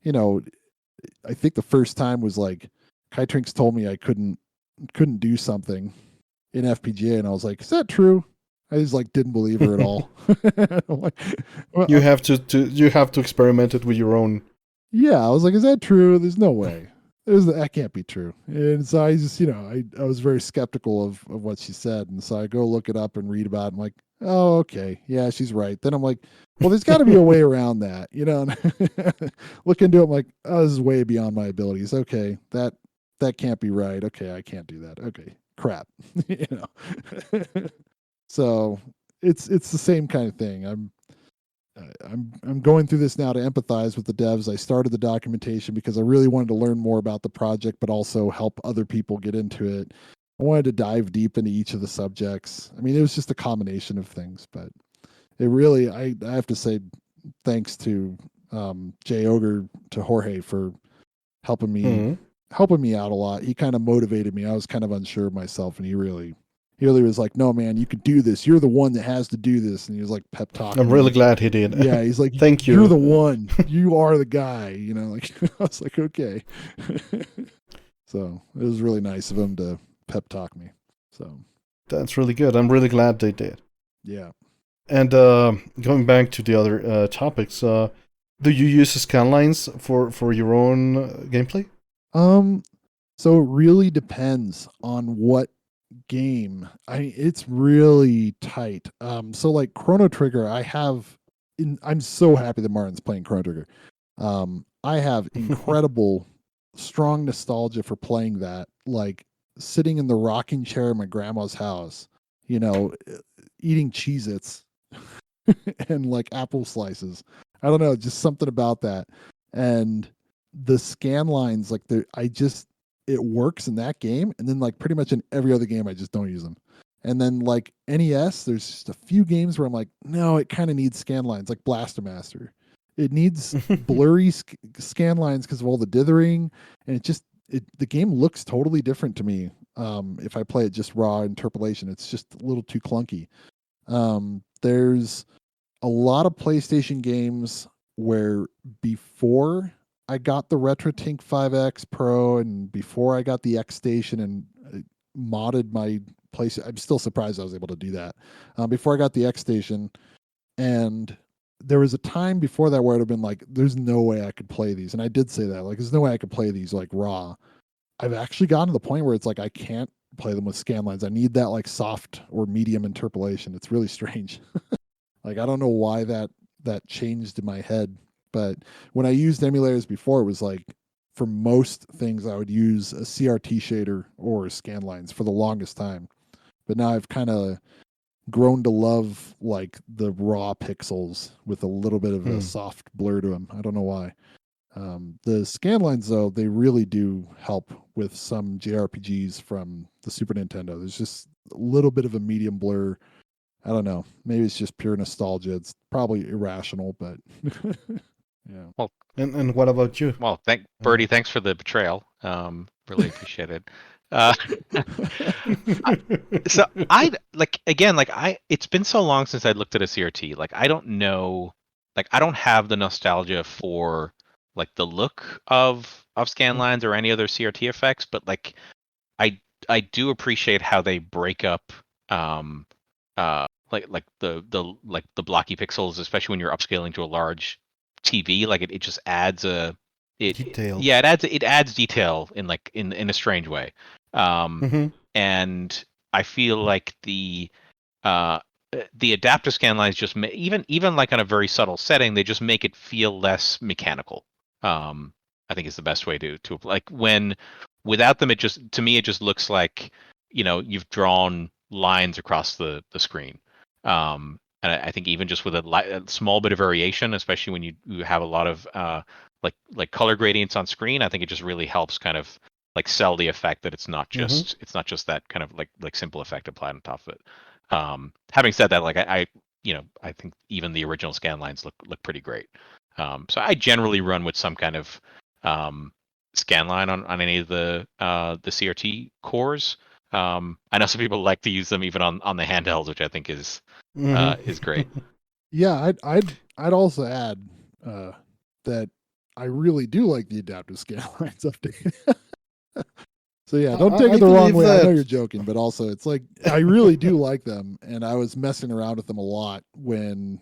I think the first time was like Kai Trinks told me I couldn't do something in FPGA, and I was like, is that true? I just like didn't believe her at all. Like, well, you have to experiment it with your own. Yeah, I was like, is that true? There's no way. That can't be true. And so I just, I was very skeptical of what she said. And so I go look it up and read about it. I'm like, oh, okay. Yeah, she's right. Then I'm like, well, there's got to be a way around that, And look into it. I'm like, oh, this is way beyond my abilities. Okay, that can't be right. Okay, I can't do that. Okay, crap. So it's the same kind of thing. I'm going through this now to empathize with the devs. I started the documentation because I really wanted to learn more about the project, but also help other people get into it. I wanted to dive deep into each of the subjects. I mean, it was just a combination of things, but it really, I have to say thanks to Jay Ogre, to Jorge for helping me out a lot. He kind of motivated me. I was kind of unsure of myself, and he really was like, no, man, you can do this. You're the one that has to do this. And he was like pep talking. I'm really glad he did. Yeah, he's like, thank you. You're the one. You are the guy. Like I was like, okay. So it was really nice of him to pep talk me. So that's really good. I'm really glad they did. Yeah. And going back to the other topics, do you use scan lines for your own gameplay? So it really depends on what game. It's really tight. So like Chrono Trigger, I'm so happy that Martin's playing Chrono Trigger. I have incredible strong nostalgia for playing that. Like sitting in the rocking chair in my grandma's house, you know, eating Cheez-Its and like apple slices. I don't know, just something about that. And the scan lines, like it works in that game, and then like pretty much in every other game I just don't use them. And then like NES, there's just a few games where I'm like, no, it kind of needs scan lines, like Blaster Master. It needs blurry scan lines because of all the dithering, and the game looks totally different to me. If I play it just raw interpolation, it's just a little too clunky. There's a lot of PlayStation games where before I got the RetroTink 5X Pro and before I got the X Station and modded my place, I'm still surprised I was able to do that. Before I got the X Station, and there was a time before that where I'd have been like, there's no way I could play these. And I did say that, like, there's no way I could play these like raw. I've actually gotten to the point where it's like I can't play them with scan lines. I need that like soft or medium interpolation. It's really strange. Like I don't know why that changed in my head, but when I used emulators before, it was like for most things I would use a CRT shader or scan lines for the longest time. But now I've kind of grown to love like the raw pixels with a little bit of a soft blur to them. I don't know why. The scan lines, though, they really do help with some JRPGs from the Super Nintendo. There's just a little bit of a medium blur. I don't know. Maybe it's just pure nostalgia. It's probably irrational, but yeah. Well, and what about you? Well, Birdie, thanks for the betrayal. Really appreciate it. So I like again, like it's been so long since I looked at a CRT. Like I don't know, like I don't have the nostalgia for like the look of scan lines or any other CRT effects, but like I do appreciate how they break up like the blocky pixels, especially when you're upscaling to a large TV. Like it just adds detail. Yeah, it adds detail in like in a strange way. And I feel like the adaptive scan lines just even like on a very subtle setting, they just make it feel less mechanical. I think is the best way to like when without them, it just to me it just looks like you've drawn lines across the screen. And I think even just with a small bit of variation, especially when you have a lot of like color gradients on screen, I think it just really helps kind of like sell the effect that it's not just that kind of like simple effect applied on top of it. Having said that, like I think even the original scan lines look pretty great. So I generally run with some kind of scan line on any of the CRT cores. I know some people like to use them even on the handhelds, which I think is great. Yeah, I'd also add that I really do like the adaptive scan lines update. So yeah, don't take it the wrong way. I know you're joking, but also it's like I really do like them, and I was messing around with them a lot when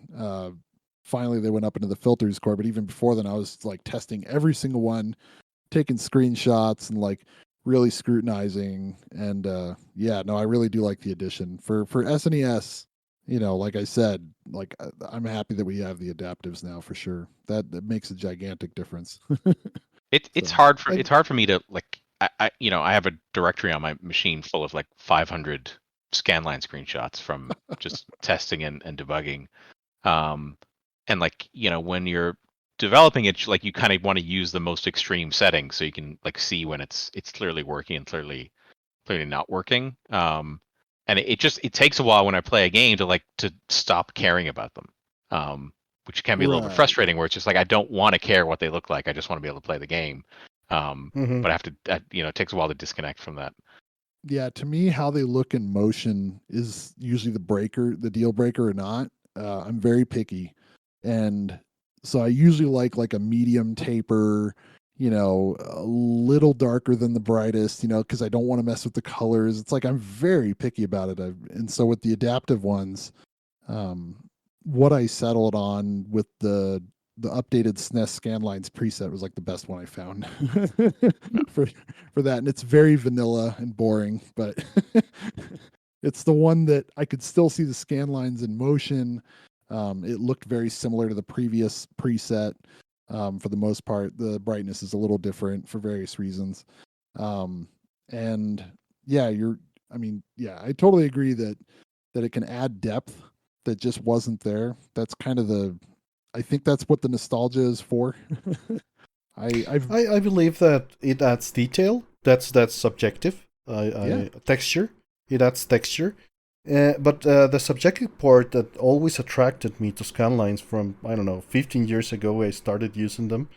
finally they went up into the filters core. But even before then, I was like testing every single one, taking screenshots and like really scrutinizing. And yeah, no, I really do like the addition for SNES. Like I said, like I'm happy that we have the adaptives now for sure. That makes a gigantic difference. It's hard for me to like I have a directory on my machine full of like 500 scanline screenshots from just testing and debugging. And like when you're developing it, like you kind of want to use the most extreme settings so you can like see when it's clearly working and clearly not working. And it takes a while when I play a game to stop caring about them. Which can be a little bit frustrating, where it's just like I don't want to care what they look like. I just want to be able to play the game. But I have to, it takes a while to disconnect from that. Yeah, to me, how they look in motion is usually the deal breaker or not. I'm very picky, and so I usually like a medium taper, a little darker than the brightest, because I don't want to mess with the colors. It's like I'm very picky about it. And so with the adaptive ones, what I settled on with the updated SNES scanlines preset was like the best one I found for that. And it's very vanilla and boring, but it's the one that I could still see the scan lines in motion. It looked very similar to the previous preset. For the most part, the brightness is a little different for various reasons. And yeah, I totally agree that it can add depth that just wasn't there. That's kind of I think that's what the nostalgia is for. I believe that it adds detail. That's subjective. Yeah. Texture. It adds texture. But the subjective part that always attracted me to scanlines from, I don't know, 15 years ago I started using them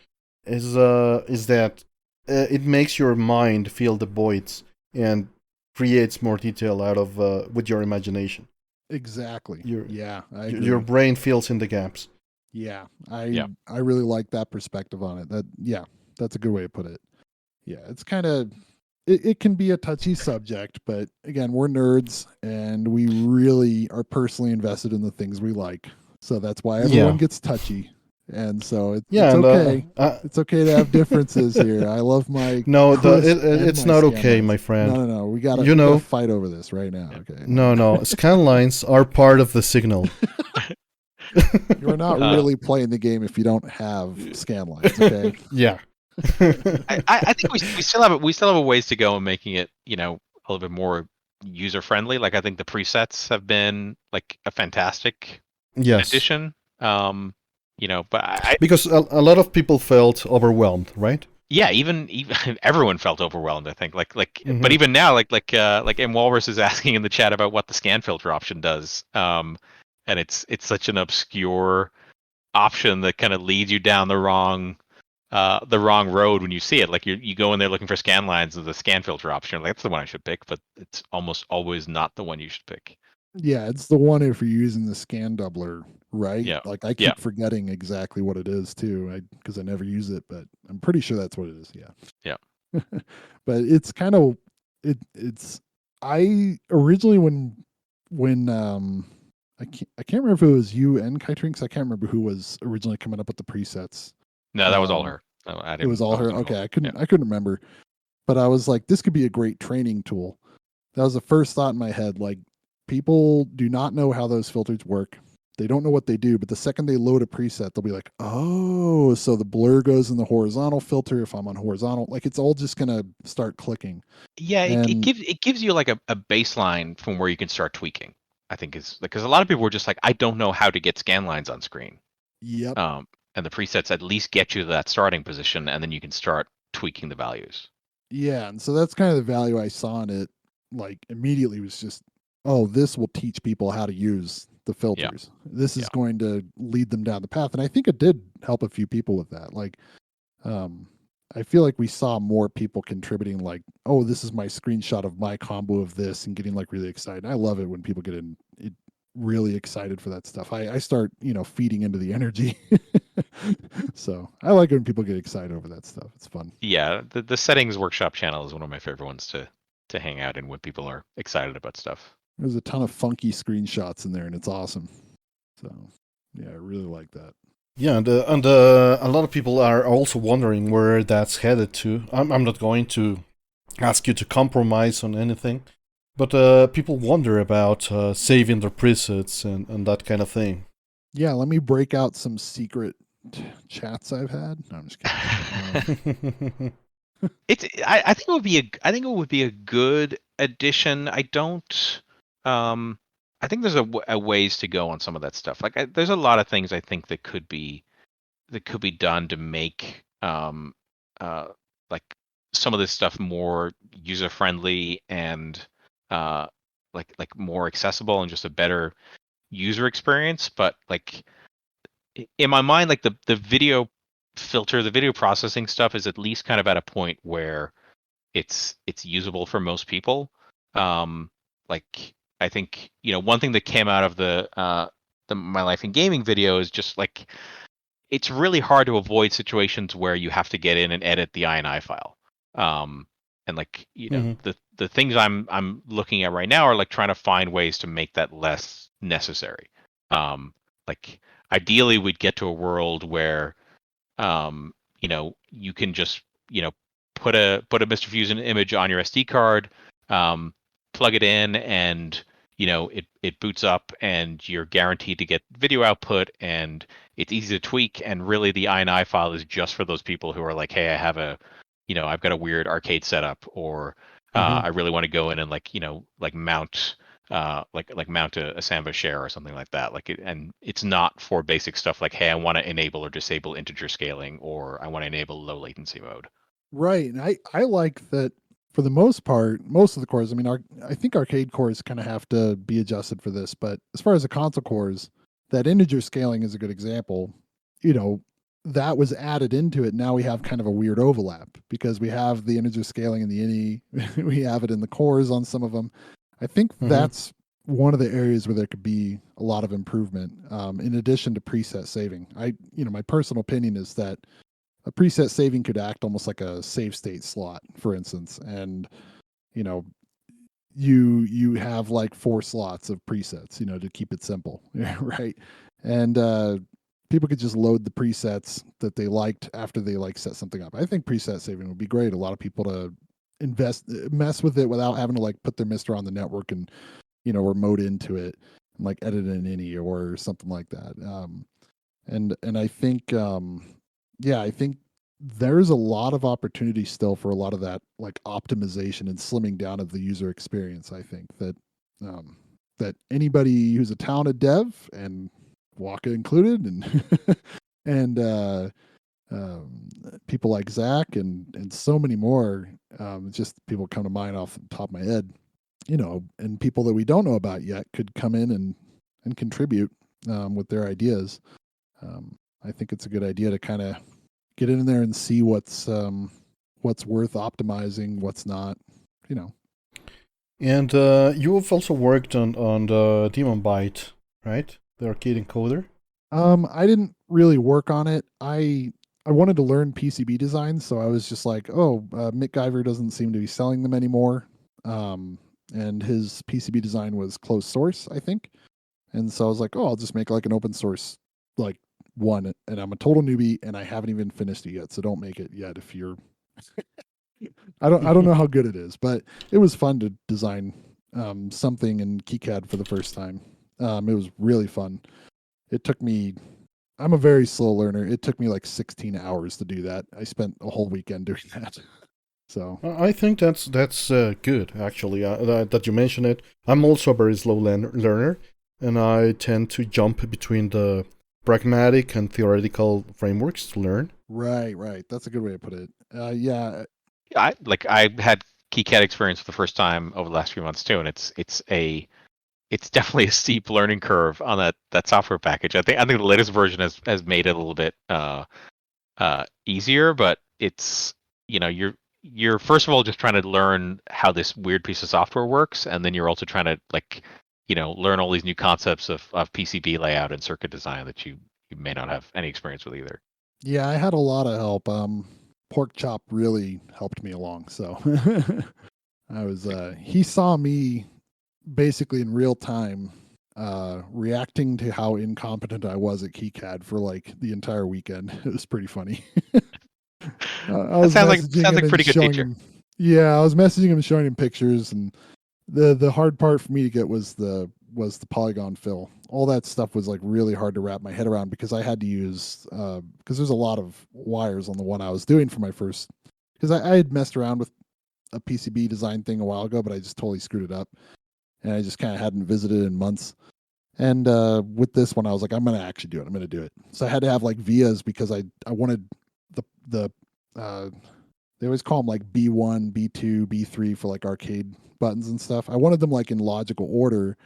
is that it makes your mind fill the voids and creates more detail out of with your imagination. Exactly. Yeah, I Your agree. your brain fills in the gaps. Yeah, I really like that perspective on it. That's a good way to put it. Yeah, it's kind of it can be a touchy subject, but again, we're nerds and we really are personally invested in the things we like. So that's why everyone Yeah. gets touchy. And so Yeah, it's and okay. It's okay to have differences here. I love my no, crisp and it's my not scan okay, lines. my friend. No. We You gotta know, fight over this right now. Okay. no. Scan lines are part of the signal. You're not really playing the game if you don't have scan lines, okay? Yeah. I think we still have a ways to go in making it, a little bit more user friendly. Like I think the presets have been like a fantastic addition. But because a lot of people felt overwhelmed, right? yeah, even everyone felt overwhelmed. I think Mm-hmm. but even now, like M Walrus is asking in the chat about what the scan filter option does. And it's such an obscure option that kind of leads you down the wrong road when you see it. Like you go in there looking for scan lines of the scan filter option. Like that's the one I should pick, but it's almost always not the one you should pick. Yeah, it's the one if you're using the scan doubler, right? Yeah. Like I keep forgetting exactly what it is too, because I never use it, but I'm pretty sure that's what it is. Yeah. Yeah. But it's kind of it's I originally when I can't remember if it was you and Kytrinks. I can't remember who was originally coming up with the presets. No, that was all her. It was all her. Okay, I couldn't remember, but I was like, this could be a great training tool. That was the first thought in my head. Like, people do not know how those filters work. They don't know what they do, but the second they load a preset, they'll be like, oh, so the blur goes in the horizontal filter if I'm on horizontal. Like, it's all just gonna start clicking. Yeah, it gives you like a baseline from where you can start tweaking. I think is because a lot of people were just like, I don't know how to get scan lines on screen. Yep. And the presets at least get you to that starting position, and then you can start tweaking the values. Yeah, and so that's kind of the value I saw in it. Like immediately was just, oh, this will teach people how to use the filters. This is going to lead them down the path, and I think it did help a few people with that. Like, I feel like we saw more people contributing. Like, oh, this is my screenshot of my combo of this, and getting like really excited. I love it when people get really excited for that stuff. I start feeding into the energy. So I like when people get excited over that stuff. It's fun. Yeah, the settings workshop channel is one of my favorite ones to hang out in when people are excited about stuff. There's a ton of funky screenshots in there, and it's awesome. So yeah, I really like that. Yeah, and a lot of people are also wondering where that's headed to. I'm not going to ask you to compromise on anything, but people wonder about saving their presets and that kind of thing. Yeah, let me break out some secret chats I've had. No, I'm just kidding. I think it would be a good addition. I don't. I think there's a ways to go on some of that stuff. Like there's a lot of things I think that could be done to make like some of this stuff more user friendly and like more accessible and just a better user experience. But like in my mind, like the video filter, the video processing stuff is at least kind of at a point where it's usable for most people. Like I think one thing that came out of the My Life in Gaming video is just like it's really hard to avoid situations where you have to get in and edit the INI file. And like the things I'm looking at right now are like trying to find ways to make that less necessary. Like ideally we'd get to a world where you can just put a MiSTer Fusion image on your SD card, plug it in, and it boots up, and you're guaranteed to get video output, and it's easy to tweak. And really, the INI file is just for those people who are like, hey, I have I've got a weird arcade setup, or I really want to go in and mount mount a Samba share or something like that. And it's not for basic stuff like, hey, I want to enable or disable integer scaling, or I want to enable low latency mode. Right. And I like that for the most part, most of the cores, I mean, I think arcade cores kind of have to be adjusted for this, but as far as the console cores, that integer scaling is a good example. That was added into it. Now we have kind of a weird overlap because we have the integer scaling in the INI, we have it in the cores on some of them. I think that's one of the areas where there could be a lot of improvement, in addition to preset saving. My personal opinion is that a preset saving could act almost like a save state slot, for instance, and you know you have like 4 slots of presets, to keep it simple, right? And people could just load the presets that they liked after they set something up. I think preset saving would be great. A lot of people to mess with it without having to put their MiSTer on the network and remote into it and edit an INI or something like that. And I think I think there's a lot of opportunity still for a lot of that optimization and slimming down of the user experience. I think that anybody who's a talented dev, and Waka included, and and people like Zach and so many more, just people come to mind off the top of my head, and people that we don't know about yet could come in and contribute with their ideas. I think it's a good idea to kind of get in there and see what's worth optimizing, what's not, And you have also worked on the Demon Byte, right? The arcade encoder. I didn't really work on it. I wanted to learn PCB design, so I was just like, Mick Guyver doesn't seem to be selling them anymore, and his PCB design was closed source, I think, and so I was like, I'll just make an open source one, and I'm a total newbie and I haven't even finished it yet, so don't make it yet if you're I don't know how good it is, but it was fun to design something in KiCad for the first time. It was really fun. It took me I'm a very slow learner. It took me 16 hours to do that. I spent a whole weekend doing that. So I think that's good, actually, that you mentioned it. I'm also a very slow learner, and I tend to jump between the pragmatic and theoretical frameworks to learn. Right. That's a good way to put it. Yeah. I had KiCad experience for the first time over the last few months too, and it's definitely a steep learning curve on that software package. I think the latest version has made it a little bit easier, but it's you're first of all just trying to learn how this weird piece of software works, and then you're also trying to learn all these new concepts of PCB layout and circuit design that you may not have any experience with either. Yeah, I had a lot of help. Pork Chop really helped me along. So I was he saw me basically in real time reacting to how incompetent I was at KiCad for the entire weekend. It was pretty funny. Sounds like pretty good teacher. I was messaging him, showing him pictures, and the hard part for me to get was the polygon fill. All that stuff was really hard to wrap my head around because I had to use because there's a lot of wires on the one I was doing for my first, because I had messed around with a PCB design thing a while ago, but I just totally screwed it up, and I just kind of hadn't visited in months. And with this one, I was like, I'm going to actually do it. I'm going to do it. So I had to have vias because I wanted the they always call them B1, B2, B3 for arcade buttons and stuff. I wanted them in logical order,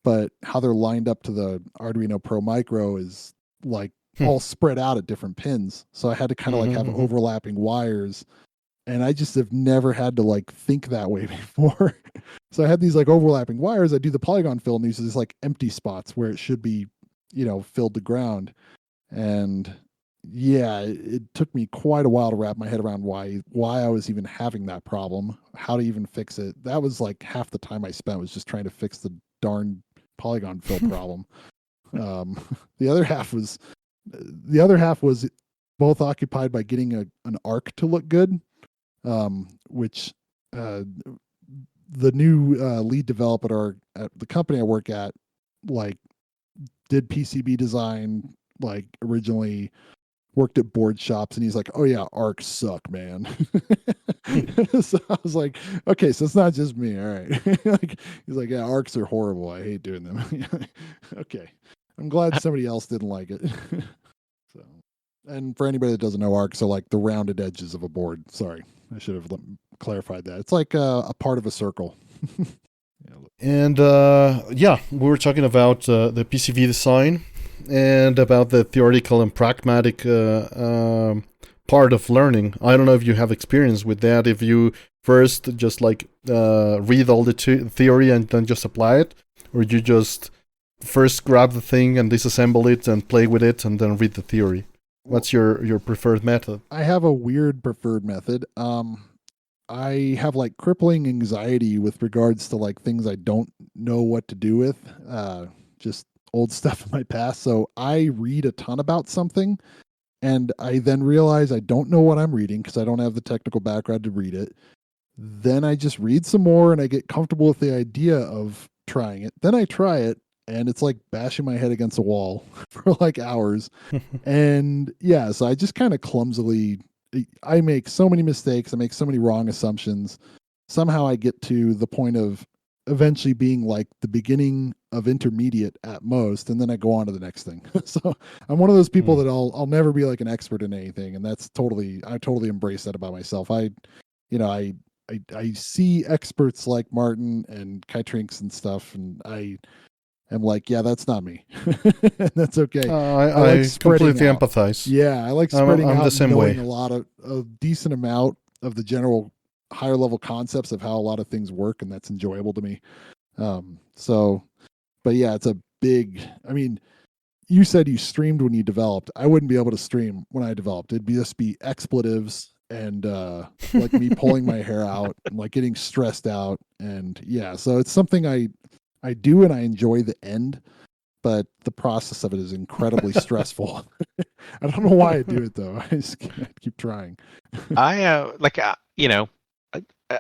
but how they're lined up to the Arduino Pro Micro is all spread out at different pins. So I had to kind of have overlapping wires, and I just have never had to think that way before. So I had these overlapping wires. I do the polygon fill and these just empty spots where it should be, filled to ground. And yeah, it took me quite a while to wrap my head around why I was even having that problem, how to even fix it. That was half the time I spent was just trying to fix the darn polygon fill problem. The other half was both occupied by getting an arc to look good, which the new lead developer at the company I work at did PCB design originally, worked at board shops, and he's like, "Oh yeah, arcs suck, man." So I was like, "Okay, so it's not just me, all right." Like, he's like, "Yeah, arcs are horrible. I hate doing them." Okay, I'm glad somebody else didn't like it. So, and for anybody that doesn't know, arcs are like the rounded edges of a board. Sorry, I should have clarified that. It's like a part of a circle. And yeah, we were talking about the PCB design and about the theoretical and pragmatic part of learning. I don't know if you have experience with that. If you first just like read all the theory and then just apply it, or you just first grab the thing and disassemble it and play with it and then read the theory. What's your preferred method? I have a weird preferred method. I have like crippling anxiety with regards to like things I don't know what to do with. Just old stuff in my past. So I read a ton about something, and I then realize I don't know what I'm reading because I don't have the technical background to read it. Then I just read some more and I get comfortable with the idea of trying it. Then I try it, and it's like bashing my head against a wall for like hours. And yeah, so I just kind of clumsily, I make so many mistakes. I make so many wrong assumptions. Somehow I get to the point of eventually being like the beginning of intermediate at most, and then I go on to the next thing. So I'm one of those people that I'll never be like an expert in anything, and that's I totally embrace that about myself. I see experts like Martin and Kytrinks and stuff, and I am like, yeah, that's not me. And that's okay. I like completely out. empathize. Yeah, I like spreading I'm out the same and knowing way. a decent amount of the general higher level concepts of how a lot of things work, and that's enjoyable to me. But yeah, it's a big, I mean, you said you streamed when you developed. I wouldn't be able to stream when I developed. It'd just be expletives and like me pulling my hair out and like getting stressed out. And yeah, so it's something I do, and I enjoy the end, but the process of it is incredibly stressful. I don't know why I do it though. I just keep trying. I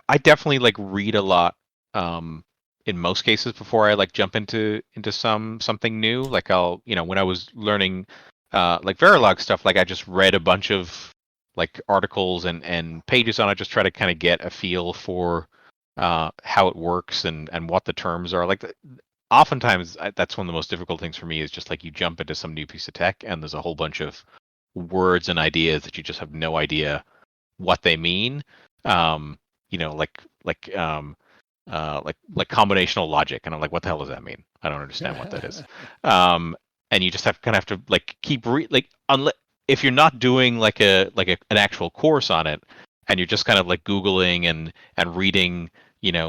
I definitely like read a lot in most cases before I like jump into something new. Like I'll, when I was learning like Verilog stuff, like I just read a bunch of like articles and pages on it, just try to kind of get a feel for how it works and what the terms are. Like oftentimes that's one of the most difficult things for me is just like you jump into some new piece of tech and there's a whole bunch of words and ideas that you just have no idea what they mean. Like combinational logic, and I'm like, what the hell does that mean? I don't understand what that is. And you just have to like keep if you're not doing like an actual course on it, and you're just kind of like Googling and reading,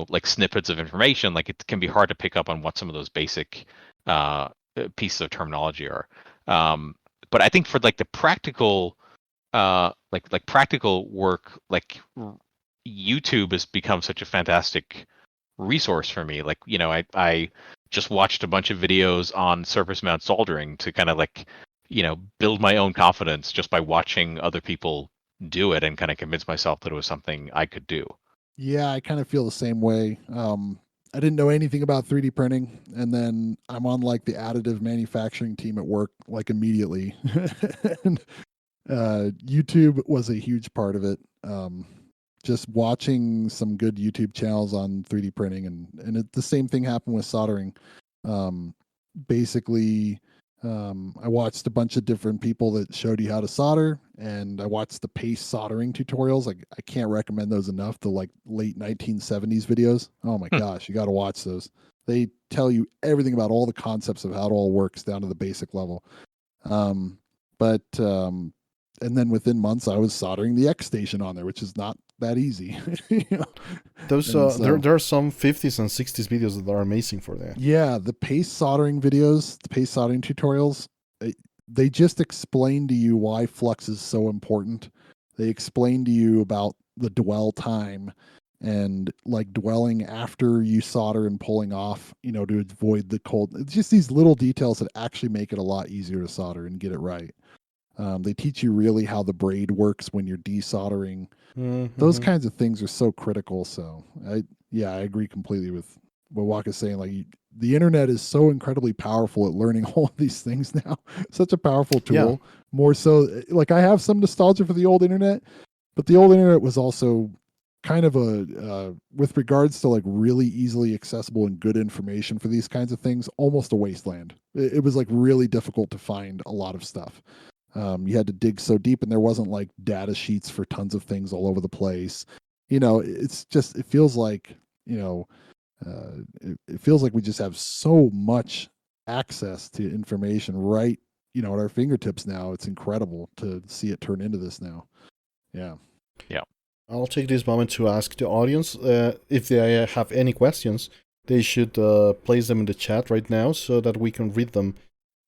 like snippets of information, like it can be hard to pick up on what some of those basic pieces of terminology are. But I think for like the practical like practical work, like YouTube has become such a fantastic resource for me. Like, I just watched a bunch of videos on surface mount soldering to kind of like, build my own confidence just by watching other people do it and kind of convince myself that it was something I could do. Yeah, I kind of feel the same way. I didn't know anything about 3D printing, and then I'm on like the additive manufacturing team at work like immediately. And YouTube was a huge part of it. Just watching some good YouTube channels on 3D printing, and the same thing happened with soldering. Basically, I watched a bunch of different people that showed you how to solder, and I watched the paste soldering tutorials. Like, I can't recommend those enough. The like late 1970s videos. Oh my gosh, you got to watch those. They tell you everything about all the concepts of how it all works down to the basic level. And then within months, I was soldering the X station on there, which is not that easy. Those there are some 50s and 60s videos that are amazing for that. Yeah, the paste soldering videos, the paste soldering tutorials, they just explain to you why flux is so important. They explain to you about the dwell time and like dwelling after you solder and pulling off, to avoid the cold. It's just these little details that actually make it a lot easier to solder and get it right. They teach you really how the braid works when you're desoldering. Those kinds of things are so critical. So I agree completely with what Waka's saying. Like, the internet is so incredibly powerful at learning all of these things now. Such a powerful tool, more so. Like I have some nostalgia for the old internet, but the old internet was also kind of with regards to like really easily accessible and good information for these kinds of things, almost a wasteland. It was like really difficult to find a lot of stuff. You had to dig so deep, and there wasn't like data sheets for tons of things all over the place. It's just, it feels like, it feels like we just have so much access to information right, at our fingertips now. It's incredible to see it turn into this now. Yeah. Yeah. I'll take this moment to ask the audience if they have any questions. They should place them in the chat right now so that we can read them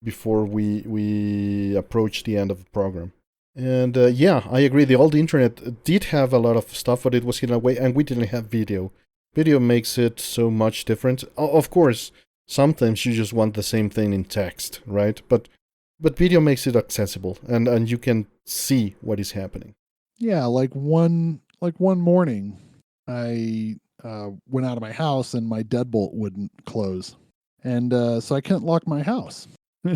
before we approach the end of the program. And yeah, I agree. The old internet did have a lot of stuff, but it was hidden away, and we didn't have video. Video makes it so much different. Of course, sometimes you just want the same thing in text, right? But video makes it accessible, and you can see what is happening. Yeah, like one morning, I went out of my house and my deadbolt wouldn't close, and so I couldn't lock my house. So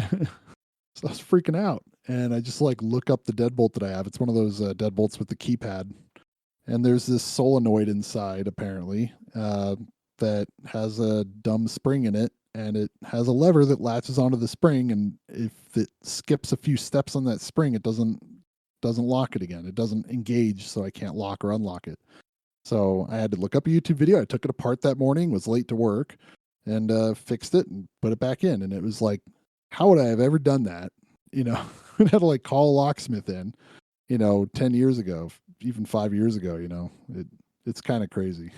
I was freaking out, and I just like look up the deadbolt that I have. It's one of those deadbolts with the keypad, and there's this solenoid inside apparently that has a dumb spring in it, and it has a lever that latches onto the spring, and if it skips a few steps on that spring, it doesn't lock it again. It doesn't engage, so I can't lock or unlock it. So I had to look up a YouTube video. I took it apart that morning, was late to work, and fixed it and put it back in. And it was like, how would I have ever done that? I had to like call a locksmith in, 10 years ago, even 5 years ago. It's kind of crazy.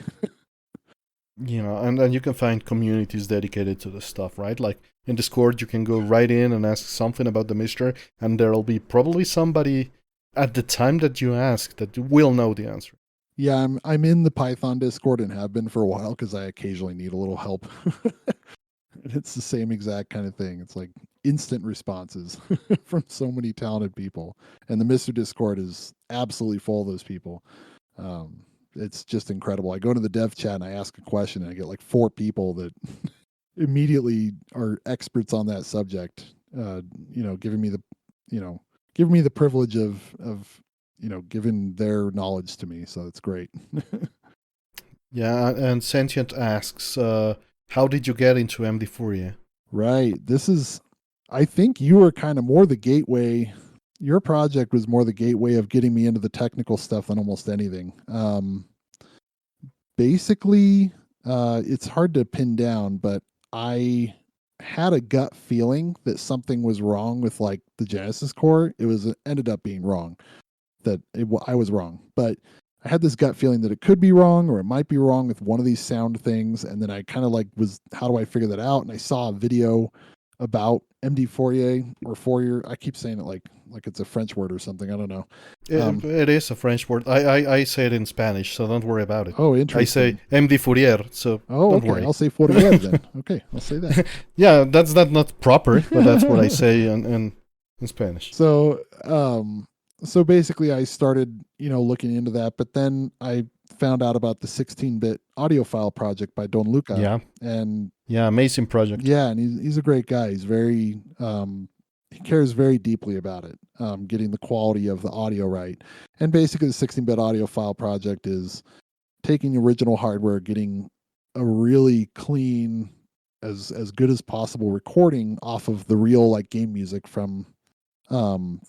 And you can find communities dedicated to this stuff, right? Like in Discord, you can go right in and ask something about the MiSTer, and there'll be probably somebody at the time that you ask that will know the answer. Yeah, I'm in the Python Discord and have been for a while because I occasionally need a little help. It's the same exact kind of thing. It's like instant responses from so many talented people, and the MiSTer Discord is absolutely full of those people. It's just incredible. I go to the dev chat and I ask a question, and I get like 4 people that immediately are experts on that subject. Giving me the privilege of giving their knowledge to me. So it's great. Yeah, and Sentient asks, how did you get into MD Fourier? Right. I think you were kind of more the gateway. Your project was more the gateway of getting me into the technical stuff than almost anything. Basically, it's hard to pin down, but I had a gut feeling that something was wrong with like the Genesis core. It ended up being wrong. I was wrong, but I had this gut feeling that it could be wrong, or it might be wrong with one of these sound things. And then I kind of like how do I figure that out? And I saw a video about MD Fourier or Fourier. I keep saying it like it's a French word or something. I don't know. It is a French word. I say it in Spanish, so don't worry about it. Oh, interesting. I say MD Fourier, so don't worry. I'll say Fourier then. Okay, I'll say that. Yeah, that's not proper, but that's what I say in Spanish. So basically I started, looking into that, but then I found out about the 16-bit audiophile project by Don Luca. Yeah. And yeah, amazing project. Yeah, and he's a great guy. He's very he cares very deeply about it, getting the quality of the audio right. And basically the 16-bit audiophile project is taking original hardware, getting a really clean, as good as possible recording off of the real like game music from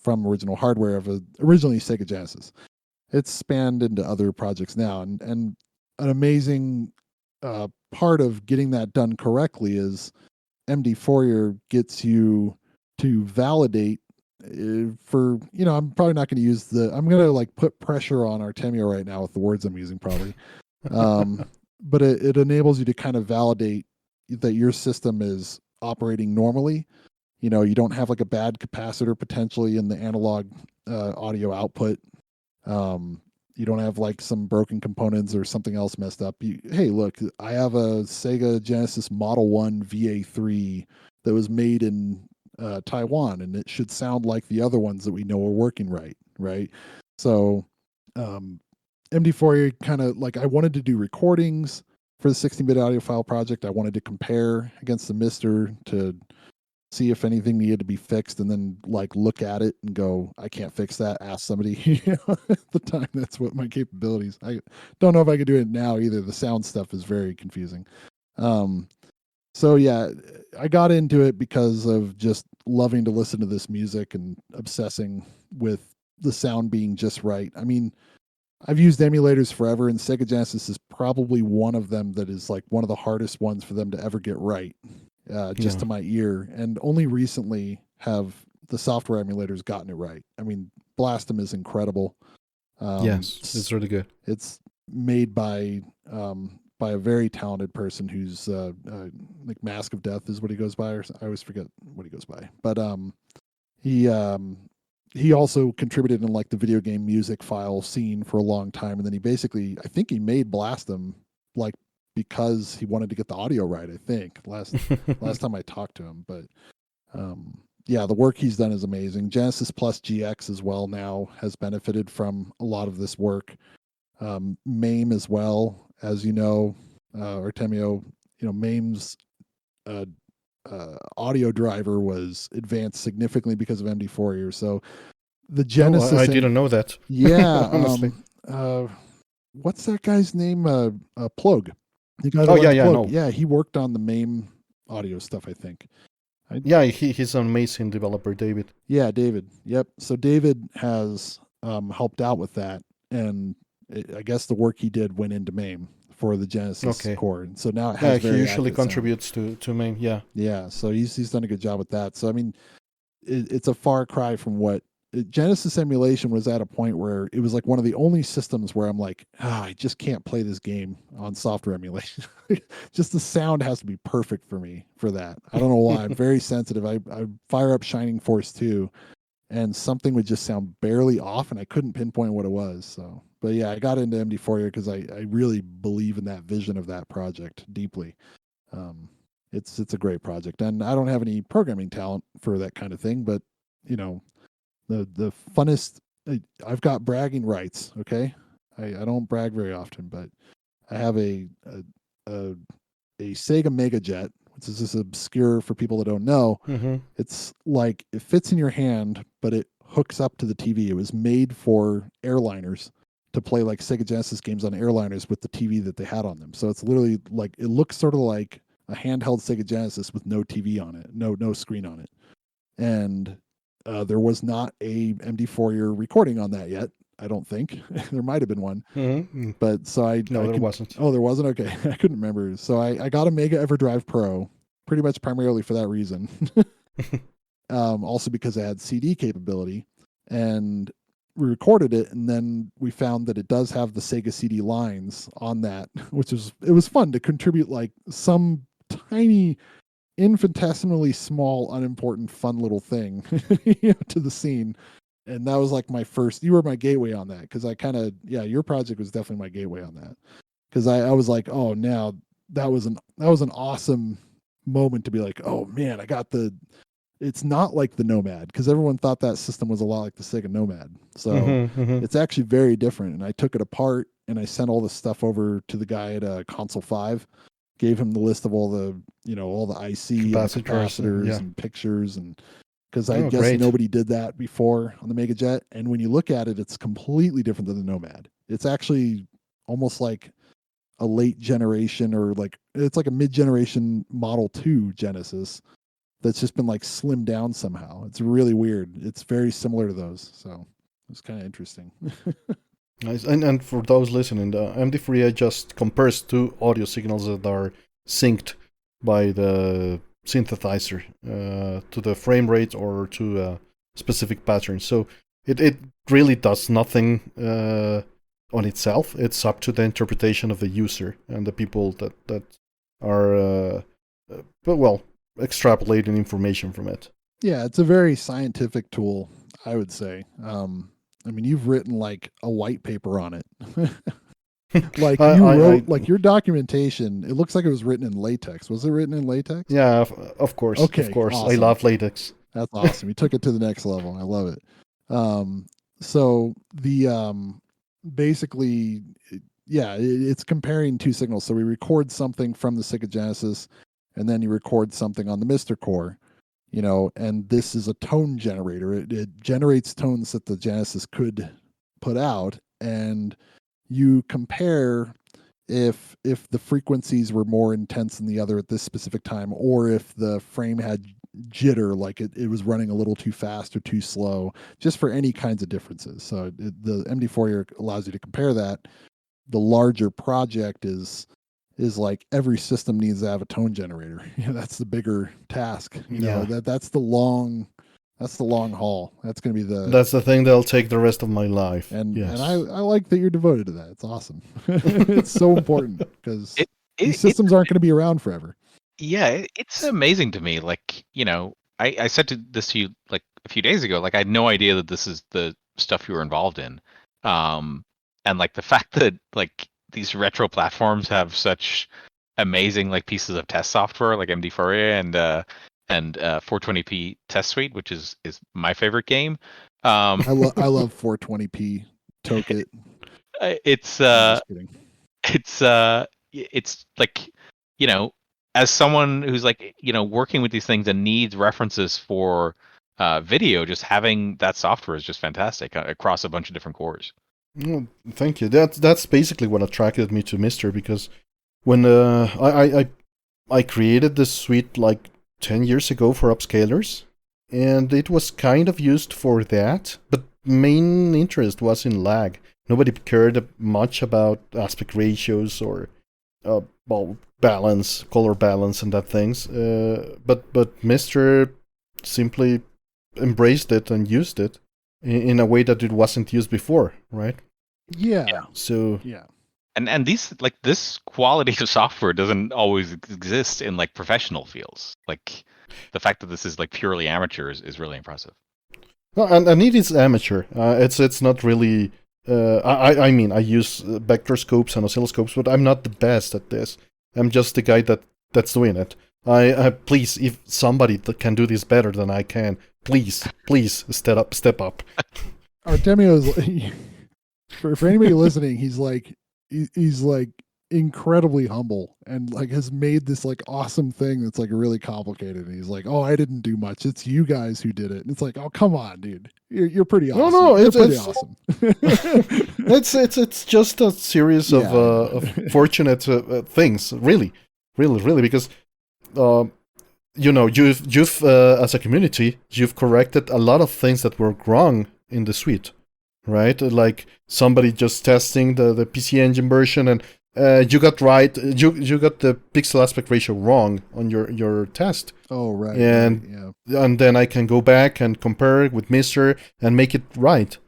original hardware of originally Sega Genesis. It's spanned into other projects now, and an amazing part of getting that done correctly is MD Fourier gets you to validate for, I'm probably not going to use I'm going to like put pressure on Artemio right now with the words I'm using probably. But it enables you to kind of validate that your system is operating normally. You don't have like a bad capacitor potentially in the analog audio output. You don't have like some broken components or something else messed up. Hey, look, I have a Sega Genesis Model 1 VA3 that was made in Taiwan, and it should sound like the other ones that we know are working right? So MD Fourier kind of like, I wanted to do recordings for the 16-bit audiophile project. I wanted to compare against the MiSTer to see if anything needed to be fixed, and then like look at it and go, I can't fix that. Ask somebody. At the time, that's what my capabilities. I don't know if I could do it now either. The sound stuff is very confusing. So yeah, I got into it because of just loving to listen to this music and obsessing with the sound being just right. I mean, I've used emulators forever, and Sega Genesis is probably one of them that is like one of the hardest ones for them to ever get right, just to my ear. And only recently have the software emulators gotten it right. I mean, Blastem is incredible. Yes, it's really good. It's made by a very talented person who's like Mask of Death is what he goes by, or I always forget what he goes by. But he also contributed in like the video game music file scene for a long time, and then he basically, I think he made Blastem like because he wanted to get the audio right. I think last time I talked to him, but yeah, the work he's done is amazing. Genesis Plus GX as well now has benefited from a lot of this work. MAME as well, as you know, Artemio, MAME's audio driver was advanced significantly because of MD Fourier. So the Genesis, I didn't know that. Yeah, honestly. What's that guy's name? Plug. Yeah, he worked on the MAME audio stuff, I think. He's an amazing developer, David. Yeah, David. Yep. So David has helped out with that, and I guess the work he did went into MAME for the Genesis core, and so now it has he usually contributes to MAME. Yeah. So he's done a good job with that. So I mean, it's a far cry from what Genesis Emulation was at a point where it was like one of the only systems where I'm like, I just can't play this game on software emulation. Just the sound has to be perfect for me for that. I don't know why. I'm very sensitive. I fire up Shining Force 2 and something would just sound barely off and I couldn't pinpoint what it was. So, but yeah, I got into MD Fourier because I really believe in that vision of that project deeply. It's a great project, and I don't have any programming talent for that kind of thing, but the funnest, I've got bragging rights. Okay. I don't brag very often, but I have a Sega Mega Jet, which is just obscure for people that don't know. Mm-hmm. It's like, it fits in your hand, but it hooks up to the TV. It was made for airliners to play like Sega Genesis games on airliners with the TV that they had on them. So it's literally like, it looks sort of like a handheld Sega Genesis with no TV on it, no screen on it. And there was not a MD Fourier recording on that yet. I don't think there might have been one, but so there wasn't. Oh, there wasn't. Okay, I couldn't remember. So I got a Mega EverDrive Pro, pretty much primarily for that reason. Also because it had CD capability, and we recorded it, and then we found that it does have the Sega CD lines on that, it was fun to contribute like some tiny, infinitesimally small, unimportant, fun little thing to the scene. And that was like you were my gateway on that, because your project was definitely my gateway on that, because I was like, oh, now that was an awesome moment to be like, oh man, it's not like the Nomad, because everyone thought that system was a lot like the Sega Nomad. So it's actually very different. And I took it apart and I sent all the stuff over to the guy at Console 5, gave him the list of all the all the IC capacitors and pictures, and because I guess nobody did that before on the Mega Jet. And when you look at it, it's completely different than the Nomad. It's actually almost like a late generation, or like it's like a mid-generation Model 2 Genesis that's just been like slimmed down somehow. It's really weird. It's very similar to those, so it's kind of interesting. Nice. And for those listening, the MD Fourier just compares two audio signals that are synced by the synthesizer to the frame rate or to a specific pattern. So it really does nothing on itself. It's up to the interpretation of the user and the people that are extrapolating information from it. Yeah, it's a very scientific tool, I would say. I mean, you've written like a white paper on it. Like like your documentation, it looks like it was written in latex. Was it written in latex? Yeah, of course. Okay, of course. Awesome. I love latex. That's awesome. You took it to the next level. I love it. So the basically, it's comparing two signals. So we record something from the Sega Genesis, and then you record something on the MiSTer core. and this is a tone generator. It generates tones that the Genesis could put out, and you compare if the frequencies were more intense than the other at this specific time, or if the frame had jitter, like it was running a little too fast or too slow, just for any kinds of differences. So the MD Fourier allows you to compare that. The larger project is like every system needs to have a tone generator. That's the bigger task. That's the long haul. That's going to be that's the thing that'll take the rest of my life. And I like that you're devoted to that. It's awesome. It's so important because these systems aren't going to be around forever. Yeah, it's amazing to me. Like, I said this to you like a few days ago. Like, I had no idea that this is the stuff you were involved in. And like the fact that like these retro platforms have such amazing like pieces of test software, like MD Fourier and 420p Test Suite, which is my favorite game. I love 420p Toket. It's like, as someone who's like, working with these things and needs references for video, just having that software is just fantastic across a bunch of different cores. Well, thank you. That's basically what attracted me to MiSTer, because when I created this suite like 10 years ago for upscalers, and it was kind of used for that, but main interest was in lag. Nobody cared much about aspect ratios or balance, color balance, and that things. But MiSTer simply embraced it and used it in a way that it wasn't used before, right? Yeah. So yeah. And these like this quality of software doesn't always exist in like professional fields. Like the fact that this is like purely amateur is really impressive. Well, and it is amateur. It's not really. I mean, I use vectorscopes and oscilloscopes, but I'm not the best at this. I'm just the guy that's doing it. Please, if somebody can do this better than I can, please step up. Artemio is for anybody listening, he's like incredibly humble and like has made this like awesome thing that's like really complicated. And he's like, "Oh, I didn't do much. It's you guys who did it." And it's like, "Oh, come on, dude. You're pretty awesome." No, it's pretty awesome. it's just a series of fortunate things, really, because you've as a community, you've corrected a lot of things that were wrong in the suite, right? Like somebody just testing the PC Engine version, and you got you got the pixel aspect ratio wrong on your test. Oh, right. And then I can go back and compare it with MiSTer and make it right.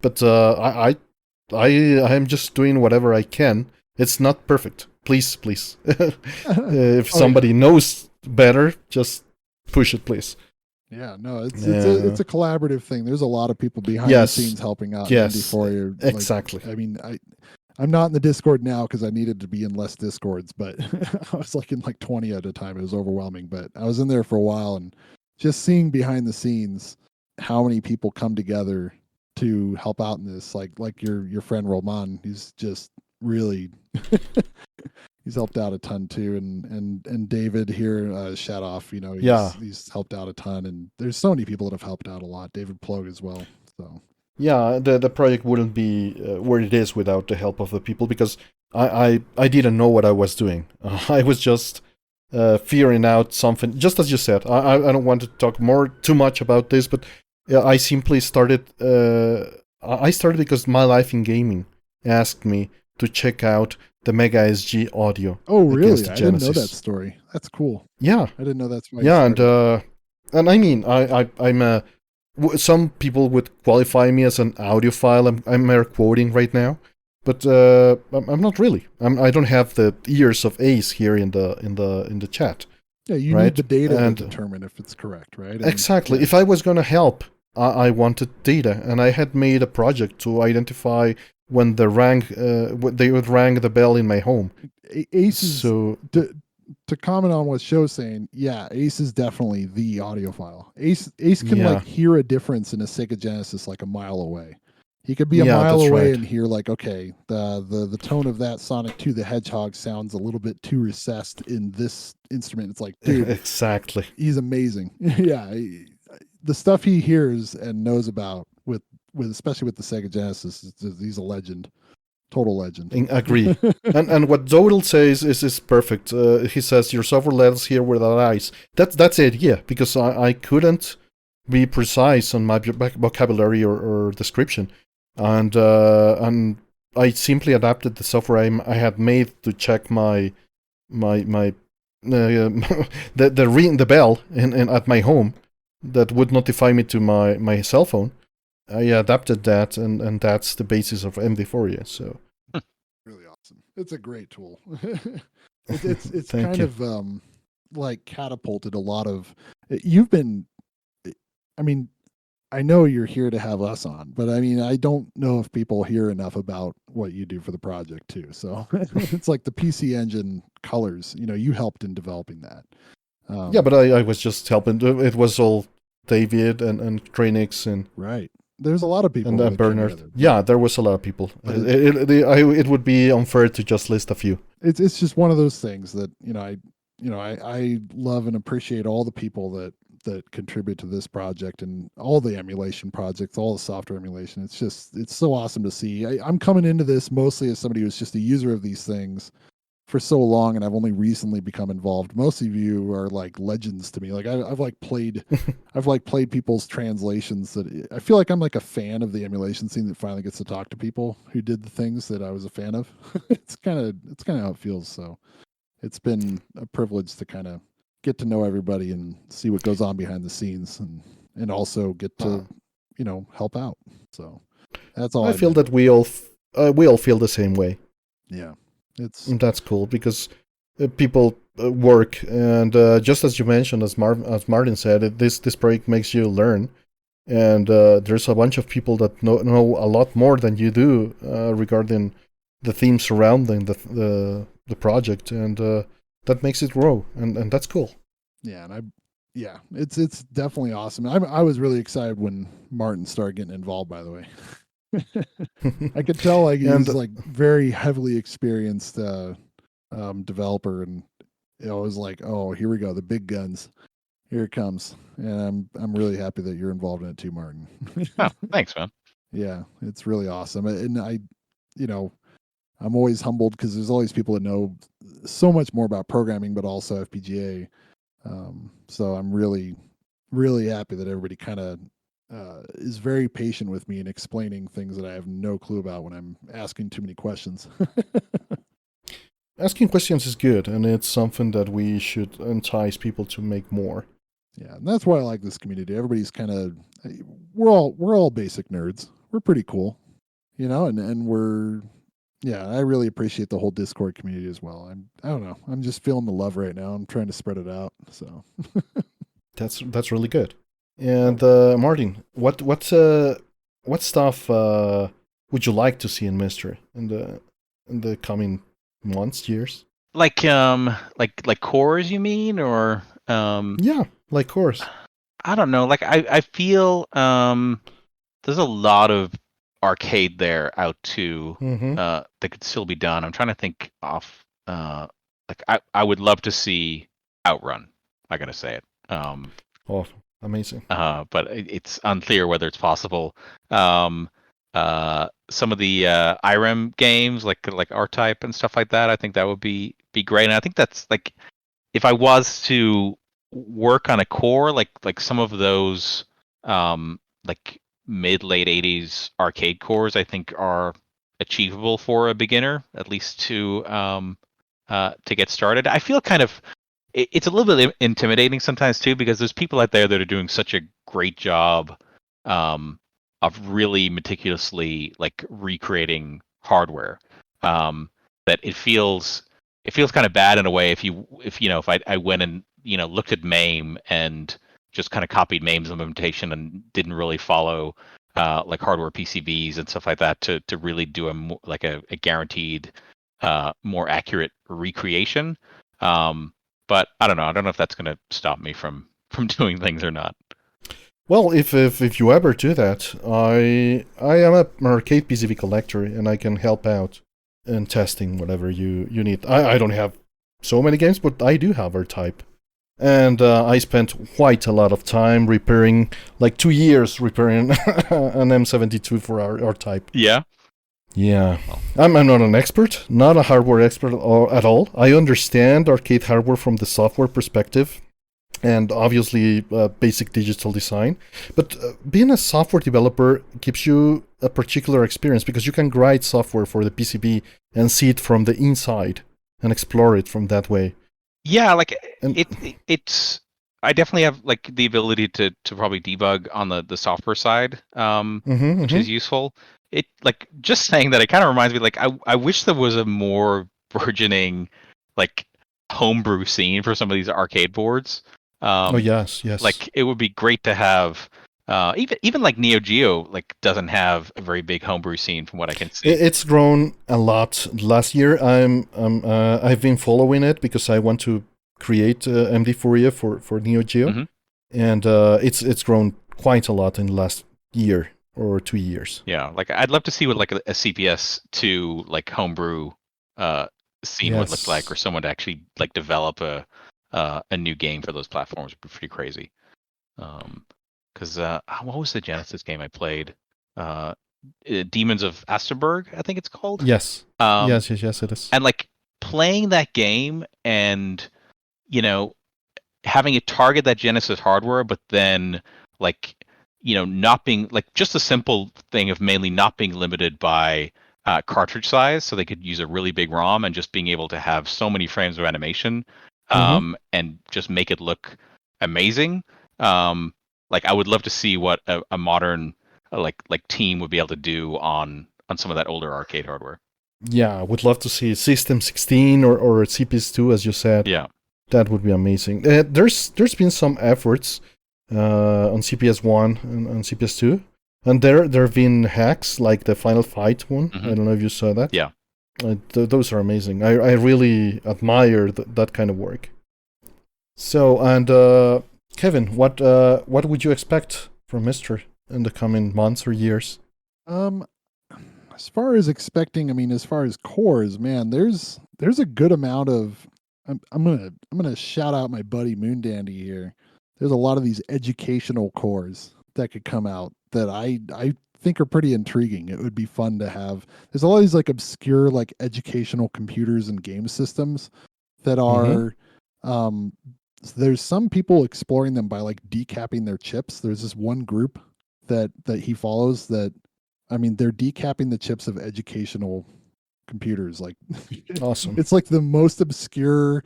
But I'm just doing whatever I can. It's not perfect. Please. If somebody knows better, just push it, please. Yeah, no, it's a collaborative thing. There's a lot of people behind the scenes helping out. Yes, exactly. I mean, I'm not in the Discord now because I needed to be in less Discords, but I was like in like 20 at a time. It was overwhelming, but I was in there for a while, and just seeing behind the scenes how many people come together to help out in this. Like your friend Roman, he's just really he's helped out a ton too, and David here, shout off, he's helped out a ton, and there's so many people that have helped out a lot. David Plogue as well. So yeah, the project wouldn't be where it is without the help of the people, because I didn't know what I was doing. I was just figuring out something. Just as you said, I don't want to talk too much about this, but I simply started. I started because My Life in Gaming asked me to check out the Mega SG audio. Oh, really? I didn't know that story. That's cool. Yeah, I didn't know that's why. Yeah, and I mean, I'm a. Some people would qualify me as an audiophile. I'm air quoting right now, but I'm not really. I don't have the ears of Ace here in the chat. Yeah, you need the data to determine if it's correct, right? And, exactly. If I was going to help, I wanted data, and I had made a project to identify when they would ring the bell in my home. Ace is, so to comment on what Show's saying, yeah, Ace is definitely the audiophile. Ace can like hear a difference in a Sega Genesis like a mile away. He could be a mile that's away right. and hear like, okay, the tone of that Sonic 2 the Hedgehog sounds a little bit too recessed in this instrument. It's like, dude, Exactly. he's amazing. Yeah, the stuff he hears and knows about with especially with the Sega Genesis, he's a legend, total legend. Agree. And what Zodel says is perfect. He says your software let us hear without eyes. That's it. Yeah, because I couldn't be precise on my vocabulary or description, and I simply adapted the software I had made to check my the bell in at my home that would notify me to my cell phone. I adapted that, and that's the basis of MD Fourier. So really awesome. It's a great tool. It's Thank kind you. of like catapulted a lot of. You've been. I mean, I know you're here to have us on, but I mean, I don't know if people hear enough about what you do for the project too. So it's like the PC Engine colors. You know, you helped in developing that. Yeah, but I was just helping. It was all David and Trinix and right. There's a lot of people that came Bernard. together. Yeah, there was a lot of people. It would be unfair to just list a few. It's just one of those things that I love and appreciate all the people that contribute to this project and all the emulation projects, all the software emulation. It's so awesome to see. I'm coming into this mostly as somebody who's just a user of these things for so long, and I've only recently become involved. Most of you are like legends to me. Like I've like played, I've like played people's translations. That I feel like I'm like a fan of the emulation scene that finally gets to talk to people who did the things that I was a fan of. It's kind of how it feels. So it's been a privilege to kind of get to know everybody and see what goes on behind the scenes, and also get to help out. So that's all I feel that we all feel the same way. Yeah. That's cool because people work, and just as you mentioned, as Martin said, this project makes you learn, and there's a bunch of people that know a lot more than you do regarding the themes surrounding the project, and that makes it grow, and that's cool. Yeah, and it's definitely awesome. I was really excited when Martin started getting involved. By the way. I could tell like he's like very heavily experienced developer, and it was like, oh, here we go, the big guns, here it comes, and I'm really happy that you're involved in it too, Martin. Oh, thanks, man. Yeah, it's really awesome, and I'm always humbled because there's always people that know so much more about programming, but also FPGA. So I'm really, really happy that everybody kind of is very patient with me in explaining things that I have no clue about when I'm asking too many questions. Asking questions is good, and it's something that we should entice people to make more. Yeah, and that's why I like this community. Everybody's kind of we're all basic nerds. We're pretty cool, and we're I really appreciate the whole Discord community as well. I don't know. I'm just feeling the love right now. I'm trying to spread it out. So that's really good. And Martin, what stuff would you like to see in MiSTer in the coming months, years? Like cores, you mean, or Yeah, like cores. I don't know. Like I feel there's a lot of arcade there out too that could still be done. I'm trying to think off. Like I would love to see Outrun. I gotta say it. Oh, amazing. But it's unclear whether it's possible. Some of the IREM games, like R-Type and stuff like that, I think that would be great. And I think that's like, if I was to work on a core, like some of those like mid-late 80s arcade cores, I think are achievable for a beginner, at least to get started. I feel kind of it's a little bit intimidating sometimes too, because there's people out there that are doing such a great job of really meticulously like recreating hardware that it feels kind of bad in a way if I went and looked at MAME and just kind of copied MAME's implementation and didn't really follow like hardware PCBs and stuff like that to really do a guaranteed more accurate recreation. But I don't know. I don't know if that's going to stop me from doing things or not. Well, if you ever do that, I am an arcade PCB collector, and I can help out in testing whatever you need. I don't have so many games, but I do have R-Type. And I spent quite a lot of time repairing, like 2 years repairing an M72 for our type. Yeah. Yeah. I'm not an expert, not a hardware expert at all. I understand arcade hardware from the software perspective and obviously basic digital design. But being a software developer gives you a particular experience because you can write software for the PCB and see it from the inside and explore it from that way. Yeah, like it's. I definitely have like the ability to probably debug on the software side, which is useful. It like just saying that, it kind of reminds me, like I wish there was a more burgeoning like homebrew scene for some of these arcade boards. Oh yes. Like it would be great to have. Even like Neo Geo like doesn't have a very big homebrew scene from what I can see. It's grown a lot. Last year, I've been following it because I want to create MD Fourier for Neo Geo, and it's grown quite a lot in the last year or 2 years. Yeah, like I'd love to see what like a CPS2 like homebrew scene would look like, or someone to actually like develop a new game for those platforms would be pretty crazy. Because what was the Genesis game I played? Demons of Asterberg, I think it's called. Yes. Yes, it is. And like playing that game, and having it target that Genesis hardware, but then like not being like just a simple thing of mainly not being limited by cartridge size, so they could use a really big ROM and just being able to have so many frames of animation, and just make it look amazing. Like I would love to see what a modern like team would be able to do on some of that older arcade hardware. Yeah, I would love to see System 16 or CPS2, as you said. Yeah, that would be amazing. There's been some efforts on CPS1 and CPS2, and there have been hacks like the Final Fight one. I don't know if you saw that. Yeah, those are amazing. I really admire that kind of work. So, and Kevin, what would you expect from MiSTer in the coming months or years? As far as expecting, I mean, as far as cores, man, there's a good amount of. I'm gonna shout out my buddy Moon Dandy here. There's a lot of these educational cores that could come out that I think are pretty intriguing. It would be fun to have. There's a lot of these like obscure like educational computers and game systems that are. There's some people exploring them by like decapping their chips. There's this one group that he follows that, I mean, they're decapping the chips of educational computers. Like, awesome. It's like the most obscure,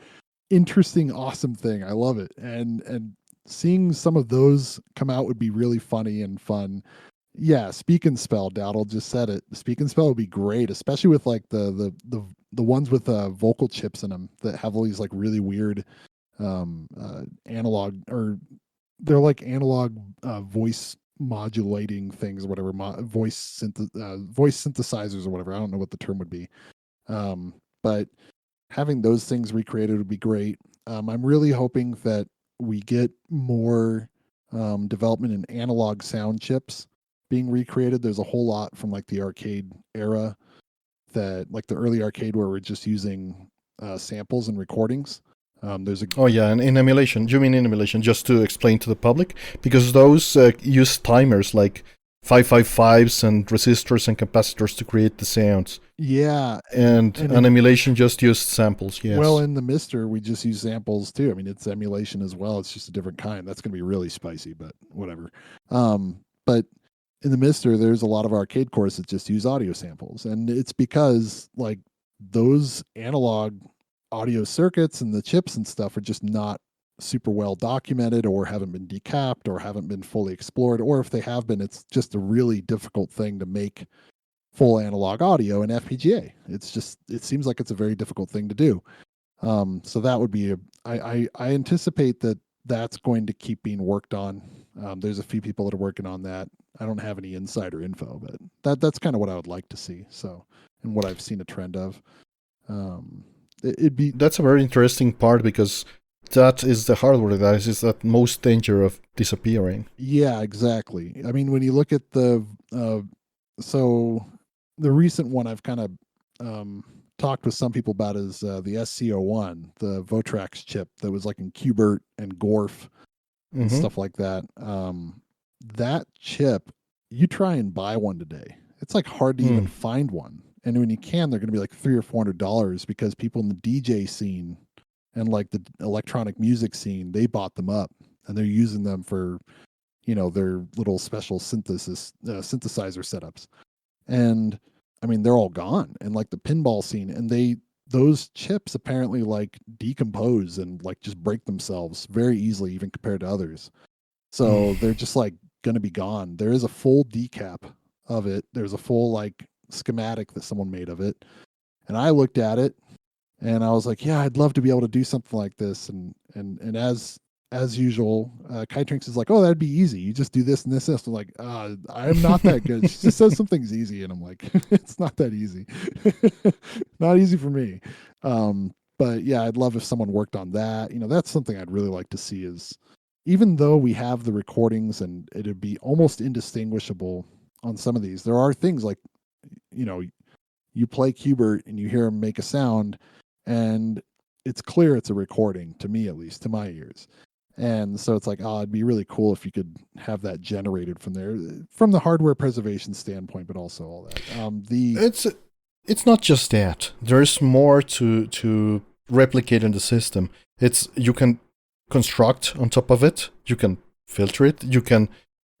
interesting, awesome thing. I love it. And seeing some of those come out would be really funny and fun. Yeah, Speak and Spell, Dowdle just said it. Speak and Spell would be great, especially with like the ones with vocal chips in them that have all these like really weird analog, or they're like analog voice modulating things or whatever, voice synthesizers or whatever. I don't know what the term would be, but having those things recreated would be great. I'm really hoping that we get more development in analog sound chips being recreated. There's a whole lot from like the arcade era, that like the early arcade where we're just using samples and recordings. Oh yeah, and in emulation. You mean in emulation? Just to explain to the public, because those use timers like 555s and resistors and capacitors to create the sounds. Yeah, and emulation just used samples. Yes. Well, in the MiSTer, we just use samples too. I mean, it's emulation as well. It's just a different kind. That's going to be really spicy, but whatever. But in the MiSTer, there's a lot of arcade cores that just use audio samples, and it's because like those analog audio circuits and the chips and stuff are just not super well documented, or haven't been decapped, or haven't been fully explored, or if they have been, it's just a really difficult thing to make full analog audio in FPGA. It seems like it's a very difficult thing to do. So that would be I anticipate that that's going to keep being worked on. There's a few people that are working on that. I don't have any insider info, but that's kind of what I would like to see. So, and what I've seen a trend of. That's a very interesting part, because that is the hardware that is at most danger of disappearing. Yeah, exactly. I mean, when you look at the so the recent one I've kind of talked with some people about is the SC01, the Votrax chip that was like in Qbert and Gorf and stuff like that. That chip, you try and buy one today, it's like hard to even find one. And when you can, they're going to be like $300 or $400 because people in the DJ scene and like the electronic music scene, they bought them up and they're using them for, you know, their little special synthesizer setups. And I mean, they're all gone. And like the pinball scene, and those chips apparently like decompose and like just break themselves very easily, even compared to others. So they're just like going to be gone. There is a full decap of it. There's a full like schematic that someone made of it. And I looked at it and I was like, yeah, I'd love to be able to do something like this. And as usual, Kytrinks is like, oh, that'd be easy. You just do this and this. I'm like, I'm not that good. She just says something's easy. And I'm like, it's not that easy. Not easy for me. But yeah, I'd love if someone worked on that. You know, that's something I'd really like to see is, even though we have the recordings and it'd be almost indistinguishable on some of these, there are things like, you know, you play Qbert and you hear him make a sound and it's clear it's a recording, to me at least, to my ears. And so it's like, oh, it'd be really cool if you could have that generated from there, from the hardware preservation standpoint, but also all that. It's not just that. There's more to replicate in the system. You can construct on top of it, you can filter it, you can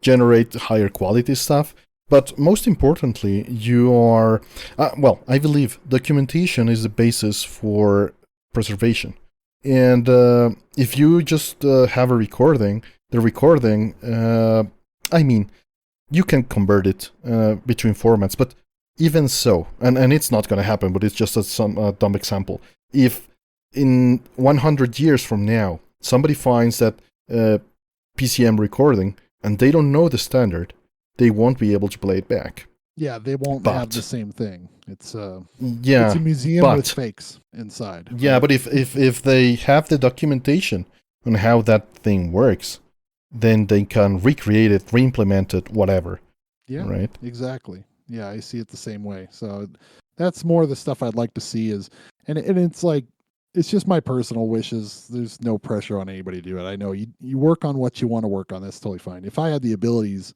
generate higher quality stuff. But most importantly, you are, I believe documentation is the basis for preservation. And if you just have a recording, the recording, I mean, you can convert it between formats, but even so, and it's not going to happen, but it's just some dumb example. If in 100 years from now, somebody finds that PCM recording and they don't know the standard, they won't be able to play it back. Yeah, they won't have the same thing. It's a museum with fakes inside. Yeah, but if they have the documentation on how that thing works, then they can recreate it, re-implement it, whatever. Yeah, right? Exactly. Yeah, I see it the same way. So that's more the stuff I'd like to see is, and it's like, it's just my personal wishes. There's no pressure on anybody to do it. I know you work on what you want to work on. That's totally fine. If I had the abilities,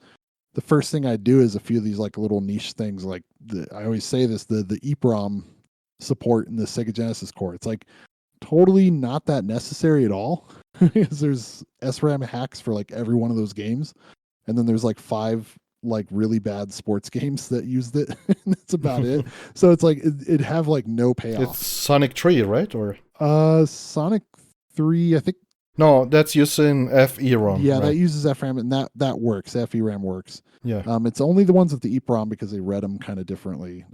the first thing I'd do is a few of these like little niche things. Like I always say this, the EEPROM support in the Sega Genesis core. It's like totally not that necessary at all because there's SRAM hacks for like every one of those games. And then there's like 5 like really bad sports games that used it. And that's about it. So it's like it'd have like no payoff. It's Sonic 3, right? Or Sonic 3, I think. No, that's using FEROM. Yeah, right? that uses FRAM, and that works. FERAM works. Yeah. It's only the ones with the EEPROM because they read them kind of differently.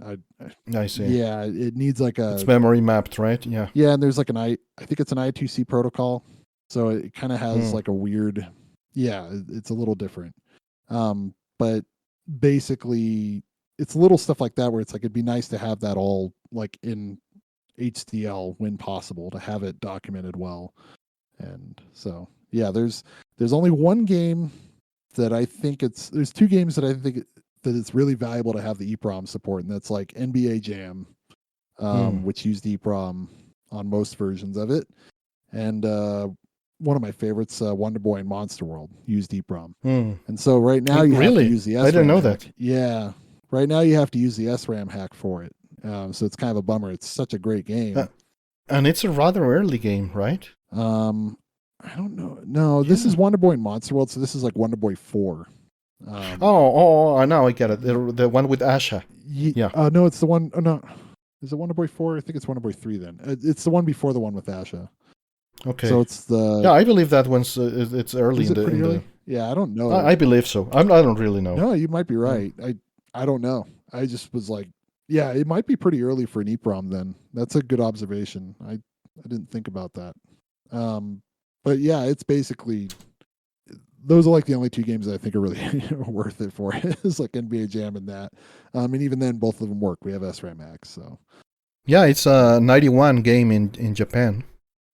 I see. Yeah, it needs like it's memory mapped, right? Yeah. Yeah, and there's like I think it's an I2C protocol, so it kind of has like a weird. Yeah, it's a little different. But basically, it's little stuff like that where it's like it'd be nice to have that all like in HDL when possible, to have it documented well. And so, yeah, there's only one game that I think there's 2 games that I think that it's really valuable to have the EEPROM support, and that's like NBA Jam, which used EEPROM on most versions of it, and one of my favorites, Wonder Boy and Monster World, used EEPROM. And so right now you have to use the SRAM. I didn't know hack. that. Yeah, right now you have to use the SRAM hack for it. So it's kind of a bummer. It's such a great game. And it's a rather early game, right? I don't know. No, this is Wonder Boy and Monster World, so this is like Wonder Boy 4. Now I get it. The one with Asha. Yeah. No, it's the one. Oh, no, is it Wonder Boy 4? I think it's Wonder Boy 3. Then it's the one before the one with Asha. Okay. So it's the. Yeah, I believe that one's it's early. Is it pretty early? Yeah, I don't know. I believe so. I don't really know. No, you might be right. I don't know. I just was like, yeah, it might be pretty early for an EEPROM. Then that's a good observation. I didn't think about that. But yeah, it's basically, those are like the only 2 games that I think are really worth it for it. It's like NBA Jam and that. And even then, both of them work. We have SRAM hacks, so. Yeah, it's a 91 game in Japan.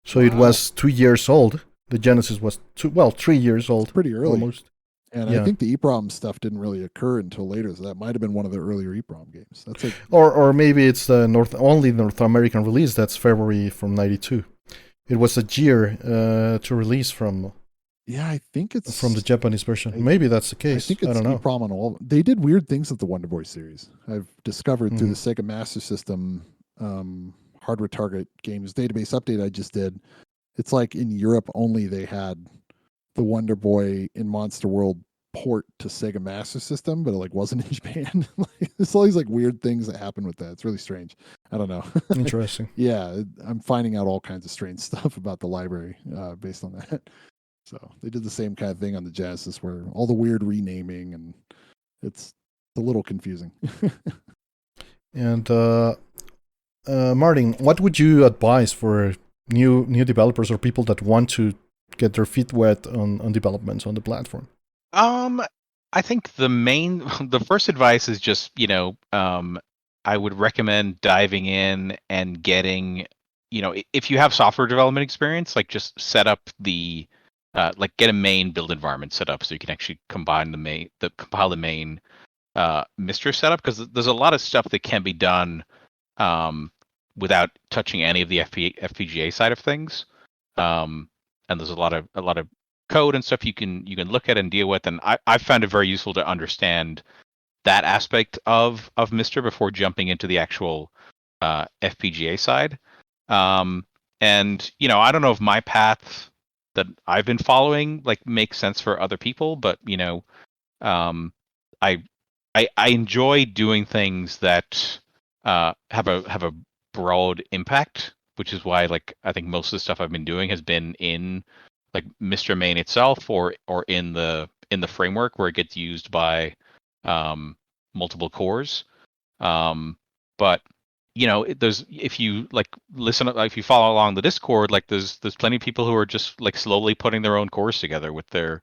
So it was 2 years old. The Genesis was 3 years old. It's pretty early. Almost. And I think the EEPROM stuff didn't really occur until later, so that might have been one of the earlier EEPROM games. That's like, or maybe it's the only North American release. That's February from '92. It was a year to release from. Yeah, I think it's from the Japanese version. Maybe that's the case. I think it's EEPROM on all. They did weird things with the Wonder Boy series. I've discovered through the Sega Master System hardware target games database update I just did. It's like in Europe only they had the Wonder Boy in Monster World port to Sega Master System, but it like wasn't in Japan. There's all these like weird things that happen with that. It's really strange. I don't know. Interesting. Yeah, I'm finding out all kinds of strange stuff about the library based on that. So they did the same kind of thing on the Genesis, where all the weird renaming, and it's a little confusing. And Martin, what would you advise for new developers or people that want to get their feet wet on developments on the platform? I think the first advice is just, I would recommend diving in and getting, if you have software development experience, like just set up the, get a main build environment set up so you can actually compile the main MiSTer setup, because there's a lot of stuff that can be done without touching any of the FPGA side of things. And there's a lot of code and stuff you can look at and deal with, and I found it very useful to understand that aspect of MiSTer before jumping into the actual FPGA side. And I don't know if my path that I've been following makes sense for other people, but I enjoy doing things that have a broad impact, which is why I think most of the stuff I've been doing has been in MiSTer main itself or in the framework where it gets used by multiple cores. But there's, if you listen, if you follow along the Discord, there's plenty of people who are just slowly putting their own cores together with their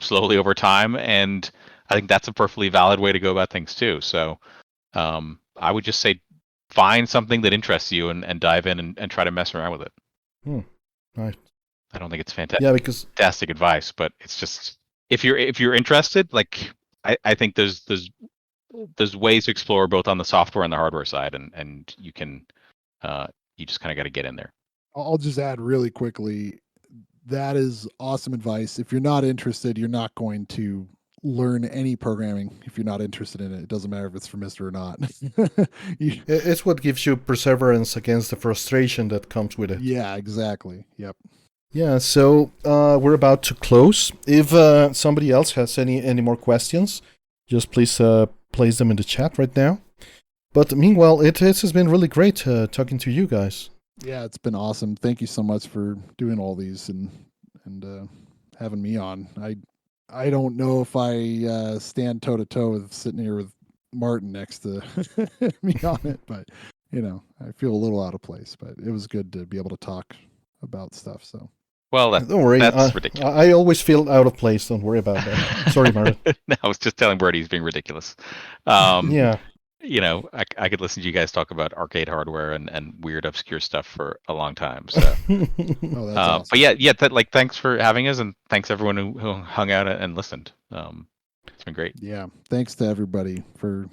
slowly over time, and I think that's a perfectly valid way to go about things too. So I would just say find something that interests you and dive in and try to mess around with it. Right. I don't think it's fantastic. Yeah, because fantastic advice, but it's just if you're interested, I think there's ways to explore both on the software and the hardware side, and you can you just kind of got to get in there. I'll just add really quickly, that is awesome advice. If you're not interested, you're not going to learn any programming if you're not interested in it. It doesn't matter if it's for MiSTer or not. It's what gives you perseverance against the frustration that comes with it. Yeah, exactly. Yep. Yeah, so we're about to close. If somebody else has any more questions, just please place them in the chat right now. But meanwhile, it has been really great talking to you guys. Yeah, it's been awesome. Thank you so much for doing all these and having me on. I don't know if I stand toe to toe with sitting here with Martin next to me on it, but I feel a little out of place. But it was good to be able to talk about stuff. So. Well, don't worry. That's ridiculous. I always feel out of place. Don't worry about that. Sorry, Martin. No, I was just telling Birdie he's being ridiculous. Yeah. I could listen to you guys talk about arcade hardware and weird, obscure stuff for a long time. So, that's awesome. But yeah, thanks for having us, and thanks everyone who hung out and listened. It's been great. Yeah, thanks to everybody for,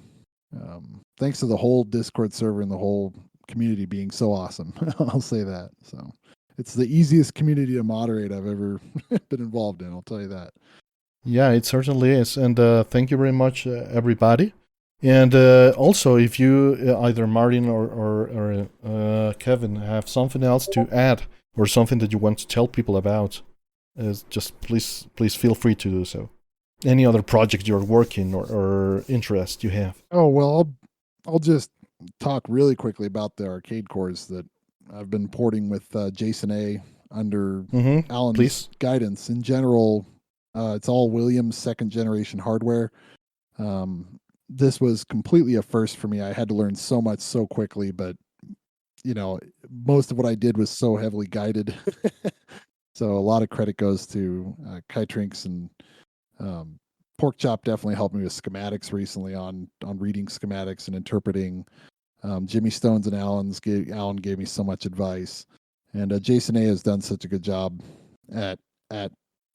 thanks to the whole Discord server and the whole community being so awesome. I'll say that. So. It's the easiest community to moderate I've ever been involved in, I'll tell you that. Yeah, it certainly is. And thank you very much, everybody. And also, if you, either Martin or Kevin, have something else to add or something that you want to tell people about, just please feel free to do so. Any other project you're working or interest you have. Oh, well, I'll just talk really quickly about the arcade cores that I've been porting with Jason A. under Alan's guidance. In general, it's all Williams second generation hardware. This was completely a first for me. I had to learn so much so quickly, but most of what I did was so heavily guided. So a lot of credit goes to Kytrinks, and Porkchop definitely helped me with schematics recently on reading schematics and interpreting Jimmy Stones and Alan gave me so much advice, and Jason A has done such a good job at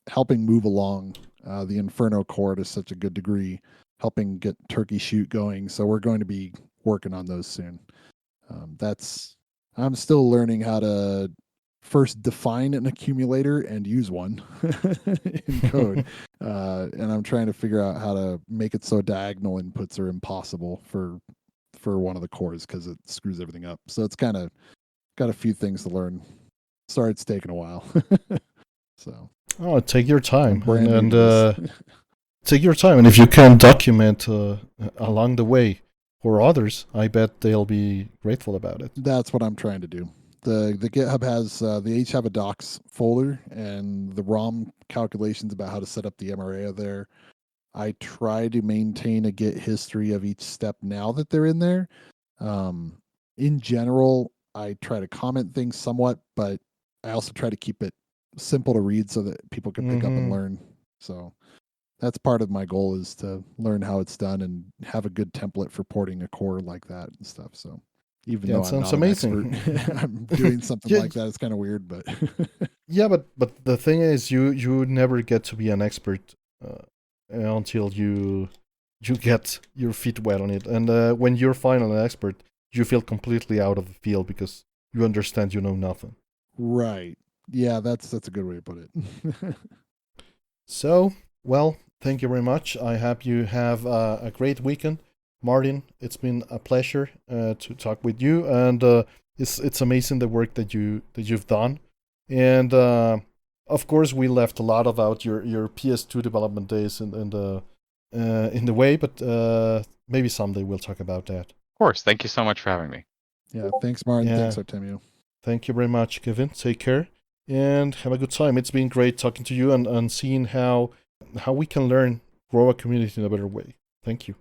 helping move along the Inferno core to such a good degree, helping get Turkey Shoot going. So we're going to be working on those soon. I'm still learning how to first define an accumulator and use one in code. And I'm trying to figure out how to make it so diagonal inputs are impossible for one of the cores because it screws everything up. So it's kind of got a few things to learn. Sorry, it's taken a while. So take your time and and take your time. And if you can document along the way for others, I bet they'll be grateful about it. That's what I'm trying to do. The GitHub has they each have a docs folder and the ROM calculations about how to set up the MRA there. I try to maintain a Git history of each step now that they're in there. In general, I try to comment things somewhat, but I also try to keep it simple to read so that people can pick up and learn. So that's part of my goal, is to learn how it's done and have a good template for porting a core like that and stuff. So even though I'm not amazing. An expert, I'm doing something like that. It's kind of weird, but yeah, but the thing is, you never get to be an expert until you get your feet wet on it. And when you're finally an expert, you feel completely out of the field because you understand you know nothing. Right. Yeah, that's a good way to put it. So, well, thank you very much. I hope you have a great weekend. Martin, it's been a pleasure to talk with you, and it's amazing the work that you've done. And of course, we left a lot about your PS2 development days in the way, but maybe someday we'll talk about that. Of course. Thank you so much for having me. Yeah, thanks, Martin. Yeah. Thanks, Artemio. Thank you very much, Kevin. Take care and have a good time. It's been great talking to you and seeing how we can grow a community in a better way. Thank you.